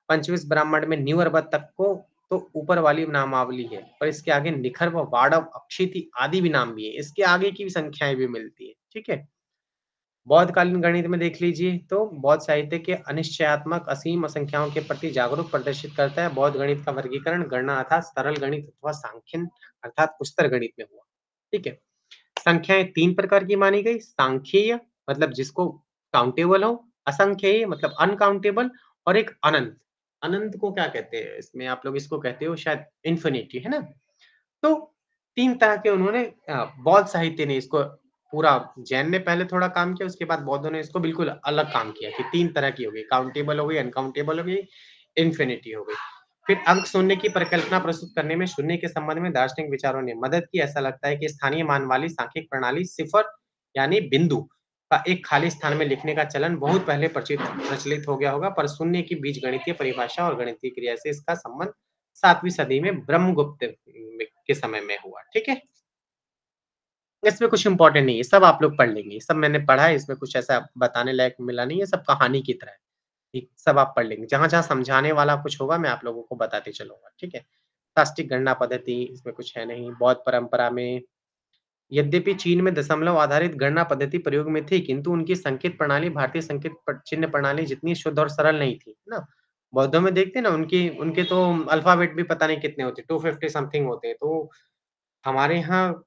पंचविंश ब्राह्मण में न्यू अर्बत तक को तो ऊपर वाली नामावली है, पर इसके आगे निखर व वाड़व, अक्षिति आदि भी नाम भी है। इसके आगे की भी संख्याएँ भी मिलती है, ठीक है? बौद्धकालीन गणित में देख लीजिए तो बौद्ध साहित्य के अनिश्चयात्मक असीम संख्याओं के प्रति जागरूक प्रदर्शित करता है। बौद्ध गणित का वर्गीकरण गणना अर्थात सरल गणित अथवा सांख्यन अर्थात उच्चतर गणित में हुआ। ठीक है। संख्याएं 3 प्रकार की मानी गई, सांख्यिय मतलब जिसको काउंटेबल हो, असंख्येय मतलब अनकाउंटेबल और एक अनंत। अनंत को क्या कहते हैं? इसमें आप लोग इसको कहते हो शायद इन्फिनिटी, है ना? तो 3 तरह के उन्होंने बौद्ध साहित्य ने इसको पूरा जैन ने पहले थोड़ा काम किया, उसके बाद बौद्धों ने इसको बिल्कुल अलग काम किया कि 3 तरह की हो गई, काउंटेबल हो गई, अनकाउंटेबल हो गई, इन्फिनिटी हो गई। फिर अंक शून्य की परिकल्पना प्रस्तुत करने में शून्य के संबंध में दार्शनिक विचारों ने मदद की। ऐसा लगता है कि स्थानीय मान वाली सांख्यिक प्रणाली सिफर यानी बिंदु का एक खाली स्थान में लिखने का चलन बहुत पहले प्रचलित हो गया होगा, पर शून्य की बीजगणितीय परिभाषा और गणितीय क्रिया से इसका संबंध 7वीं सदी में ब्रह्मगुप्त के समय में हुआ, ठीक है? इसमें कुछ इम्पोर्टेंट नहीं है, सब आप लोग पढ़ लेंगे, सब मैंने पढ़ा है, इसमें कुछ ऐसा बताने लायक मिला नहीं है, सब कहानी की तरह है, ठीक? सब आप पढ़ लेंगे, जहाँ-जहाँ समझाने वाला कुछ होगा मैं आप लोगों को बताते चलूँगा, ठीक है? कास्टिक गणना पद्धति इसमें कुछ है नहीं, बौद्ध परंपरा में यद्यपि चीन में दशमलव आधारित गणना पद्धति प्रयोग में थी, किंतु उनकी संकेत प्रणाली भारतीय संकेत चिन्ह प्रणाली जितनी शुद्ध और सरल नहीं थी, है ना? बौद्धों में देखते हैं ना उनकी उनके तो अल्फाबेट भी पता नहीं कितने होते हैं, 250 समथिंग होते हैं, तो हमारे यहाँ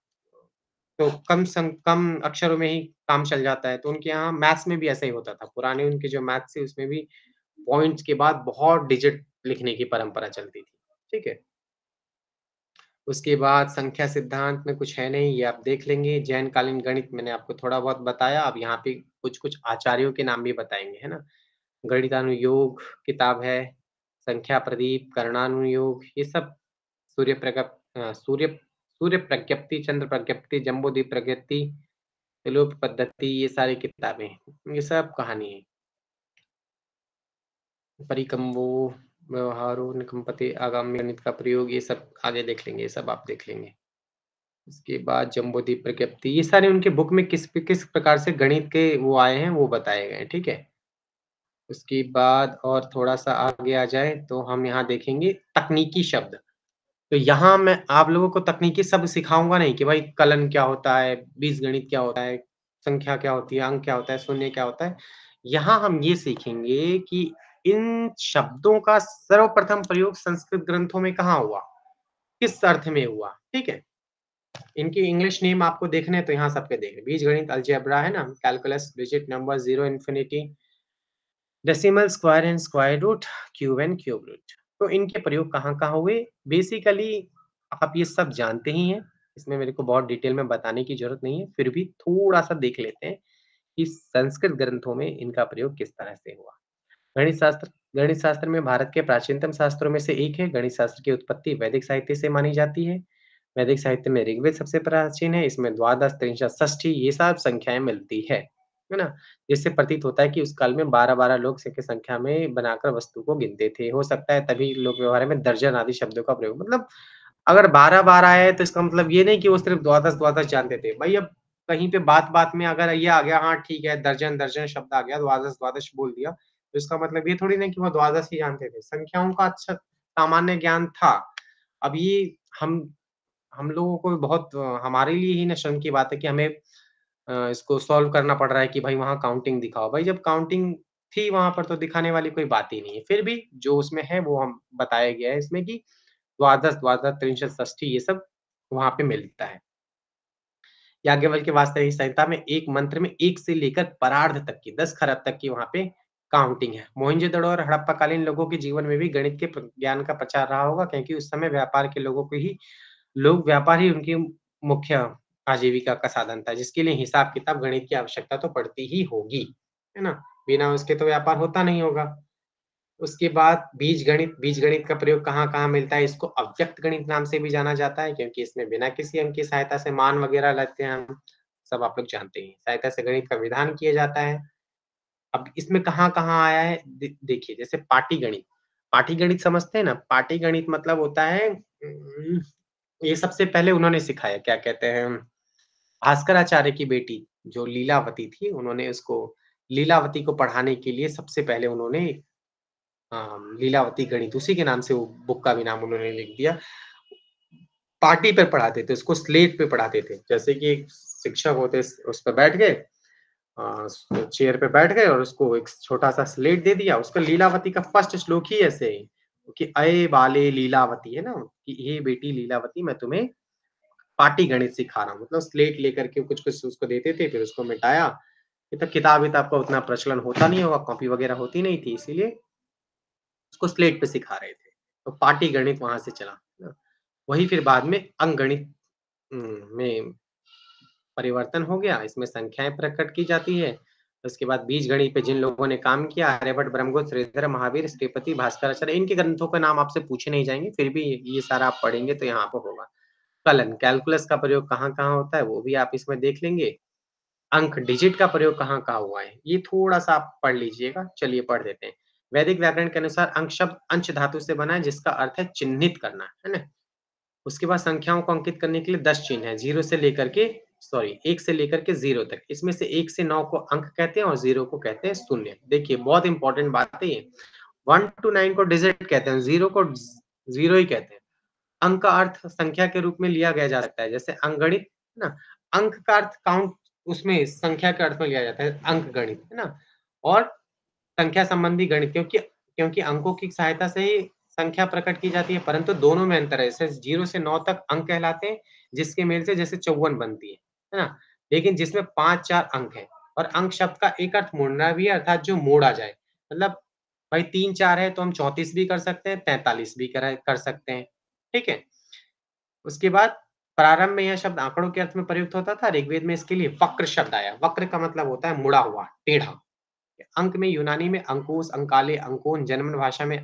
तो कम अक्षरों में ही काम चल जाता है, तो उनके यहाँ मैथ्स में भी ऐसा ही होता था। पुराने उनके जो मैथ्स थे उसमें भी पॉइंट्स के बाद बहुत डिजिट लिखने की परंपरा चलती थी, ठीक है? उसके बाद संख्या सिद्धांत में कुछ है नहीं, ये आप देख लेंगे। जैन कालीन गणित मैंने आपको थोड़ा बहुत बताया, अब यहाँ पे कुछ-कुछ आचार्यों के नाम भी बताएँगे, है ना? गणितानुयोग किताब है, संख्या प्रदीप, करणानुयोग, ये सब सूर्य प्रगप सूर्य प्रज्ञप्ति, चंद्र प्रज्ञप्ति, जम्बूद्वीप प्रज्ञप्ति, त्रिलोक पद्धति, ये सारी किताबें हैं। ये सब कहानी है। परिकम्बो, व्यवहारो, निकम्पते, आगामी गणित का प्रयोग, ये सब आगे देख लेंगे, ये सब आप देख लेंगे। उसके बाद जम्बूद्वीप प्रज्ञप्ति, ये सारे उनके बुक में किस प्रकार से गणित के वो आए हैं, वो बताए गए हैं, ठीक है? उसके बाद और थोड़ा-सा आगे आ जाए, तो हम यहाँ देखेंगे तकनीकी शब्द। तो यहाँ मैं आप लोगों को तकनीकी शब्द सिखाऊँगा नहीं कि भाई कलन क्या होता है, बीजगणित क्या होता है, संख्या क्या होती है, अंक क्या होता है, शून्य क्या होता है। यहाँ हम ये सीखेंगे कि इन शब्दों का सर्वप्रथम प्रयोग संस्कृत ग्रंथों में कहाँ हुआ, किस अर्थ में हुआ, ठीक है? इनकी इंग्लिश नेम आपको देखने हैं तो यहाँ सब पे देखें। बीजगणित, अलजेब्रा है ना, calculus, digit number, zero infinity, decimal, square and square root, cube and cube root. तो इनके प्रयोग कहाँ-कहाँ हुए? बेसिकली आप ये सब जानते ही हैं, इसमें मेरे को बहुत डिटेल में बताने की ज़रूरत नहीं है, फिर भी थोड़ा-सा देख लेते हैं कि संस्कृत ग्रंथों में इनका प्रयोग किस तरह से हुआ। गणित शास्त्र में भारत के प्राचीनतम शास्त्रों में से एक है। गणित शास्त्र की उत्पत्ति वैदिक साहित्य से मानी जाती है। वैदिक साहित्य में ऋग्वेद सबसे प्राचीन है, इसमें द्वादश, त्रिंशत, षष्ठी ये सब संख्याएँ मिलती है। है ना? जिससे प्रतीत होता है कि उस काल में 12-12 लोग की संख्या में बनाकर वस्तु को गिनते थे। हो सकता है तभी लोक व्यवहार में दर्जन आदि शब्दों का प्रयोग मतलब अगर 12-12 है तो इसका मतलब ये नहीं कि वो सिर्फ़ द्वादश-द्वादश जानते थे। भई अब कहीं पे बात-बात में अगर ये आ गया हाँ ठीक है, दर्जन-दर्जन शब्द आ गया, द्वादश-द्वादश बोल दिया, तो इसका मतलब ये थोड़ी ना कि वो द्वादश ही जानते थे। संख्याओं का अच्छा सामान्य ज्ञान था। अब ये हम लोगों को बहुत हमारे लिए ही ना शर्म की बात है कि हमें इसको सॉल्व करना पड़ रहा है कि भाई वहाँ काउंटिंग दिखाओ। भाई जब काउंटिंग थी वहाँ पर तो दिखाने वाली कोई बात ही नहीं है। फिर भी जो उसमें है वो हम बताया गया है इसमें कि द्वादश, द्वादश, त्रिंशत्, षष्ठी ये सब वहाँ पे मिलता है। याज्ञवल्क्य वास्तविक संहिता में एक मंत्र में 1 से लेकर परार्ध तक की 10 खरब तक की वहाँ पे काउंटिंग है। मोहनजोदड़ो और हड़प्पाकालीन लोगों के जीवन में भी गणित के ज्ञान का प्रचार रहा होगा क्योंकि उस समय व्यापार के लोगों को ही लोग व्यापार ही उनकी मुख्य आजीविका का साधन था, जिसके लिए हिसाब-किताब गणित की आवश्यकता तो पड़ती ही होगी, है ना? बिना उसके तो व्यापार होता नहीं होगा। उसके बाद बीजगणित का प्रयोग कहाँ-कहाँ मिलता है, इसको अव्यक्त गणित नाम से भी जाना जाता है क्योंकि इसमें बिना किसी अंक की सहायता से मान वगैरह लेते हैं हम, सब आप लोग जानते ही हैं। सहायता से गणित का विधान किया जाता है। अब इसमें कहाँ-कहाँ आया है देखिए जैसे पाटीगणित, पाटीगणित समझते हैं ना? पाटीगणित मतलब होता है ये सबसे पहले उन्होंने सिखाया क्या कहते हैं भास्कराचार्य की बेटी जो लीलावती थी, उन्होंने उसको लीलावती को पढ़ाने के लिए सबसे पहले उन्होंने लीलावती गणित उसी के नाम से वो बुक का भी नाम उन्होंने लिख दिया। पाटी पे पढ़ाते थे, उसको स्लेट पे पढ़ाते थे। जैसे कि एक शिक्षक होते उस पे बैठ गए चेयर पे बैठ गए और उसको एक छोटा-सा स्लेट दे दिया, उसका लीलावती का फर्स्ट श्लोक ही ऐसे है कि अये बाले लीलावती है ना, कि हे बेटी लीलावती मैं तुम्हें पाटीगणित सिखा रहा हूँ। मतलब स्लेट लेकर के कुछ-कुछ उसको देते थे, फिर उसको मिटाया। ये तो किताब-विताब का उतना प्रचलन होता नहीं होगा, कॉपी वगैरह होती नहीं थी, इसीलिए उसको स्लेट पे सिखा रहे थे। तो पाटीगणित वहाँ से चला, है ना? वही फिर बाद में अंकगणित में परिवर्तन हो गया, इसमें संख्याएँ प्रकट की जाती है। उसके बाद बीजगणित पे जिन लोगों ने काम किया, आर्यभट्ट, ब्रह्मगुप्त, श्रीधर, महावीर, श्रीपति, भास्कराचार्य, इनके ग्रंथों का नाम आपसे पूछे नहीं जाएँगे, फिर भी ये सारा आप पढ़ेंगे तो यहाँ पे होगा। कलन, कैलकुलस का प्रयोग कहाँ-कहाँ होता है, वो भी आप इसमें देख लेंगे। अंक, डिजिट का प्रयोग कहाँ-कहाँ हुआ है, ये थोड़ा-सा आप पढ़ लीजिएगा। चलिए पढ़ देते हैं। वैदिक व्याकरण के अनुसार अंक शब्द अंश धातु से बना है, जिसका अर्थ है चिह्नित करना, है ना? उसके बाद संख्याओं को अंकित करने के लिए 10 चिन्ह हैं, 0 से लेकर के 1 से लेकर के 0 तक। इसमें से 1 से 9 को अंक कहते हैं और 0 को कहते हैं शून्य। देखिए बहुत इम्पोर्टेंट बात है ये। 1 टू 9 को डिजिट कहते हैं, 0 को 0 ही कहते हैं। अंक का अर्थ संख्या के रूप में लिया गया जा सकता है, जैसे अंकगणित, है ना? अंक का अर्थ काउंट उसमें संख्या के अर्थ में लिया जाता है, अंकगणित, है ना? और संख्या संबंधी गणित क्योंकि क्योंकि अंकों की सहायता से ही संख्या प्रकट की जाती है, परंतु दोनों में अंतर है। जैसे 0 से 9 तक अंक कहलाते हैं, जिसके मेल से जैसे 54 बनती है ना? लेकिन जिसमें 5-4 अंक हैं और अंक शब्द का एक अर्थ मोड़ना भी है अर्थात जो मोड़ा जाए। मतलब भाई 3-4 है तो हम 34 भी कर सकते हैं, 43 भी कर सकते हैं, ठीक है? उसके बाद प्रारंभ में यह शब्द आंकड़ों के अर्थ में प्रयुक्त होता था, ऋग्वेद में इसके लिए वक्र शब्द आया। वक्र का मतलब होता है मुड़ा हुआ, टेढ़ा। अंक में यूनानी में अंकुश, अंकाले, अंकोन, जर्मन भाषा में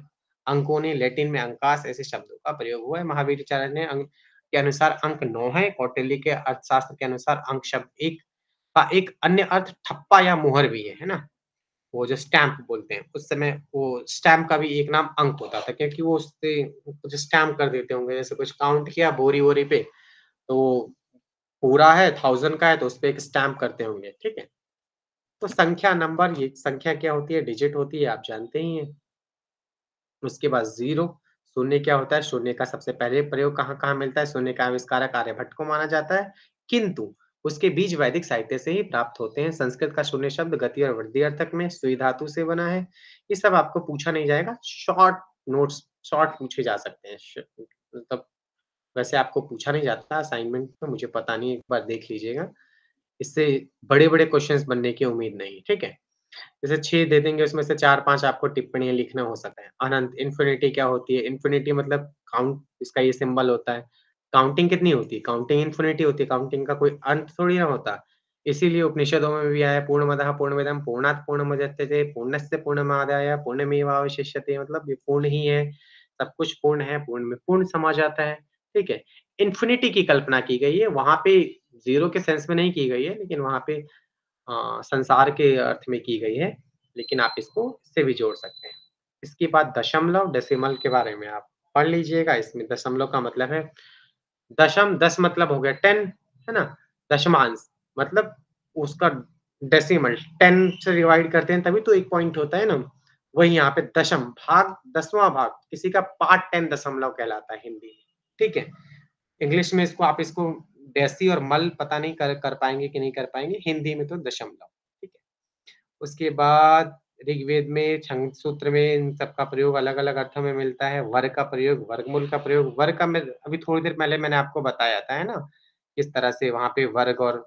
अंकोने, लैटिन में अंकास ऐसे शब्दों का प्रयोग हुआ है। महावीराचार्य ने अंक के अनुसार अंक 9 है, कौटिल्य के अर्थशास्त्र के अनुसार अंक शब्द एक का एक अन्य अर्थ ठप्पा या मुहर भी है ना? वो जो स्टैम्प बोलते हैं, उस समय वो स्टैम्प का भी एक नाम अंक होता था क्योंकि वो उससे कुछ स्टैम्प कर देते होंगे, जैसे कुछ काउंट किया बोरी-वोरी पे, तो पूरा है 1000 का है तो उसपे एक स्टैम्प करते होंगे, ठीक है? तो संख्या नंबर ये संख्या क्या होती है, डिजिट होती है, आप जानते ही हैं। उसके बाद 0 शून्य क्या होता है? शून्य का सबसे पहले प्रयोग कहाँ-कहाँ मिलता है? शून्य का आविष्कारक आर्यभट्ट को माना जाता है, किंतु उसके बीज वैदिक साहित्य से ही प्राप्त होते हैं। संस्कृत का शून्य शब्द गति और वृद्धि अर्थक में सुई धातु से बना है। ये सब आपको पूछा नहीं जाएगा, शॉर्ट नोट्स शॉर्ट पूछे जा सकते हैं। मतलब वैसे आपको पूछा नहीं जाता असाइनमेंट में, मुझे पता नहीं, एक बार देख लीजिएगा। इससे बड़े-बड़े क्वेश्चन्स बनने की उम्मीद नहीं, ठीक है? जैसे 6 दे देंगे उसमें से 4-5 आपको टिप्पणियाँ लिखना हो सकता है। अनंत, इन्फिनिटी क्या होती है? इन्फिनिटी मतलब काउंट इसका ये सिंबल होता है। काउंटिंग कितनी होती है? काउंटिंग इन्फिनिटी होती है, काउंटिंग का कोई अंत थोड़ी ना होता। इसीलिए उपनिषदों में भी आया पूर्णमदः पूर्णमिदं पूर्णात् पूर्णमुदच्यते पूर्णस्य पूर्णमादाय पूर्णमेवावशिष्यते मतलब ये पूर्ण ही है, सब कुछ पूर्ण है, पूर्ण में पूर्ण समा जाता है, ठीक है? इन्फिनिटी की कल्पना की गई है, वहाँ पे 0 के सेंस में नहीं की गई है, लेकिन वहाँ पे संसार के अर्थ में की गई है, लेकिन आप इसको इससे भी जोड़ सकते हैं। इसके बाद दशमलव, डेसिमल के बारे में आप पढ़ लीजिएगा। इसमें दशमलव का मतलब है दशम, 10 मतलब हो गया 10, है ना? दशमांश मतलब उसका डेसिमल 10 से डिवाइड करते हैं तभी तो 1 पॉइंट होता है ना? वही यहाँ पे दशम भाग, 10वां भाग, किसी का पार्ट 10 दशमलव कहलाता है हिंदी में, ठीक है? इंग्लिश में इसको डेसी और मल पता नहीं कर पाएँगे कि नहीं कर पाएँगे, हिंदी में तो दशमलव, ठीक है? उसके बाद ऋग्वेद में, छंद सूत्र में इन सब का प्रयोग अलग-अलग अर्थों में मिलता है। वर्ग का प्रयोग, वर्गमूल का प्रयोग, वर्ग का मैं अभी थोड़ी देर पहले मैंने आपको बताया था, है ना? किस तरह से वहाँ पे वर्ग और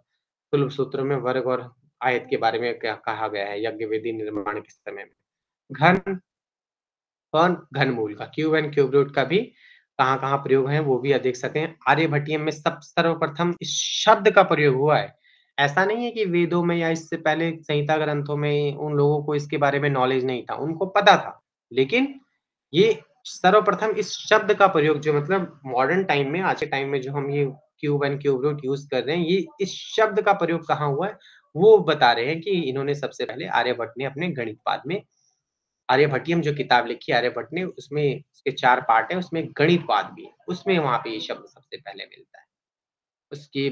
तुल्य सूत्रों में वर्ग और आयत के बारे में क्या कहा गया है यज्ञ वेदी निर्माण के समय में। घन और घनमूल का, क्यूब एंड क्यूब रूट का भी कहाँ-कहाँ प्रयोग है वो भी आप देख सकते हैं। आर्यभट्टियम में सर्वप्रथम इस शब्द का प्रयोग हुआ है। ऐसा नहीं है कि वेदों में या इससे पहले संहिता ग्रंथों में उन लोगों को इसके बारे में नॉलेज नहीं था, उनको पता था। लेकिन ये सर्वप्रथम इस शब्द का प्रयोग जो मतलब मॉडर्न टाइम में, आज के टाइम में जो हम ये cube and cube root use कर रहे हैं, ये इस शब्द का प्रयोग कहाँ हुआ है, वो बता रहे हैं कि इन्होंने सबसे पहले आर्यभट्ट ने अपने गणितपाद में आर्यभट्टियम जो किताब लिखी है आर्यभट्ट ने, उसमें उसके 4 पार्ट हैं, उसमें गणितवाद भी है, उसमें वहाँ पे ये शब्द सबसे पहले मिलता है। उसके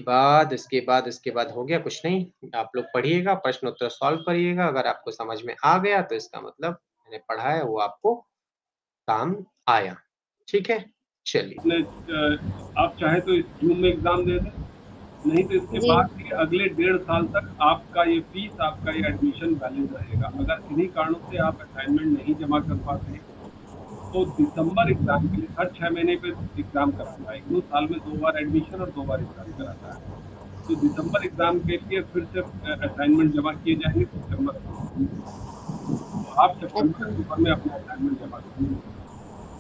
बाद हो गया कुछ नहीं, आप लोग पढ़िएगा, प्रश्न उत्तर सॉल्व करिएगा, अगर आपको समझ में आ गया तो इसका मतलब मैंने पढ़ा है वो आपको काम आया। ठीक है? चलिए। आप चाहे तो इस जून में एग्जाम दे दें, नहीं तो इसके बाद भी अगले 1.5 साल तक आपका ये फीस, आपका ये एडमिशन वैलिड रहेगा। अगर किन्हीं कारणों से आप असाइनमेंट नहीं जमा कर पाते तो दिसंबर एग्जाम के लिए हर 6 महीने पे एग्जाम कराता है। 2 साल में 2 बार एडमिशन और 2 बार एग्जाम कराता है। तो दिसंबर एग्जाम के लिए फिर से असाइनमेंट जमा किए जाएंगे सितंबर में। तो आप सितंबर में अपना असाइनमेंट जमा करेंगे।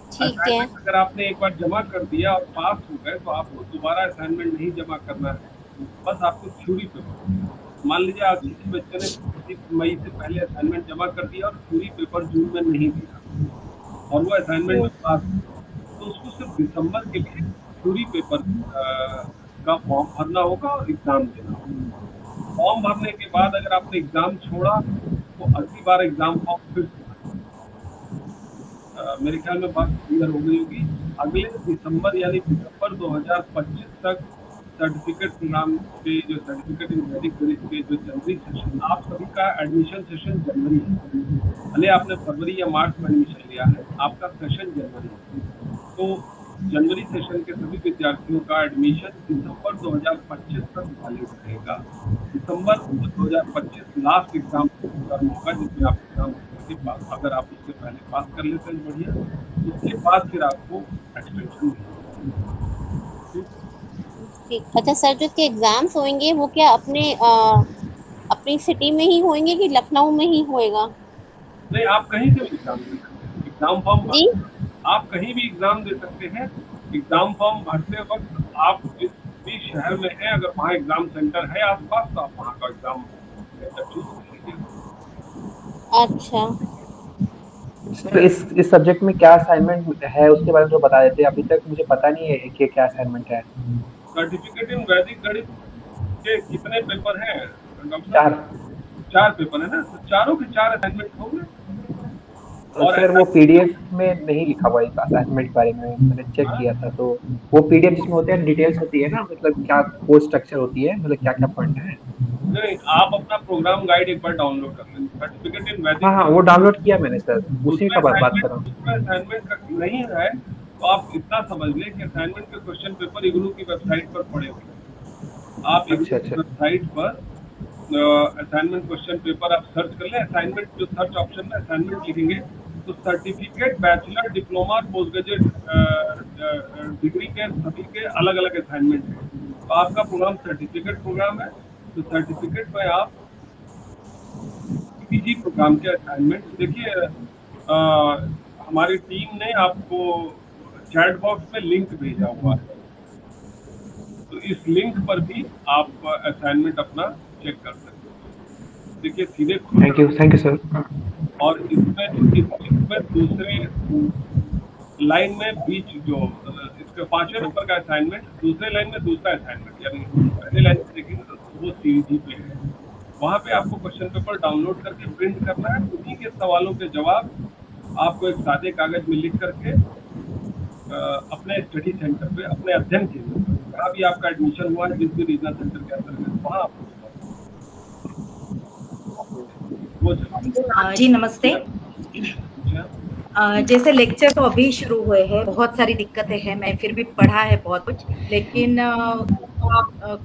ठीक है। अगर आपने एक बार जमा कर दिया और पास हो गए तो आपको दोबारा असाइनमेंट नहीं जमा करना है, बस आपको थ्योरी पेपर, मान लीजिए आप किसी बच्चे ने 31 मई से पहले असाइनमेंट जमा कर दिया और थ्योरी पेपर जून में नहीं दिया और वो असाइनमेंट में पास, तो उसको सिर्फ दिसंबर के लिए थ्योरी पेपर का फॉर्म भरना होगा और एग्जाम देना होगा। फॉर्म भरने के बाद अगर आपने एग्जाम छोड़ा तो अगली बार एग्जाम फॉर्म फिर से मेरे ख्याल में बात क्लियर हो गई होगी। अगले दिसंबर यानी दिसंबर 2025 तक सर्टिफिकेट प्रोग्राम के जो सर्टिफिकेट इन वैदिक गणित के जो जनवरी सेशन, आप सभी का एडमिशन सेशन जनवरी है, भले आपने फरवरी या मार्च में एडमिशन लिया है, आपका सेशन जनवरी है। तो जनवरी सेशन के सभी विद्यार्थियों का एडमिशन दिसंबर 2025 तक वैलिड रहेगा। दिसंबर 2025 लास्ट एग्जाम होगा जिसमें आप एग्जाम के पास, अगर आप उससे पहले पास कर लेते हैं बढ़िया, उसके बाद फिर आपको एक्सटेंशन ठीक। अच्छा सर, जो के एग्जाम्स होंगे वो क्या अपनी सिटी में ही होंगे कि लखनऊ में ही होएगा? नहीं, आप कहीं से भी एग्जाम दे सकते हैं। एग्जाम फॉर्म जी, आप कहीं भी एग्जाम दे सकते हैं। एग्जाम फॉर्म भरते वक्त आप जिस भी शहर में हैं, अगर वहाँ एग्जाम सेंटर है आसपास तो आप वहाँ का एग्जाम सेंटर चूज कर लीजिए। अच्छा सर, इस सब्जेक्ट में क्या असाइनमेंट है उसके बारे में जो बता देते हैं। अभी तक मुझे पता नहीं है कि क्या असाइनमेंट है। सर्टिफिकेट इन वैदिक गणित के कितने पेपर हैं डॉक्टर? 4 पेपर है ना, तो चारों के 4 असाइनमेंट होंगे। और सर वो पीडीएफ में नहीं लिखा हुआ है असाइनमेंट के बारे में, मैंने चेक किया था। तो वो पीडीएफ जिसमें होते हैं डिटेल्स होती है ना, मतलब क्या कोर्स स्ट्रक्चर होती है, मतलब क्या क्या पॉइंट है। नहीं, आप अपना प्रोग्राम गाइड एक बार डाउनलोड कर लें। सर्टिफिकेट इन वैदिक, हाँ, वो डाउनलोड किया मैंने सर, उसी का बात कर रहा हूँ। उसमें असाइनमेंट का नहीं है तो आप इतना समझ लें कि असाइनमेंट के क्वेश्चन पेपर इग्नू की वेबसाइट पर पड़े हुए हैं। आप इग्नू की वेबसाइट पर असाइनमेंट क्वेश्चन पेपर आप सर्च कर लें। असाइनमेंट जो सर्च ऑप्शन में असाइनमेंट लिखेंगे तो certificate, bachelor, diploma, post graduate degree के सभी के अलग अलग असाइनमेंट हैं। तो आपका प्रोग्राम सर्टिफिकेट प्रोग्राम है, तो सर्टिफिकेट में आप पीजी प्रोग्राम के असाइनमेंट देखिए। हमारी टीम ने आपको चैट बॉक्स में लिंक भेजा हुआ है, तो इस लिंक पर भी आप असाइनमेंट अपना चेक कर सकते हैं। देखिए सीधे, थैंक यू सर। और इसमें दूसरे लाइन में बीच जो इसके 5वें नंबर का असाइनमेंट, दूसरे लाइन में दूसरा असाइनमेंट, यानी पहले लाइन में देखेंगे तो वो सीजी पे है, वहाँ पे आपको क्वेश्चन पेपर डाउनलोड करके प्रिंट करना है। उन्हीं के सवालों के जवाब आपको एक सादे कागज में लिख करके अपने स्टडी सेंटर पे, अपने अध्ययन केंद्र पे, जहाँ भी आपका एडमिशन हुआ है जिस भी रीजनल सेंटर के अंतर्गत, वहाँ आपको जी नमस्ते। जैसे लेक्चर तो अभी शुरू हुए हैं, बहुत सारी दिक्कतें हैं, मैं फिर भी पढ़ा है बहुत कुछ, लेकिन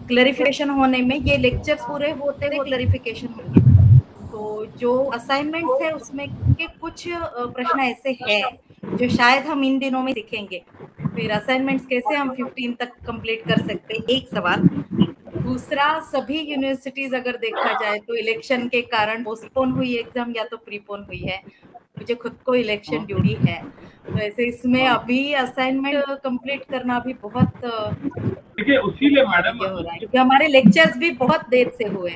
क्लैरिफिकेशन होने में ये लेक्चर्स पूरे होते हुए क्लैरिफिकेशन होंगे। तो जो असाइनमेंट्स है उसमें के कुछ प्रश्न ऐसे हैं जो शायद हम इन दिनों में सीखेंगे। फिर असाइनमेंट्स कैसे हम 15 तक कंप्लीट कर सकते हैं, एक सवाल। दूसरा, सभी यूनिवर्सिटीज अगर देखा जाए तो इलेक्शन के कारण पोस्टपोन हुई एग्जाम या तो प्रीपोन हुई है। मुझे खुद को इलेक्शन ड्यूटी है, तो ऐसे इसमें अभी असाइनमेंट कंप्लीट करना भी बहुत देखिए, उसीलिए मैडम हो रहा है क्योंकि हमारे लेक्चर्स भी बहुत देर से हुए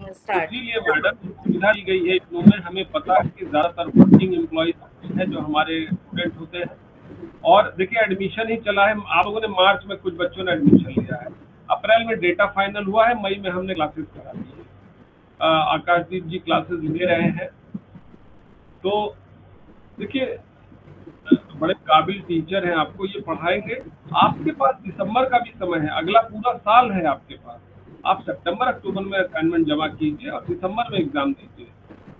स्टार्ट। इसीलिए मैडम सुविधा दी गई है इन्होंने। हमें पता है कि ज्यादातर वर्किंग एम्प्लॉइज है जो हमारे स्टूडेंट होते हैं, और देखिए एडमिशन ही चला है। आप लोगों ने मार्च में कुछ बच्चों ने एडमिशन लिया है, अप्रैल में डेटा फाइनल हुआ है, मई में हमने क्लासेस करा दी है। आकाशदीप जी क्लासेस ले रहे हैं। तो देखिए बड़े काबिल टीचर हैं, आपको ये पढ़ाएंगे। आपके पास दिसंबर का भी समय है, अगला पूरा साल है आपके पास। आप सितंबर अक्टूबर में असाइनमेंट जमा कीजिए और दिसंबर में एग्जाम दीजिए।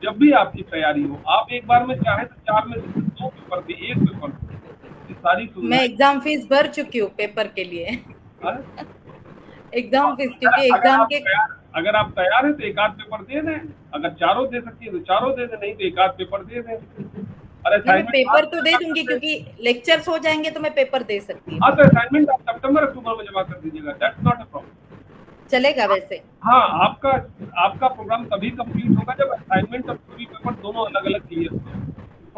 जब भी आपकी तैयारी हो, आप एक बार में चाहे तो 4 में से 2 पेपर दे, 1 पेपर दे, सारी मैं एग्जाम फीस भर चुकी हूँ पेपर के लिए। एग्जाम फीस, क्योंकि एग्जाम के अगर आप तैयार हैं तो एक आध पेपर दे दें। अगर चारों दे सकती है तो चारों दे दें, नहीं तो एक आध पेपर दे दें। मैं पेपर तो दे दूंगी क्योंकि लेक्चर्स हो जाएंगे तो मैं पेपर दे सकती हूँ। हाँ, तो असाइनमेंट आप सितंबर अक्टूबर में जमा कर दीजिएगा, दैट्स नॉट अ प्रॉब्लम। चलेगा वैसे? हाँ, आपका प्रोग्राम तभी कंप्लीट होगा जब असाइनमेंट और पूरी पेपर दोनों अलग अलग क्लियर हो।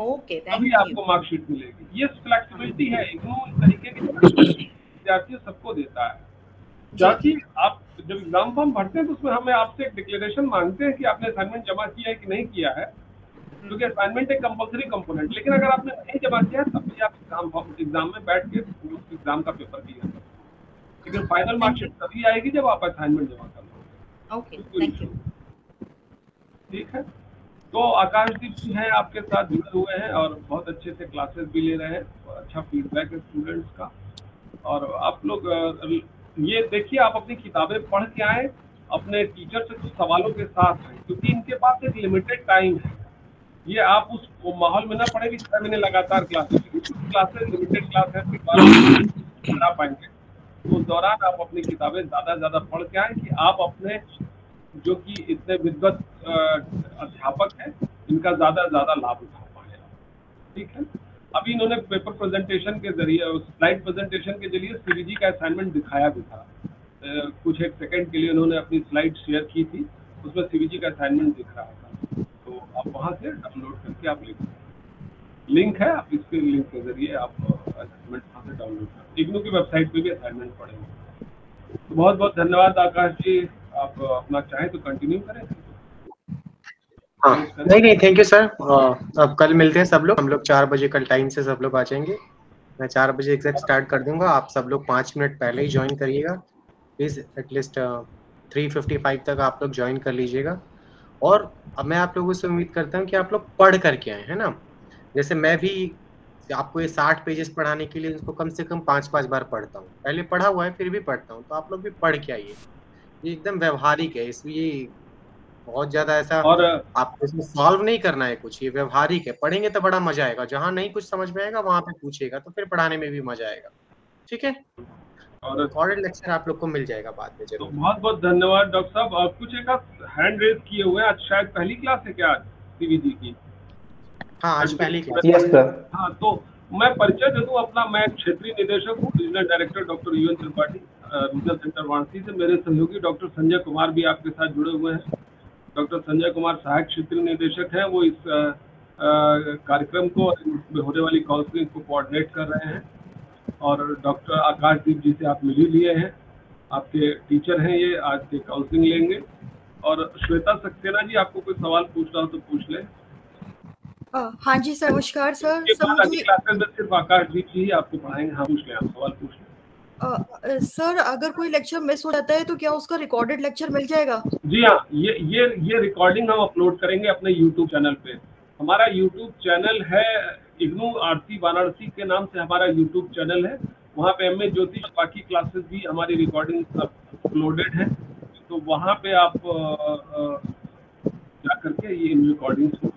ओके, तभी आपको मार्कशीट मिलेगी। ये फ्लेक्सिबिलिटी है, इग्नू इस तरीके की विद्यार्थी सबको देता है। जाकि आप जब एग्जाम फॉर्म भरते हैं तो उसमें हमें आपसे एक डिक्लेरेशन मांगते हैं कि आपने असाइनमेंट जमा किया है कि नहीं किया है, क्योंकि असाइनमेंट एक कंपल्सरी कंपोनेंट। लेकिन अगर आपने नहीं जमा किया है तब भी आप एग्जाम में बैठ के एग्जाम का पेपर क्लियर करें। लेकिन फाइनल मार्कशीट तभी आएगी जब आप असाइनमेंट जमा कर लो। Okay, thank you. ठीक है, तो आकाशदीप जी हैं आपके साथ जुड़े हुए हैं और बहुत अच्छे से क्लासेस भी ले रहे हैं, अच्छा फीडबैक है स्टूडेंट्स का। और आप लोग ये देखिए, आप अपनी किताबें पढ़ के आए, अपने टीचर से कुछ सवालों के साथ हैं, क्योंकि इनके पास एक लिमिटेड टाइम है। ये आप उस माहौल में ना पढ़े कि 6 महीने लगातार क्लासेस लिमिटेड क्लास है, फिर करा पाएंगे। तो उस दौरान आप अपनी किताबें ज्यादा पढ़ के आए कि आप अपने जो कि इतने विद्वत अध्यापक हैं इनका ज्यादा लाभ उठा पाए। ठीक है, अभी इन्होंने पेपर प्रेजेंटेशन के जरिए, स्लाइड प्रेजेंटेशन के जरिए सीवीजी का असाइनमेंट दिखाया भी था। कुछ एक सेकंड के लिए उन्होंने अपनी स्लाइड शेयर की थी, उसमें सीवीजी का असाइनमेंट दिख रहा था। तो आप वहां से डाउनलोड करके आप ले सकते हैं। लिंक है, आप इसके लिंक के जरिए आप असाइनमेंट वहाँ से डाउनलोड कर इग्नू की वेबसाइट पे भी असाइनमेंट पढ़ेंगे। तो बहुत बहुत धन्यवाद आकाश जी, आप अपना चाहें तो कंटिन्यू करें। हाँ, नहीं, थैंक यू सर। अब कल मिलते हैं सब लोग। हम लोग 4 बजे कल टाइम से सब लोग आ जाएंगे। मैं 4 बजे एग्जैक्ट स्टार्ट कर दूंगा। आप सब लोग 5 मिनट पहले ही ज्वाइन करिएगा प्लीज। एटलीस्ट 3:55 तक आप लोग ज्वाइन कर लीजिएगा। और अब मैं आप लोगों से उम्मीद करता हूँ कि आप लोग पढ़ करके आए, है ना। जैसे मैं भी आपको ये 60 पेजेस पढ़ाने के लिए इसको कम से कम 5-5 बार पढ़ता हूँ। पहले पढ़ा हुआ है फिर भी पढ़ता हूँ, तो आप लोग भी पढ़ के आइए। ये एकदम व्यवहारिक है, इसलिए बहुत ज्यादा ऐसा और आपको इसमें सॉल्व नहीं करना है कुछ, ये व्यवहारिक है। पढ़ेंगे तो बड़ा मजा आएगा, जहाँ नहीं कुछ समझ में आएगा वहां पे पूछेगा, तो फिर पढ़ाने में भी मजा आएगा। ठीक है, और रिकॉर्डेड लेक्चर आप लोग को मिल जाएगा बाद में जरूर। तो बहुत बहुत धन्यवाद डॉक्टर साहब। और कुछ एक हैंड रेज किए हुए हैं, आज शायद पहली क्लास है क्या आज सीवीजी की? हाँ, आज पहली क्लास। Yes sir. हाँ, तो मैं परिचय दे दूं अपना। मैं क्षेत्रीय निदेशक हूँ, regional director doctor UN Tripathi, regional centre Varanasi से। मेरे सहयोगी डॉक्टर संजय कुमार भी आपके साथ जुड़े हुए हैं। डॉक्टर संजय कुमार सहायक क्षेत्रीय निदेशक हैं, वो इस कार्यक्रम को, होने वाली काउंसलिंग को कोऑर्डिनेट कर रहे हैं। और डॉक्टर आकाशदीप जी से आप मिल ही लिए हैं, आपके टीचर हैं ये, आज से काउंसलिंग लेंगे। और श्वेता सक्सेना जी, आपको कोई सवाल पूछना हो तो पूछ लें। हाँ जी सर, नमस्कार सर। क्लासेस में सिर्फ आकाशदीप जी ही आपको पढ़ाएंगे। हाँ, पूछ लें, आप सवाल पूछ लें। सर अगर कोई लेक्चर मिस हो जाता है तो क्या उसका रिकॉर्डेड लेक्चर मिल जाएगा? जी हाँ, ये रिकॉर्डिंग हम अपलोड करेंगे अपने यूट्यूब चैनल पे। हमारा यूट्यूब चैनल है इग्नू आरती वाराणसी के नाम से हमारा यूट्यूब चैनल है। वहाँ पे एमए ज्योतिष बाकी क्लासेस भी हमारी रिकॉर्डिंग अपलोडेड है, तो वहाँ पे आप जा करके ये इन रिकॉर्डिंग्स को